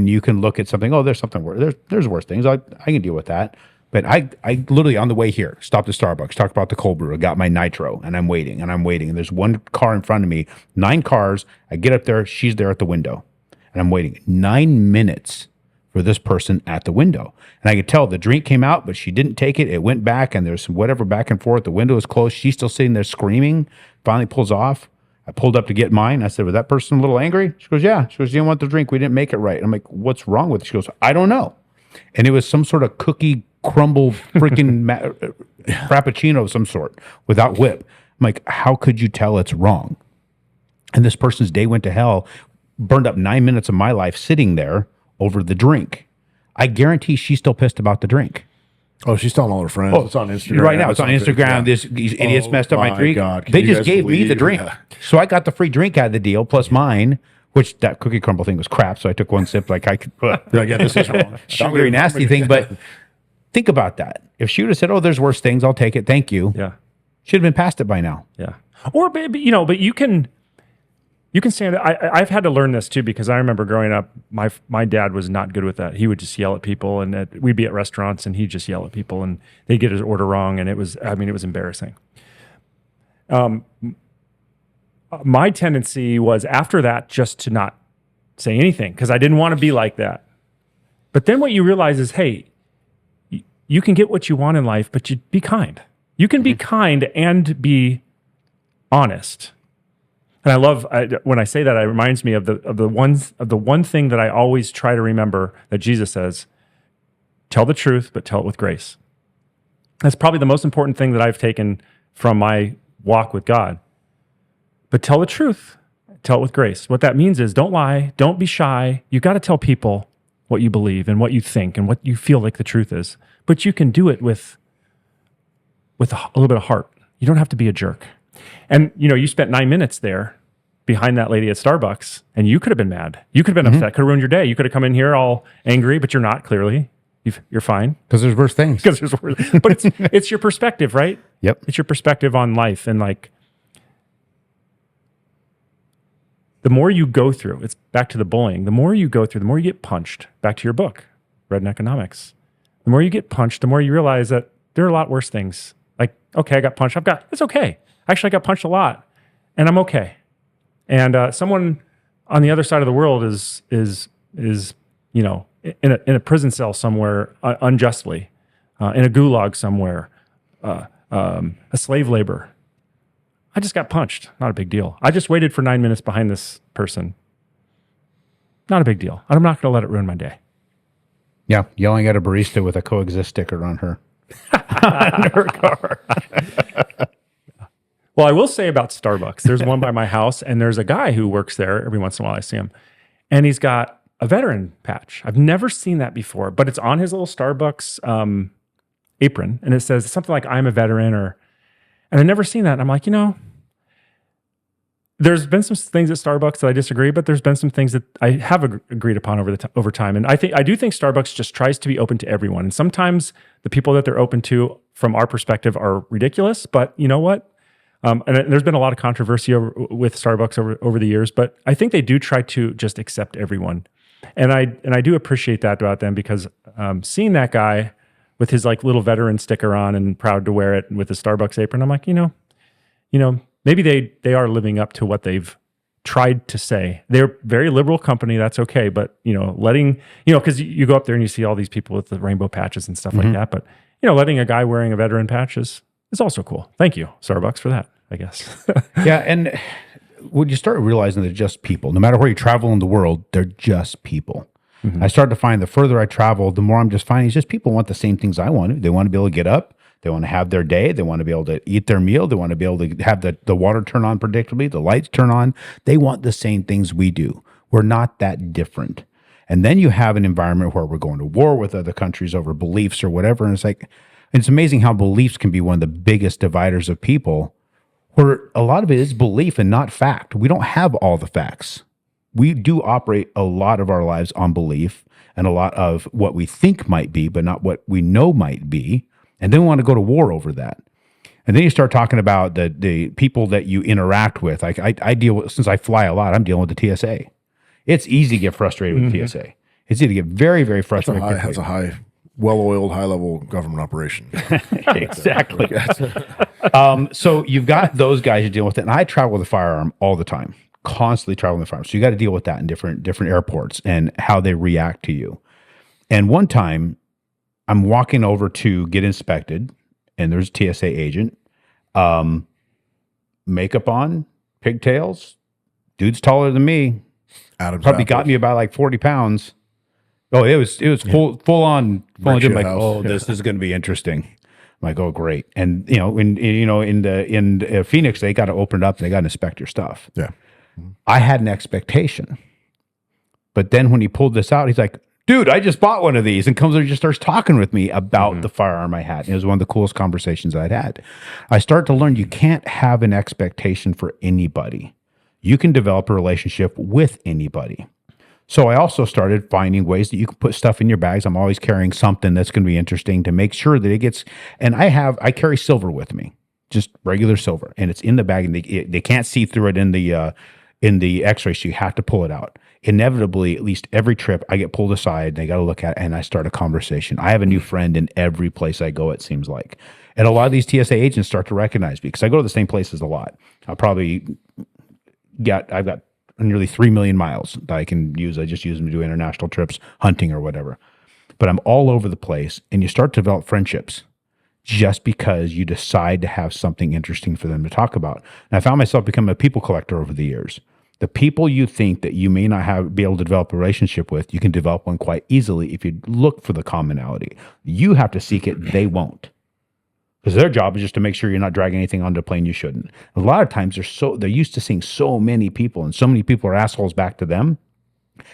you can look at something, oh, there's something worse. There's worse things. I can deal with that. But I literally on the way here stopped at Starbucks, talked about the cold brew, I got my nitro, and I'm waiting. And there's one car in front of me, 9 cars. I get up there, she's there at the window, and I'm waiting 9 minutes for this person at the window. And I could tell the drink came out, but she didn't take it. It went back, and there's whatever back and forth. The window is closed. She's still sitting there screaming. Finally pulls off. I pulled up to get mine. I said, was that person a little angry? She goes, yeah. She goes, you didn't want the drink. We didn't make it right. I'm like, what's wrong with it? She goes, I don't know. And it was some sort of cookie crumble freaking frappuccino of some sort without whip. I'm like, how could you tell it's wrong? And this person's day went to hell, burned up 9 minutes of my life sitting there over the drink. I guarantee she's still pissed about the drink. Oh, she's telling all her friends. Oh, it's on Instagram. Right now, it's on Instagram. Yeah. These idiots messed up my drink. God. They just gave me the drink. Yeah. So I got the free drink out of the deal, plus mine, which that cookie crumble thing was crap. So I took one sip like I could. Yeah, this is wrong. Sugary, nasty thing. But think about that. If she would have said, oh, there's worse things, I'll take it. Thank you. Yeah. Should have been past it by now. Yeah. Or, but you can stand. I've had to learn this too, because I remember growing up, my dad was not good with that. He would just yell at people, and we'd be at restaurants and he'd just yell at people, and they'd get his order wrong. And it was embarrassing. My tendency was after that just to not say anything, because I didn't want to be like that. But then what you realize is, hey, you can get what you want in life, but you be kind. You can be kind and be honest. And I love when I say that, it reminds me of the one thing that I always try to remember that Jesus says: tell the truth, but tell it with grace. That's probably the most important thing that I've taken from my walk with God. But tell the truth, tell it with grace. What that means is don't lie, don't be shy. You got to tell people what you believe and what you think and what you feel like the truth is. But you can do it with a little bit of heart. You don't have to be a jerk. And, you spent 9 minutes there behind that lady at Starbucks, and you could have been mad. You could have been upset. Could have ruined your day. You could have come in here all angry, but you're not, clearly. You're fine. Because there's worse things. But it's your perspective, right? Yep. It's your perspective on life. And the more you go through, it's back to the bullying. The more you go through, the more you get punched. Back to your book, Red in Economics. The more you get punched, the more you realize that there are a lot worse things. Like, okay, I got punched. It's okay. Actually, I got punched a lot, and I'm okay. And someone on the other side of the world is in a prison cell somewhere unjustly, in a gulag somewhere, a slave labor. I just got punched. Not a big deal. I just waited for 9 minutes behind this person. Not a big deal. I'm not going to let it ruin my day. Yeah, yelling at a barista with a coexist sticker on her. On her car. Well, I will say about Starbucks, there's one by my house, and there's a guy who works there. Every once in a while I see him, and he's got a veteran patch. I've never seen that before, but it's on his little Starbucks apron, and it says something like, I'm a veteran, and I've never seen that. And I'm like, there's been some things at Starbucks that I disagree, but there's been some things that I have agreed upon over time. And I do think Starbucks just tries to be open to everyone. And sometimes the people that they're open to, from our perspective, are ridiculous. But you know what? And there's been a lot of controversy with Starbucks over the years. But I think they do try to just accept everyone. And I do appreciate that about them, because seeing that guy with his little veteran sticker on and proud to wear it with his Starbucks apron, I'm like, maybe they are living up to what they've tried to say. They're a very liberal company. That's okay. But, because you go up there and you see all these people with the rainbow patches and stuff like that. But, letting a guy wearing a veteran patch is is also cool. Thank you, Starbucks, for that, I guess. Yeah, and when you start realizing they're just people, no matter where you travel in the world, they're just people. I started to find the further I travel, the more I'm just finding it's just people want the same things I want. They want to be able to get up. They want to have their day. They want to be able to eat their meal. They want to be able to have the water turn on predictably, the lights turn on. They want the same things we do. We're not that different. And then you have an environment where we're going to war with other countries over beliefs or whatever. And it's amazing how beliefs can be one of the biggest dividers of people, where a lot of it is belief and not fact. We don't have all the facts. We do operate a lot of our lives on belief and a lot of what we think might be, but not what we know might be. And then we want to go to war over that. And then you start talking about the people that you interact with. Like I deal with, since I fly a lot, I'm dealing with the TSA. It's easy to get frustrated with TSA. It's easy to get very, very frustrated. Has a high, well-oiled, high-level government operation. Exactly. So you've got those guys you deal with it. And I travel with a firearm all the time. Constantly traveling the farm. So you got to deal with that in different airports and how they react to you. And one time I'm walking over to get inspected and there's a TSA agent, makeup on, pigtails, dude's taller than me. Adam's Probably apples. got me about like 40 pounds. Oh, it was full on. I'm shit like, house. oh, this is going to be interesting. I'm like, oh, great. And in Phoenix, they got to open it up and they got to inspect your stuff. Yeah. I had an expectation. But then when he pulled this out, he's like, dude, I just bought one of these, and comes over and just starts talking with me about the firearm I had. And it was one of the coolest conversations I'd had. I start to learn you can't have an expectation for anybody. You can develop a relationship with anybody. So I also started finding ways that you can put stuff in your bags. I'm always carrying something that's going to be interesting to make sure that it gets, and I carry silver with me, just regular silver, and it's in the bag, and they can't see through it in the x-ray, so you have to pull it out. Inevitably, at least every trip, I get pulled aside, they got to look at it, and I start a conversation. I have a new friend in every place I go, it seems like. And a lot of these TSA agents start to recognize me because I go to the same places a lot. I've got nearly 3 million miles that I can use. I just use them to do international trips, hunting or whatever. But I'm all over the place, and you start to develop friendships just because you decide to have something interesting for them to talk about. And I found myself becoming a people collector over the years. The people you think that you may not be able to develop a relationship with, you can develop one quite easily if you look for the commonality. You have to seek it, they won't. Because their job is just to make sure you're not dragging anything onto a plane you shouldn't. A lot of times they're used to seeing so many people, and so many people are assholes back to them.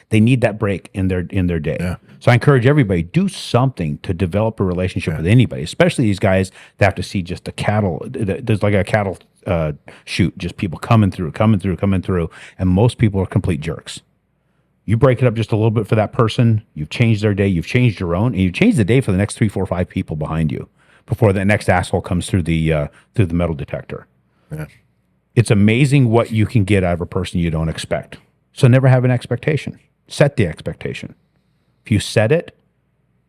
They need that break in their day. Yeah. So I encourage everybody, do something to develop a relationship with anybody, especially these guys that have to see just the cattle. There's like a cattle shoot, just people coming through. And most people are complete jerks. You break it up just a little bit for that person. You've changed their day. You've changed your own, and you've changed the day for the next 3, 4, 5 people behind you before the next asshole comes through the metal detector. Yeah. It's amazing what you can get out of a person you don't expect. So never have an expectation. Set the expectation. If you set it,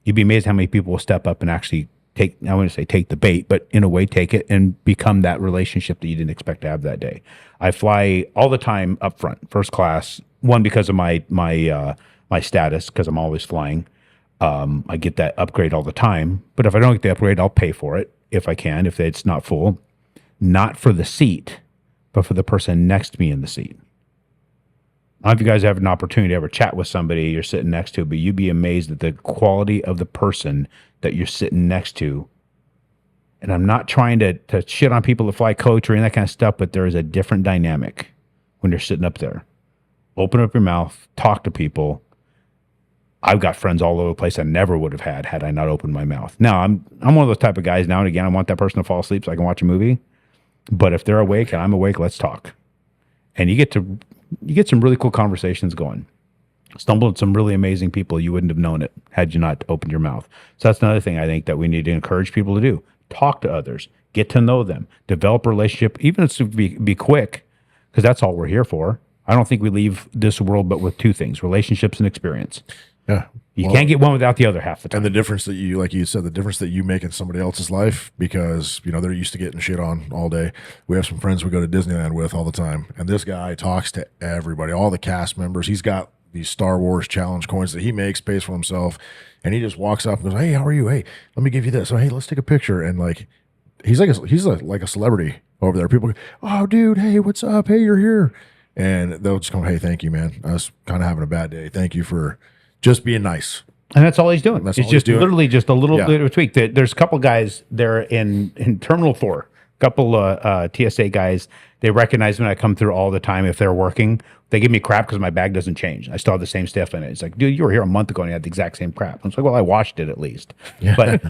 you'd be amazed how many people will step up and actually take the bait, but in a way take it and become that relationship that you didn't expect to have that day. I fly all the time up front, first class, one because of my status, because I'm always flying. I get that upgrade all the time, but if I don't get the upgrade, I'll pay for it if I can, if it's not full. Not for the seat, but for the person next to me in the seat. I don't know if you guys have an opportunity to ever chat with somebody you're sitting next to, but you'd be amazed at the quality of the person that you're sitting next to. And I'm not trying to shit on people that fly coach or any of that kind of stuff, but there is a different dynamic when you're sitting up there. Open up your mouth, talk to people. I've got friends all over the place I never would have had I not opened my mouth. Now, I'm one of those type of guys now and again. I want that person to fall asleep so I can watch a movie. But if they're awake and I'm awake, let's talk. And you get some really cool conversations going. Stumble into some really amazing people. You wouldn't have known it had you not opened your mouth. So that's another thing I think that we need to encourage people to do. Talk to others. Get to know them. Develop a relationship, even if it's be quick, because that's all we're here for. I don't think we leave this world but with 2 things, relationships and experience. Yeah. You can't get one without the other half the time. And the difference that you, like you said, the difference that you make in somebody else's life, because, they're used to getting shit on all day. We have some friends we go to Disneyland with all the time. And this guy talks to everybody, all the cast members. He's got these Star Wars challenge coins that he makes, pays for himself. And he just walks up and goes, hey, how are you? Hey, let me give you this. So, hey, let's take a picture. And like a celebrity over there. People go, oh, dude, hey, what's up? Hey, you're here. And they'll just go, hey, thank you, man. I was kind of having a bad day. Thank you for just being nice. And that's all he's doing. That's It's all he's just doing. literally just a little Yeah. bit of a tweak. There's a couple guys there in Terminal 4, a couple TSA guys. They recognize when I come through all the time if they're working. They give me crap because my bag doesn't change. I still have the same stuff in it. It's like, dude, you were here a month ago and you had the exact same crap. I'm like, well, I washed it at least. But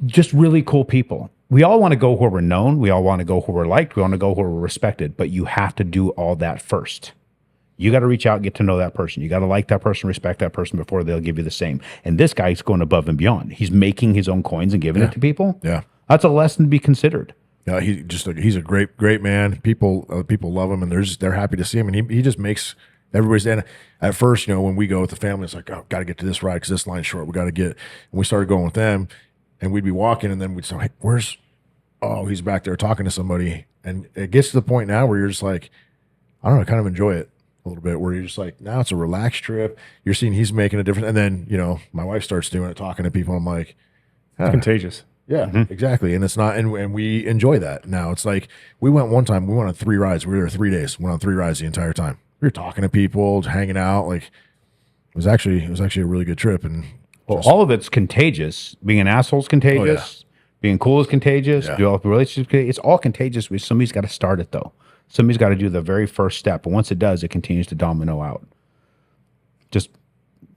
just really cool people. We all want to go where we're known. We all want to go where we're liked. We want to go where we're respected. But you have to do all that first. You got to reach out and get to know that person. You got to like that person, respect that person before they'll give you the same. And this guy's going above and beyond. He's making his own coins and giving it to people. Yeah. That's a lesson to be considered. Yeah, he's a great man. People love him, and they're happy to see him, and he just makes everybody's day. And at first, when we go with the family, it's like, oh, got to get to this ride because this line's short. We got to get. And we started going with them, and we'd be walking, and then we'd say, hey, he's back there talking to somebody, and it gets to the point now where you're just like, I don't know, kind of enjoy it a little bit, where you're just like, now it's a relaxed trip. You're seeing he's making a difference, and then my wife starts doing it, talking to people. I'm like, Contagious. yeah, exactly. And it's not, and we enjoy that now. It's like we went one time, we went on 3 rides. We were there 3 days, went on 3 rides the entire time. We were talking to people, hanging out. Like it was actually a really good trip. And All of it's contagious. Being an asshole is contagious. Being cool is contagious. Developing relationships, it's all contagious. Somebody's got to start it though. Somebody's got to do the very first step. And once it does, it continues to domino out.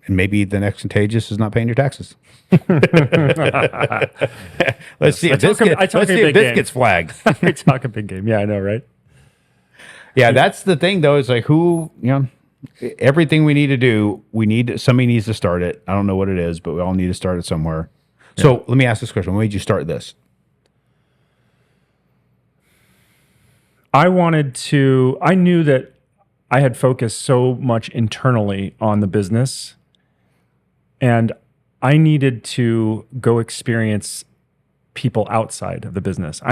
And maybe the next contagious is not paying your taxes. Let's see if this gets flagged. I talk a big game. Yeah, I know, right? Yeah, that's the thing though. Is like everything we need to do, somebody needs to start it. I don't know what it is, but we all need to start it somewhere. Yeah. So let me ask this question. When did you start this? I knew that I had focused so much internally on the business, and I needed to go experience people outside of the business.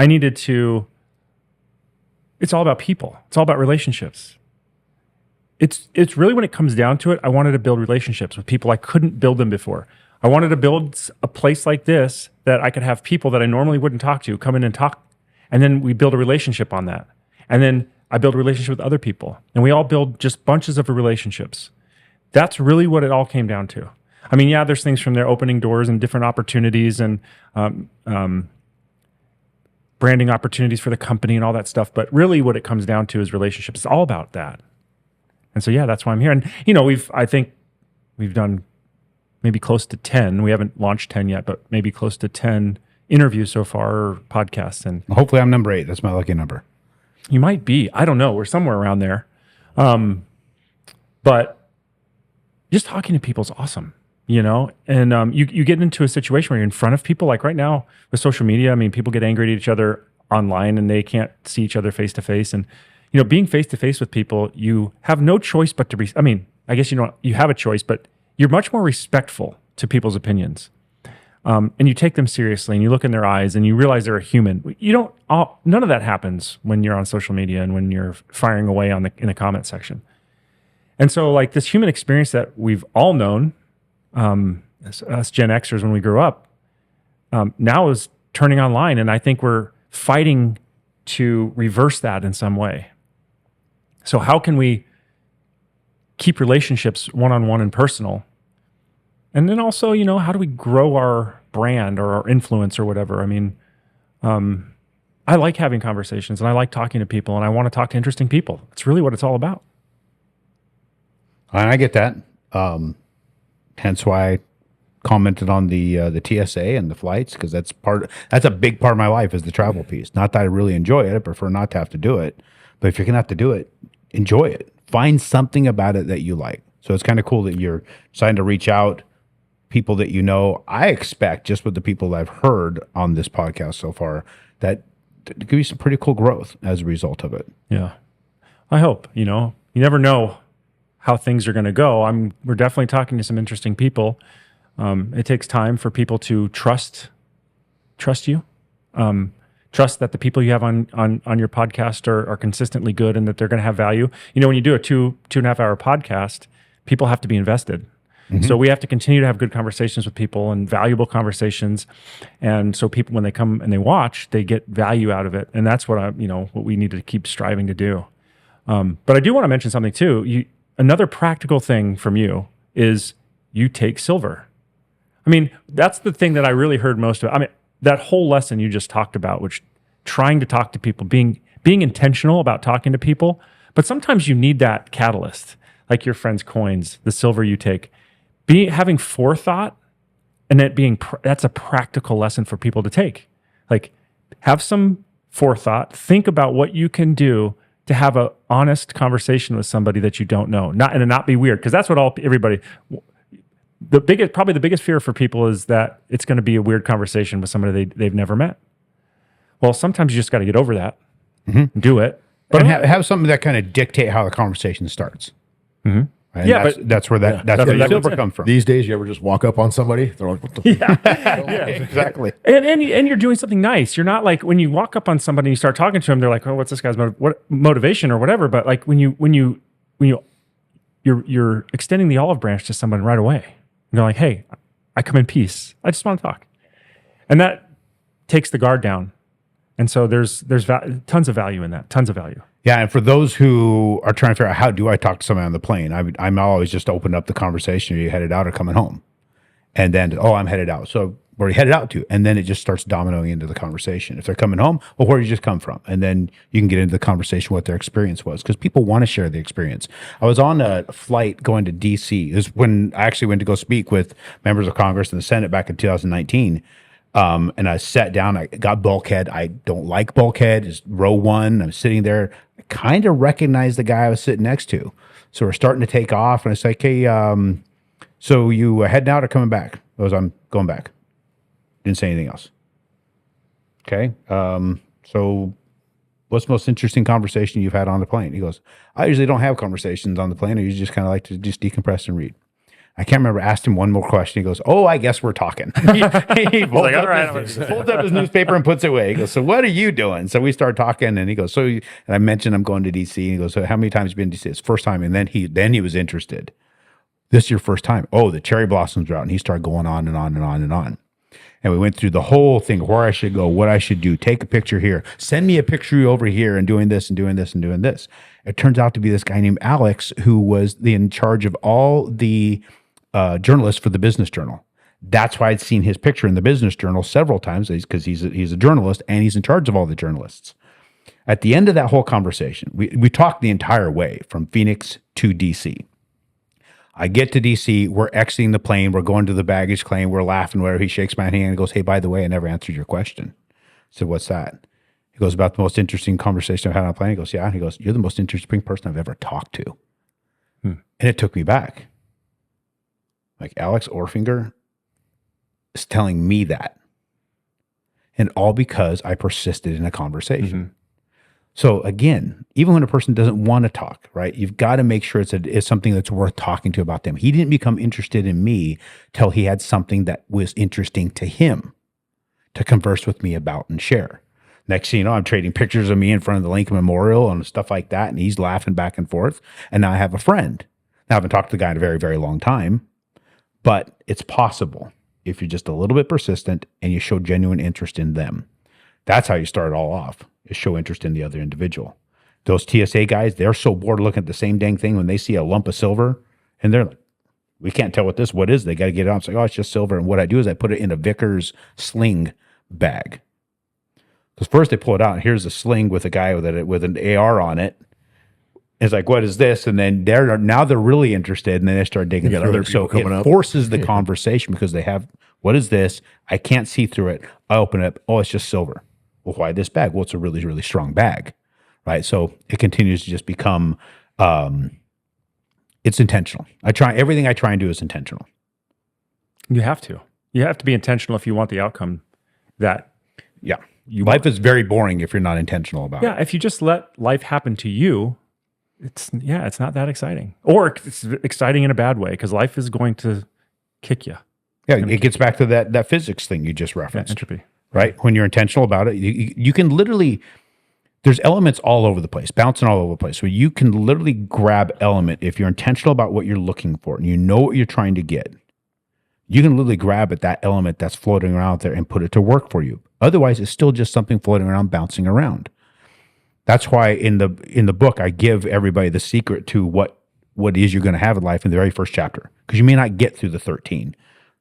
It's all about people. It's all about relationships. It's really, when it comes down to it, I wanted to build relationships with people I couldn't build them before. I wanted to build a place like this that I could have people that I normally wouldn't talk to come in and talk, and then we build a relationship on that. And then I build a relationship with other people, and we all build just bunches of relationships. That's really what it all came down to. I mean, yeah, there's things from there, opening doors and different opportunities and branding opportunities for the company and all that stuff. But really what it comes down to is relationships. It's all about that. And so, yeah, that's why I'm here. And, I think we've done maybe close to 10. We haven't launched 10 yet, but maybe close to 10 interviews so far, or podcasts. And hopefully I'm number 8. That's my lucky number. You might be. I don't know. We're somewhere around there. But just talking to people is awesome, and you get into a situation where you're in front of people. Like right now with social media, I mean, people get angry at each other online and they can't see each other face to face. And, being face to face with people, you have no choice but to I guess you have a choice, but you're much more respectful to people's opinions. And you take them seriously, and you look in their eyes, and you realize they're a human. None of that happens when you're on social media and when you're firing away in the comment section. And so, like, this human experience that we've all known, us Gen Xers when we grew up, now is turning online, and I think we're fighting to reverse that in some way. So, how can we keep relationships one-on-one and personal? And then also, how do we grow our brand or our influence or whatever? I mean, I like having conversations, and I like talking to people, and I want to talk to interesting people. It's really what it's all about. And I get that. Hence why I commented on the TSA and the flights, because that's a big part of my life is the travel piece. Not that I really enjoy it. I prefer not to have to do it. But if you're going to have to do it, enjoy it. Find something about it that you like. So it's kind of cool that you're deciding to reach out people that I expect, just with the people I've heard on this podcast so far, that to give you some pretty cool growth as a result of it. Yeah. I hope, you never know how things are going to go. We're definitely talking to some interesting people. It takes time for people to trust you. Trust that the people you have on your podcast are consistently good and that they're going to have value. When you do a 2.5 hour podcast, people have to be invested. So we have to continue to have good conversations with people and valuable conversations. And so people, when they come and they watch, they get value out of it. And that's what what we need to keep striving to do. But I do want to mention something too. Another practical thing from you is you take silver. I mean, that's the thing that I really heard most of. I mean, that whole lesson you just talked about, which trying to talk to people, being intentional about talking to people. But sometimes you need that catalyst, like your friend's coins, the silver you take. Having forethought, and it being that's a practical lesson for people to take. Like, have some forethought. Think about what you can do to have an honest conversation with somebody that you don't know, not be weird, because that's what everybody. Probably the biggest fear for people is that it's going to be a weird conversation with somebody they've never met. Well, sometimes you just got to get over that, do it, but have something that kind of dictate how the conversation starts. Mm-hmm. Right? Yeah, that's where the silver comes from. These days, you ever just walk up on somebody? They're like, "What the?" Yeah, exactly. And you're doing something nice. You're not like when you walk up on somebody and you start talking to them, they're like, "Oh, what's this guy's motivation or whatever?" But like when you're extending the olive branch to someone right away, you're like, "Hey, I come in peace. I just want to talk," and that takes the guard down. And so there's tons of value in that. Tons of value. Yeah, and for those who are trying to figure out how do I talk to someone on the plane, I'm always just open up the conversation. Are you headed out or coming home? And then, I'm headed out. So where are you headed out to? And then it just starts dominoing into the conversation. If they're coming home, well, where did you just come from? And then you can get into the conversation what their experience was, because people want to share the experience. I was on a flight going to D.C. It was when I actually went to go speak with members of Congress and the Senate back in 2019. And I sat down, I got bulkhead. I don't like bulkhead. It's row one. I'm sitting there. I kind of recognized the guy I was sitting next to. So we're starting to take off. And it's like, hey, so you heading out or coming back? I was, I'm going back. Didn't say anything else. Okay. So what's the most interesting conversation you've had on the plane? He goes, I usually don't have conversations on the plane. I usually just kind of like to just decompress and read. I can't remember. Asked him one more question. He goes, "Oh, I guess we're talking." He folds up his newspaper and puts it away. He goes, "So what are you doing?" So we start talking, and he goes, and I mentioned I'm going to DC. And he goes, "So how many times have you been to DC?" It's first time. And then he was interested. This is your first time? Oh, the cherry blossoms are out, and he started going on and on and on and on. And we went through the whole thing: where I should go, what I should do, take a picture here, send me a picture over here, and doing this and doing this and doing this. It turns out to be this guy named Alex, who was in charge of all the journalist for the Business Journal. That's why I'd seen his picture in the Business Journal several times, because he's a journalist and he's in charge of all the journalists. At the end of that whole conversation, we talked the entire way from Phoenix to DC. I get to DC, we're exiting the plane, we're going to the baggage claim, we're laughing, where he shakes my hand and goes, "Hey, by the way, I never answered your question." I said, "What's that?" He goes, "About the most interesting conversation I've had on a plane." He goes, "Yeah." He goes, "You're the most interesting person I've ever talked to." And it took me back. Like, Alex Orfinger is telling me that. And all because I persisted in a conversation. So again, even when a person doesn't want to talk, right, you've got to make sure it's something that's worth talking to about them. He didn't become interested in me till he had something that was interesting to him to converse with me about and share. Next thing you know, I'm trading pictures of me in front of the Lincoln Memorial and stuff like that. And he's laughing back and forth. And now I have a friend. Now, I haven't talked to the guy in a very, very long time. But it's possible if you're just a little bit persistent and you show genuine interest in them. That's how you start it all off, is show interest in the other individual. Those TSA guys, they're so bored looking at the same dang thing when they see a lump of silver, and they're like, we can't tell what is. They got to get it out. It's like, oh, it's just silver. And what I do is I put it in a Vickers sling bag. Because first they pull it out, and here's a sling with a guy with an AR on it. It's like, what is this? And then they're really interested, and then they start digging through it. So it forces the conversation, because they have, what is this? I can't see through it. I open it up. Oh, it's just silver. Well, why this bag? Well, it's a really, really strong bag, right? So it continues to just become, it's intentional. Everything I try and do is intentional. You have to be intentional if you want the outcome that. Yeah. Life is very boring if you're not intentional about it. Yeah. If you just let life happen to you, it's not that exciting, or it's exciting in a bad way, because life is going to kick you. Yeah, it gets back to that physics thing you just referenced. Entropy, right? When you're intentional about it, you can literally there's elements all over the place, bouncing all over the place. So you can literally grab element if you're intentional about what you're looking for and you know what you're trying to get. You can literally grab at that element that's floating around out there and put it to work for you. Otherwise, it's still just something floating around, bouncing around. That's why in the book, I give everybody the secret to what it is you're going to have in life in the very first chapter, because you may not get through the 13.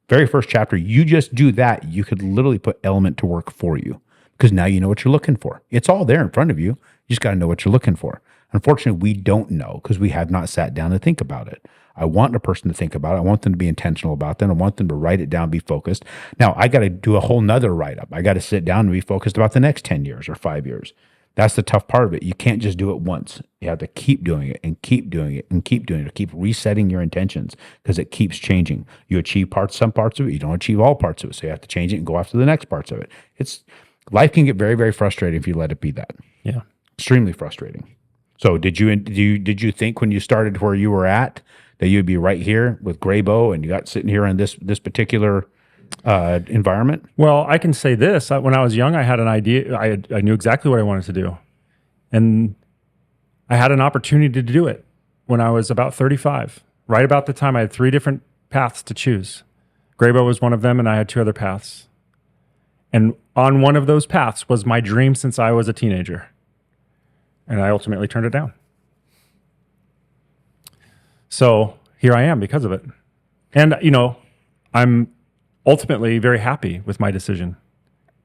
Very first chapter, you just do that. You could literally put element to work for you, because now you know what you're looking for. It's all there in front of you. You just got to know what you're looking for. Unfortunately, we don't know because we have not sat down to think about it. I want a person to think about it. I want them to be intentional about that. I want them to write it down, be focused. Now, I got to do a whole nother write-up. I got to sit down and be focused about the next 10 years or 5 years. That's the tough part of it. You can't just do it once. You have to keep doing it and keep doing it and keep doing it. Keep resetting your intentions because it keeps changing. You achieve some parts of it. You don't achieve all parts of it. So you have to change it and go after the next parts of it. Life can get very, very frustrating if you let it be that. Yeah. Extremely frustrating. So did you think when you started where you were at that you'd be right here with Graybo and you got sitting here in this particular environment? Well, I can say this. When I was young, I had an idea. I knew exactly what I wanted to do. And I had an opportunity to do it when I was about 35. Right about the time I had 3 different paths to choose. Graybo was one of them, and I had 2 other paths. And on one of those paths was my dream since I was a teenager. And I ultimately turned it down. So here I am because of it. And, I'm ultimately very happy with my decision.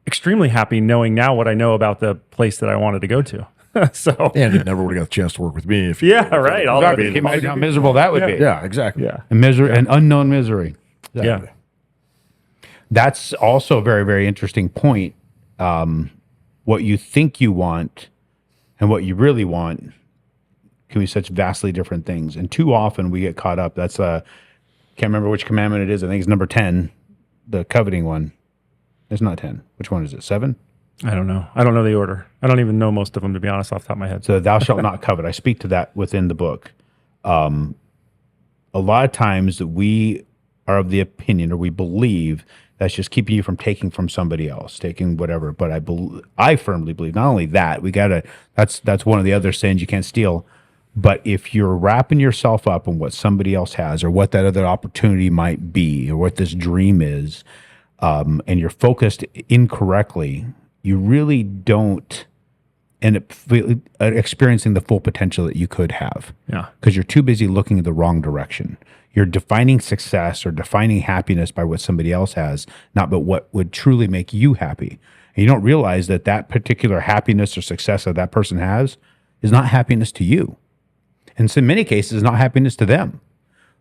Extremely happy knowing now what I know about the place that I wanted to go to. So And you never would have got the chance to work with me if right. Imagine how miserable that would be. Yeah, exactly. Yeah. And unknown misery. Exactly. Yeah. That's also a very, very interesting point. What you think you want and what you really want can be such vastly different things. And too often we get caught up. That's can't remember which commandment it is. I think it's number 10, the coveting one. It's not 10. Which one is it? 7? I don't know. I don't know the order. I don't even know most of them, to be honest, off the top of my head. So thou shalt not covet. I speak to that within the book. A lot of times we are of the opinion, or we believe, that's just keeping you from taking from somebody else, taking whatever. But I firmly believe not only that, that's one of the other sins, you can't steal. But if you're wrapping yourself up in what somebody else has, or what that other opportunity might be, or what this dream is, and you're focused incorrectly, you really don't end up experiencing the full potential that you could have. Yeah. Because you're too busy looking in the wrong direction. You're defining success or defining happiness by what somebody else has, not but what would truly make you happy. And you don't realize that particular happiness or success that person has is not happiness to you. And so in many cases, not happiness to them.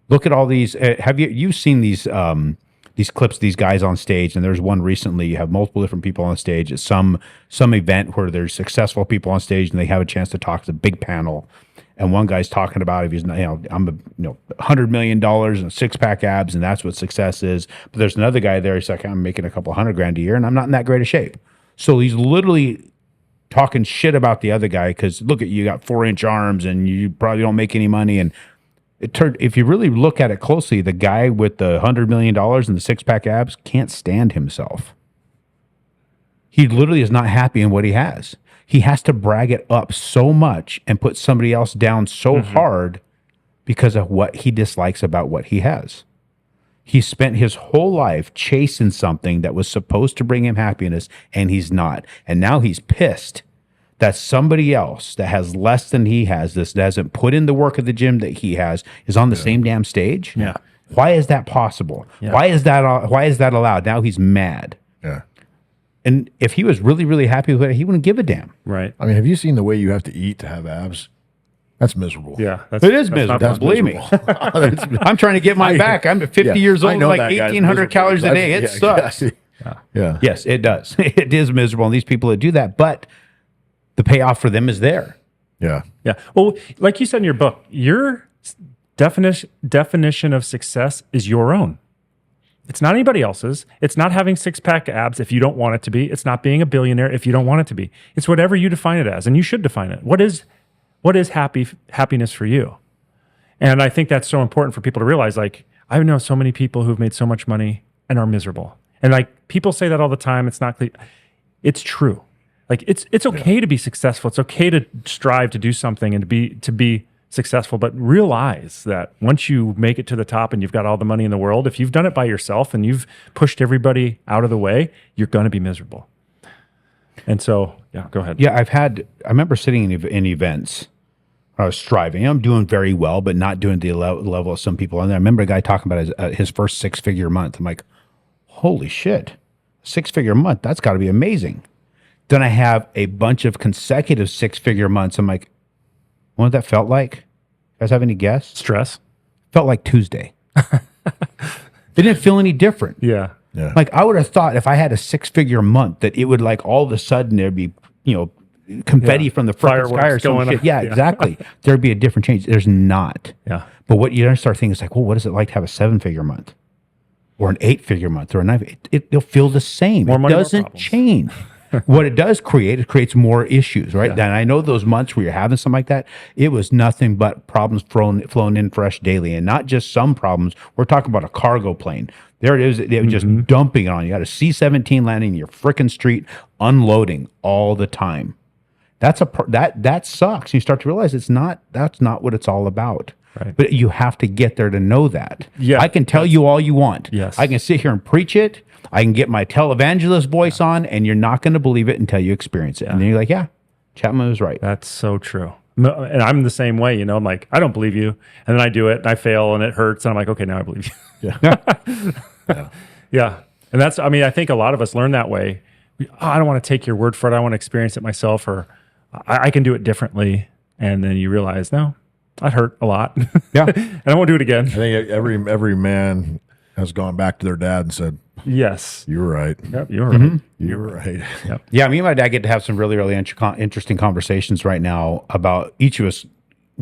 Look at all these. You've seen these clips, these guys on stage, and there's one recently. You have multiple different people on stage at some event where there's successful people on stage, and they have a chance to talk to a big panel. And one guy's talking about if he's, I'm $100 million and 6-pack abs, and that's what success is. But there's another guy there. He's like, I'm making a couple $100,000 a year, and I'm not in that great a shape. So he's literally talking shit about the other guy because look at you got 4-inch arms and you probably don't make any money. And if you really look at it closely, the guy with the $100 million and the 6-pack abs can't stand himself. He literally is not happy in what he has. He has to brag it up so much and put somebody else down so hard because of what he dislikes about what he has. He spent his whole life chasing something that was supposed to bring him happiness, and he's not. And now he's pissed that somebody else that has less than he has, that hasn't put in the work of the gym that he has, is on the same damn stage. Yeah. Why is that possible? Yeah. Why is that allowed? Now he's mad. Yeah. And if he was really, really happy with it, he wouldn't give a damn. Right. I mean, have you seen the way you have to eat to have abs? That's miserable. Yeah. It is miserable. That's Believe me. I'm trying to get mine back. I'm 50 years old, like 1,800 calories a day. It sucks. Yeah. Yes, it does. It is miserable. And these people that do that, but the payoff for them is there. Yeah. Yeah. Well, like you said in your book, your definition of success is your own. It's not anybody else's. It's not having 6-pack abs if you don't want it to be. It's not being a billionaire if you don't want it to be. It's whatever you define it as, and you should define it. What is happiness for you? And I think that's so important for people to realize. Like, I know so many people who've made so much money and are miserable. And like people say that all the time. It's not. It's true. Like it's okay to be successful. It's okay to strive to do something and to be successful, but realize that once you make it to the top and you've got all the money in the world, if you've done it by yourself and you've pushed everybody out of the way, you're going to be miserable. And so, yeah, go ahead. Yeah, I remember sitting in events. I was striving. I'm doing very well, but not doing the level of some people. And I remember a guy talking about his first 6-figure month. I'm like, holy shit, 6-figure month. That's got to be amazing. Then I have a bunch of consecutive 6-figure months. I'm like, what that felt like? You guys have any guess? Stress. Felt like Tuesday. It didn't feel any different. Yeah. Yeah. Like I would have thought if I had a 6-figure month that it would like all of a sudden there'd be, confetti from the frickin' sky or some shit. Yeah, exactly. There'd be a different change. There's not. Yeah. But what you start thinking is like, well, what is it like to have a 7-figure month? Or an 8-figure month or a 9? It'll feel the same. More money, it doesn't change. What it does create, it creates more issues, right? Yeah. And I know those months where you're having something like that, it was nothing but problems flown in fresh daily. And not just some problems. We're talking about a cargo plane. There it is. They were just dumping it on you. You got a C-17 landing in your frickin' street, unloading all the time. That sucks. You start to realize that's not what it's all about. Right. But you have to get there to know that. Yeah, I can tell you all you want. Yes. I can sit here and preach it. I can get my televangelist voice on, and you're not going to believe it until you experience it. And then you're like, yeah, Chapman was right. That's so true. And I'm the same way, I'm like, I don't believe you. And then I do it and I fail and it hurts. And I'm like, okay, now I believe you. Yeah. Yeah. And that's, I think a lot of us learn that way. I don't want to take your word for it. I want to experience it myself, or I can do it differently. And then you realize, no, that hurt a lot. Yeah. And I won't do it again. I think every man has gone back to their dad and said, Yes. "You were right. Yep. You were right. You were right." Yep. Yeah, me and my dad get to have some really, really interesting conversations right now about each of us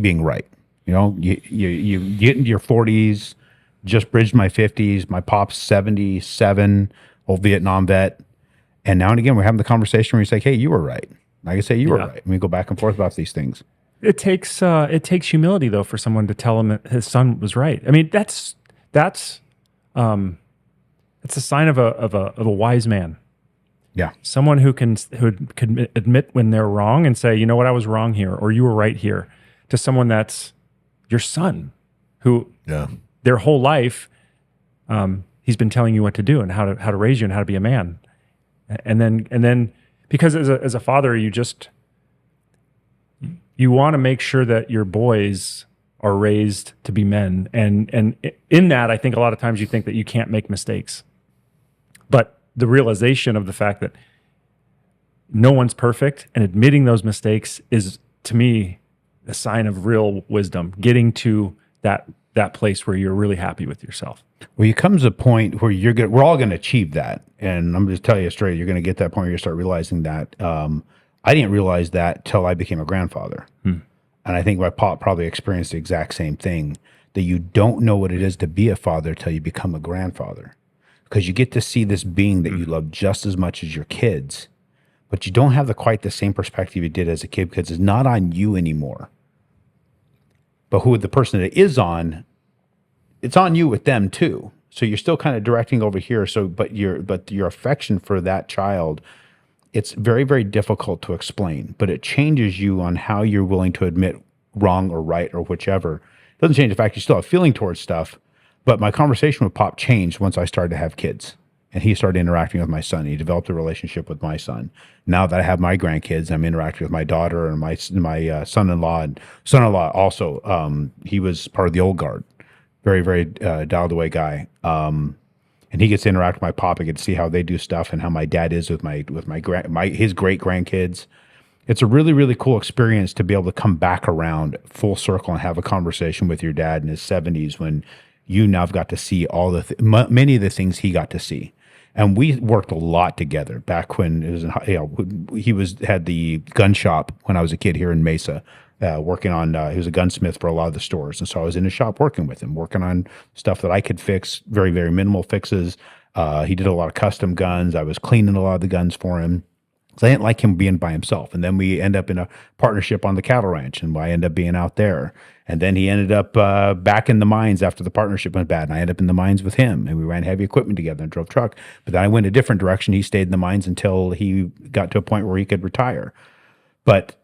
being right. You get into your 40s, just bridged my 50s. My pop's 77, old Vietnam vet. And now and again, we're having the conversation where he's like, hey, you were right. I can say you were right. And we go back and forth about these things. It takes humility, though, for someone to tell him that his son was right. That's a sign of a wise man. Yeah. Someone who can admit when they're wrong and say, you know what, I was wrong here, or you were right here, to someone that's your son, who their whole life he's been telling you what to do and how to raise you and how to be a man. And then because as a father, you want to make sure that your boys are raised to be men. And in that, I think a lot of times you think that you can't make mistakes. But the realization of the fact that no one's perfect and admitting those mistakes is, to me, a sign of real wisdom, getting to that place where you're really happy with yourself. Well, you comes a point where we're all going to achieve that. And I'm just telling you straight, you're going to get that point where you start realizing that. I didn't realize that till I became a grandfather. And I think my pop probably experienced the exact same thing, that you don't know what it is to be a father till you become a grandfather. Because you get to see this being that you love just as much as your kids, but you don't have quite the same perspective you did as a kid, because it's not on you anymore. But who the person that is on, it's on you with them too. So you're still kind of directing over here. But your affection for that child, it's very, very difficult to explain, but it changes you on how you're willing to admit wrong or right or whichever. It doesn't change the fact you still have feeling towards stuff, but my conversation with Pop changed once I started to have kids and he started interacting with my son. He developed a relationship with my son. Now that I have my grandkids, I'm interacting with my daughter and my son-in-law, and son-in-law also, he was part of the old guard. Very, very dialed away guy. And he gets to interact with my pop. I get to see how they do stuff and how my dad is with his great grandkids. It's a really, really cool experience to be able to come back around full circle and have a conversation with your dad in his 70s when you now have got to see all many of the things he got to see. And we worked a lot together back when it was he had the gun shop when I was a kid here in Mesa. Working on, he was a gunsmith for a lot of the stores. And so I was in his shop working with him, working on stuff that I could fix, very, very minimal fixes. He did a lot of custom guns. I was cleaning a lot of the guns for him. So I didn't like him being by himself. And then we end up in a partnership on the cattle ranch, and I end up being out there. And then he ended up back in the mines after the partnership went bad. And I ended up in the mines with him, and we ran heavy equipment together and drove truck. But then I went a different direction. He stayed in the mines until he got to a point where he could retire. But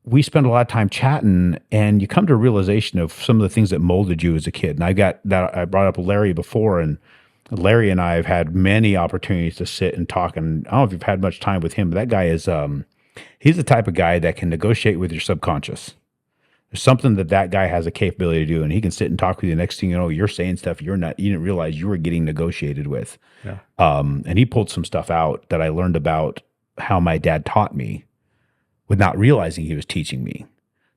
we spent a lot of time chatting, and you come to a realization of some of the things that molded you as a kid. And I brought up Larry before, and Larry and I have had many opportunities to sit and talk. And I don't know if you've had much time with him, but that guy is, he's the type of guy that can negotiate with your subconscious. There's something that guy has a capability to do, and he can sit and talk with you. The next thing you know, you're saying stuff you didn't realize you were getting negotiated with. Yeah. And he pulled some stuff out that I learned about how my dad taught me with not realizing he was teaching me.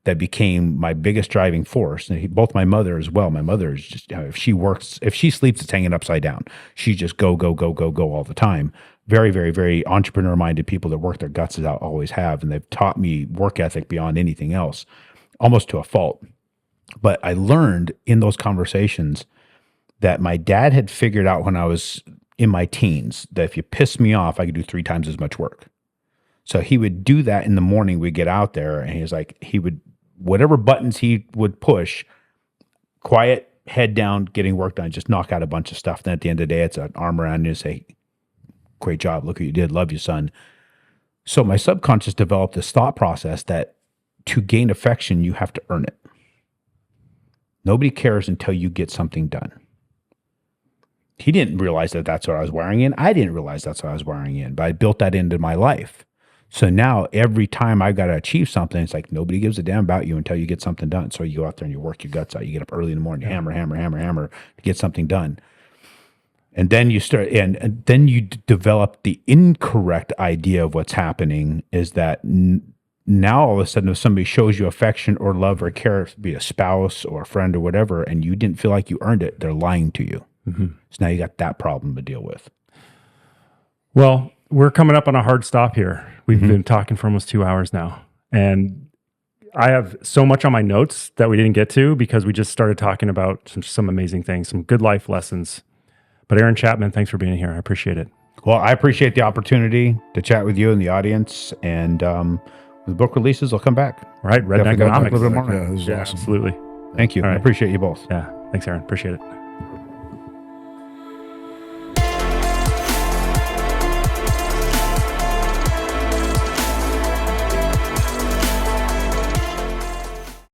That became my biggest driving force. And both my mother as well. My mother is just, if she sleeps, it's hanging upside down. She just go all the time. Very, very, very entrepreneur-minded people that work their guts out always have. And they've taught me work ethic beyond anything else, almost to a fault. But I learned in those conversations that my dad had figured out when I was in my teens that if you pissed me off, I could do 3 times as much work. So he would do that in the morning. We'd get out there, and whatever buttons he would push, quiet, head down, getting work done, just knock out a bunch of stuff. Then at the end of the day, it's an arm around you and say, great job, look what you did, love you, son. So my subconscious developed this thought process that to gain affection, you have to earn it. Nobody cares until you get something done. He didn't realize that that's what I was wiring in. I didn't realize that's what I was wiring in, but I built that into my life. So now every time I've got to achieve something, it's like nobody gives a damn about you until you get something done. So you go out there and you work your guts out. You get up early in the morning, you hammer to get something done. And then you start, and then you develop the incorrect idea of what's happening is that now all of a sudden, if somebody shows you affection or love or care, be a spouse or a friend or whatever, and you didn't feel like you earned it, they're lying to you. Mm-hmm. So now you got that problem to deal with. Well, we're coming up on a hard stop here. We've been talking for almost 2 hours now. And I have so much on my notes that we didn't get to because we just started talking about some amazing things, some good life lessons. But Aaron Chapman, thanks for being here. I appreciate it. Well, I appreciate the opportunity to chat with you and the audience. And when the book releases, I'll come back. Right. Redneck Economics. Yeah, this is awesome. Absolutely. Thank you. All right. I appreciate you both. Yeah. Thanks, Aaron. Appreciate it.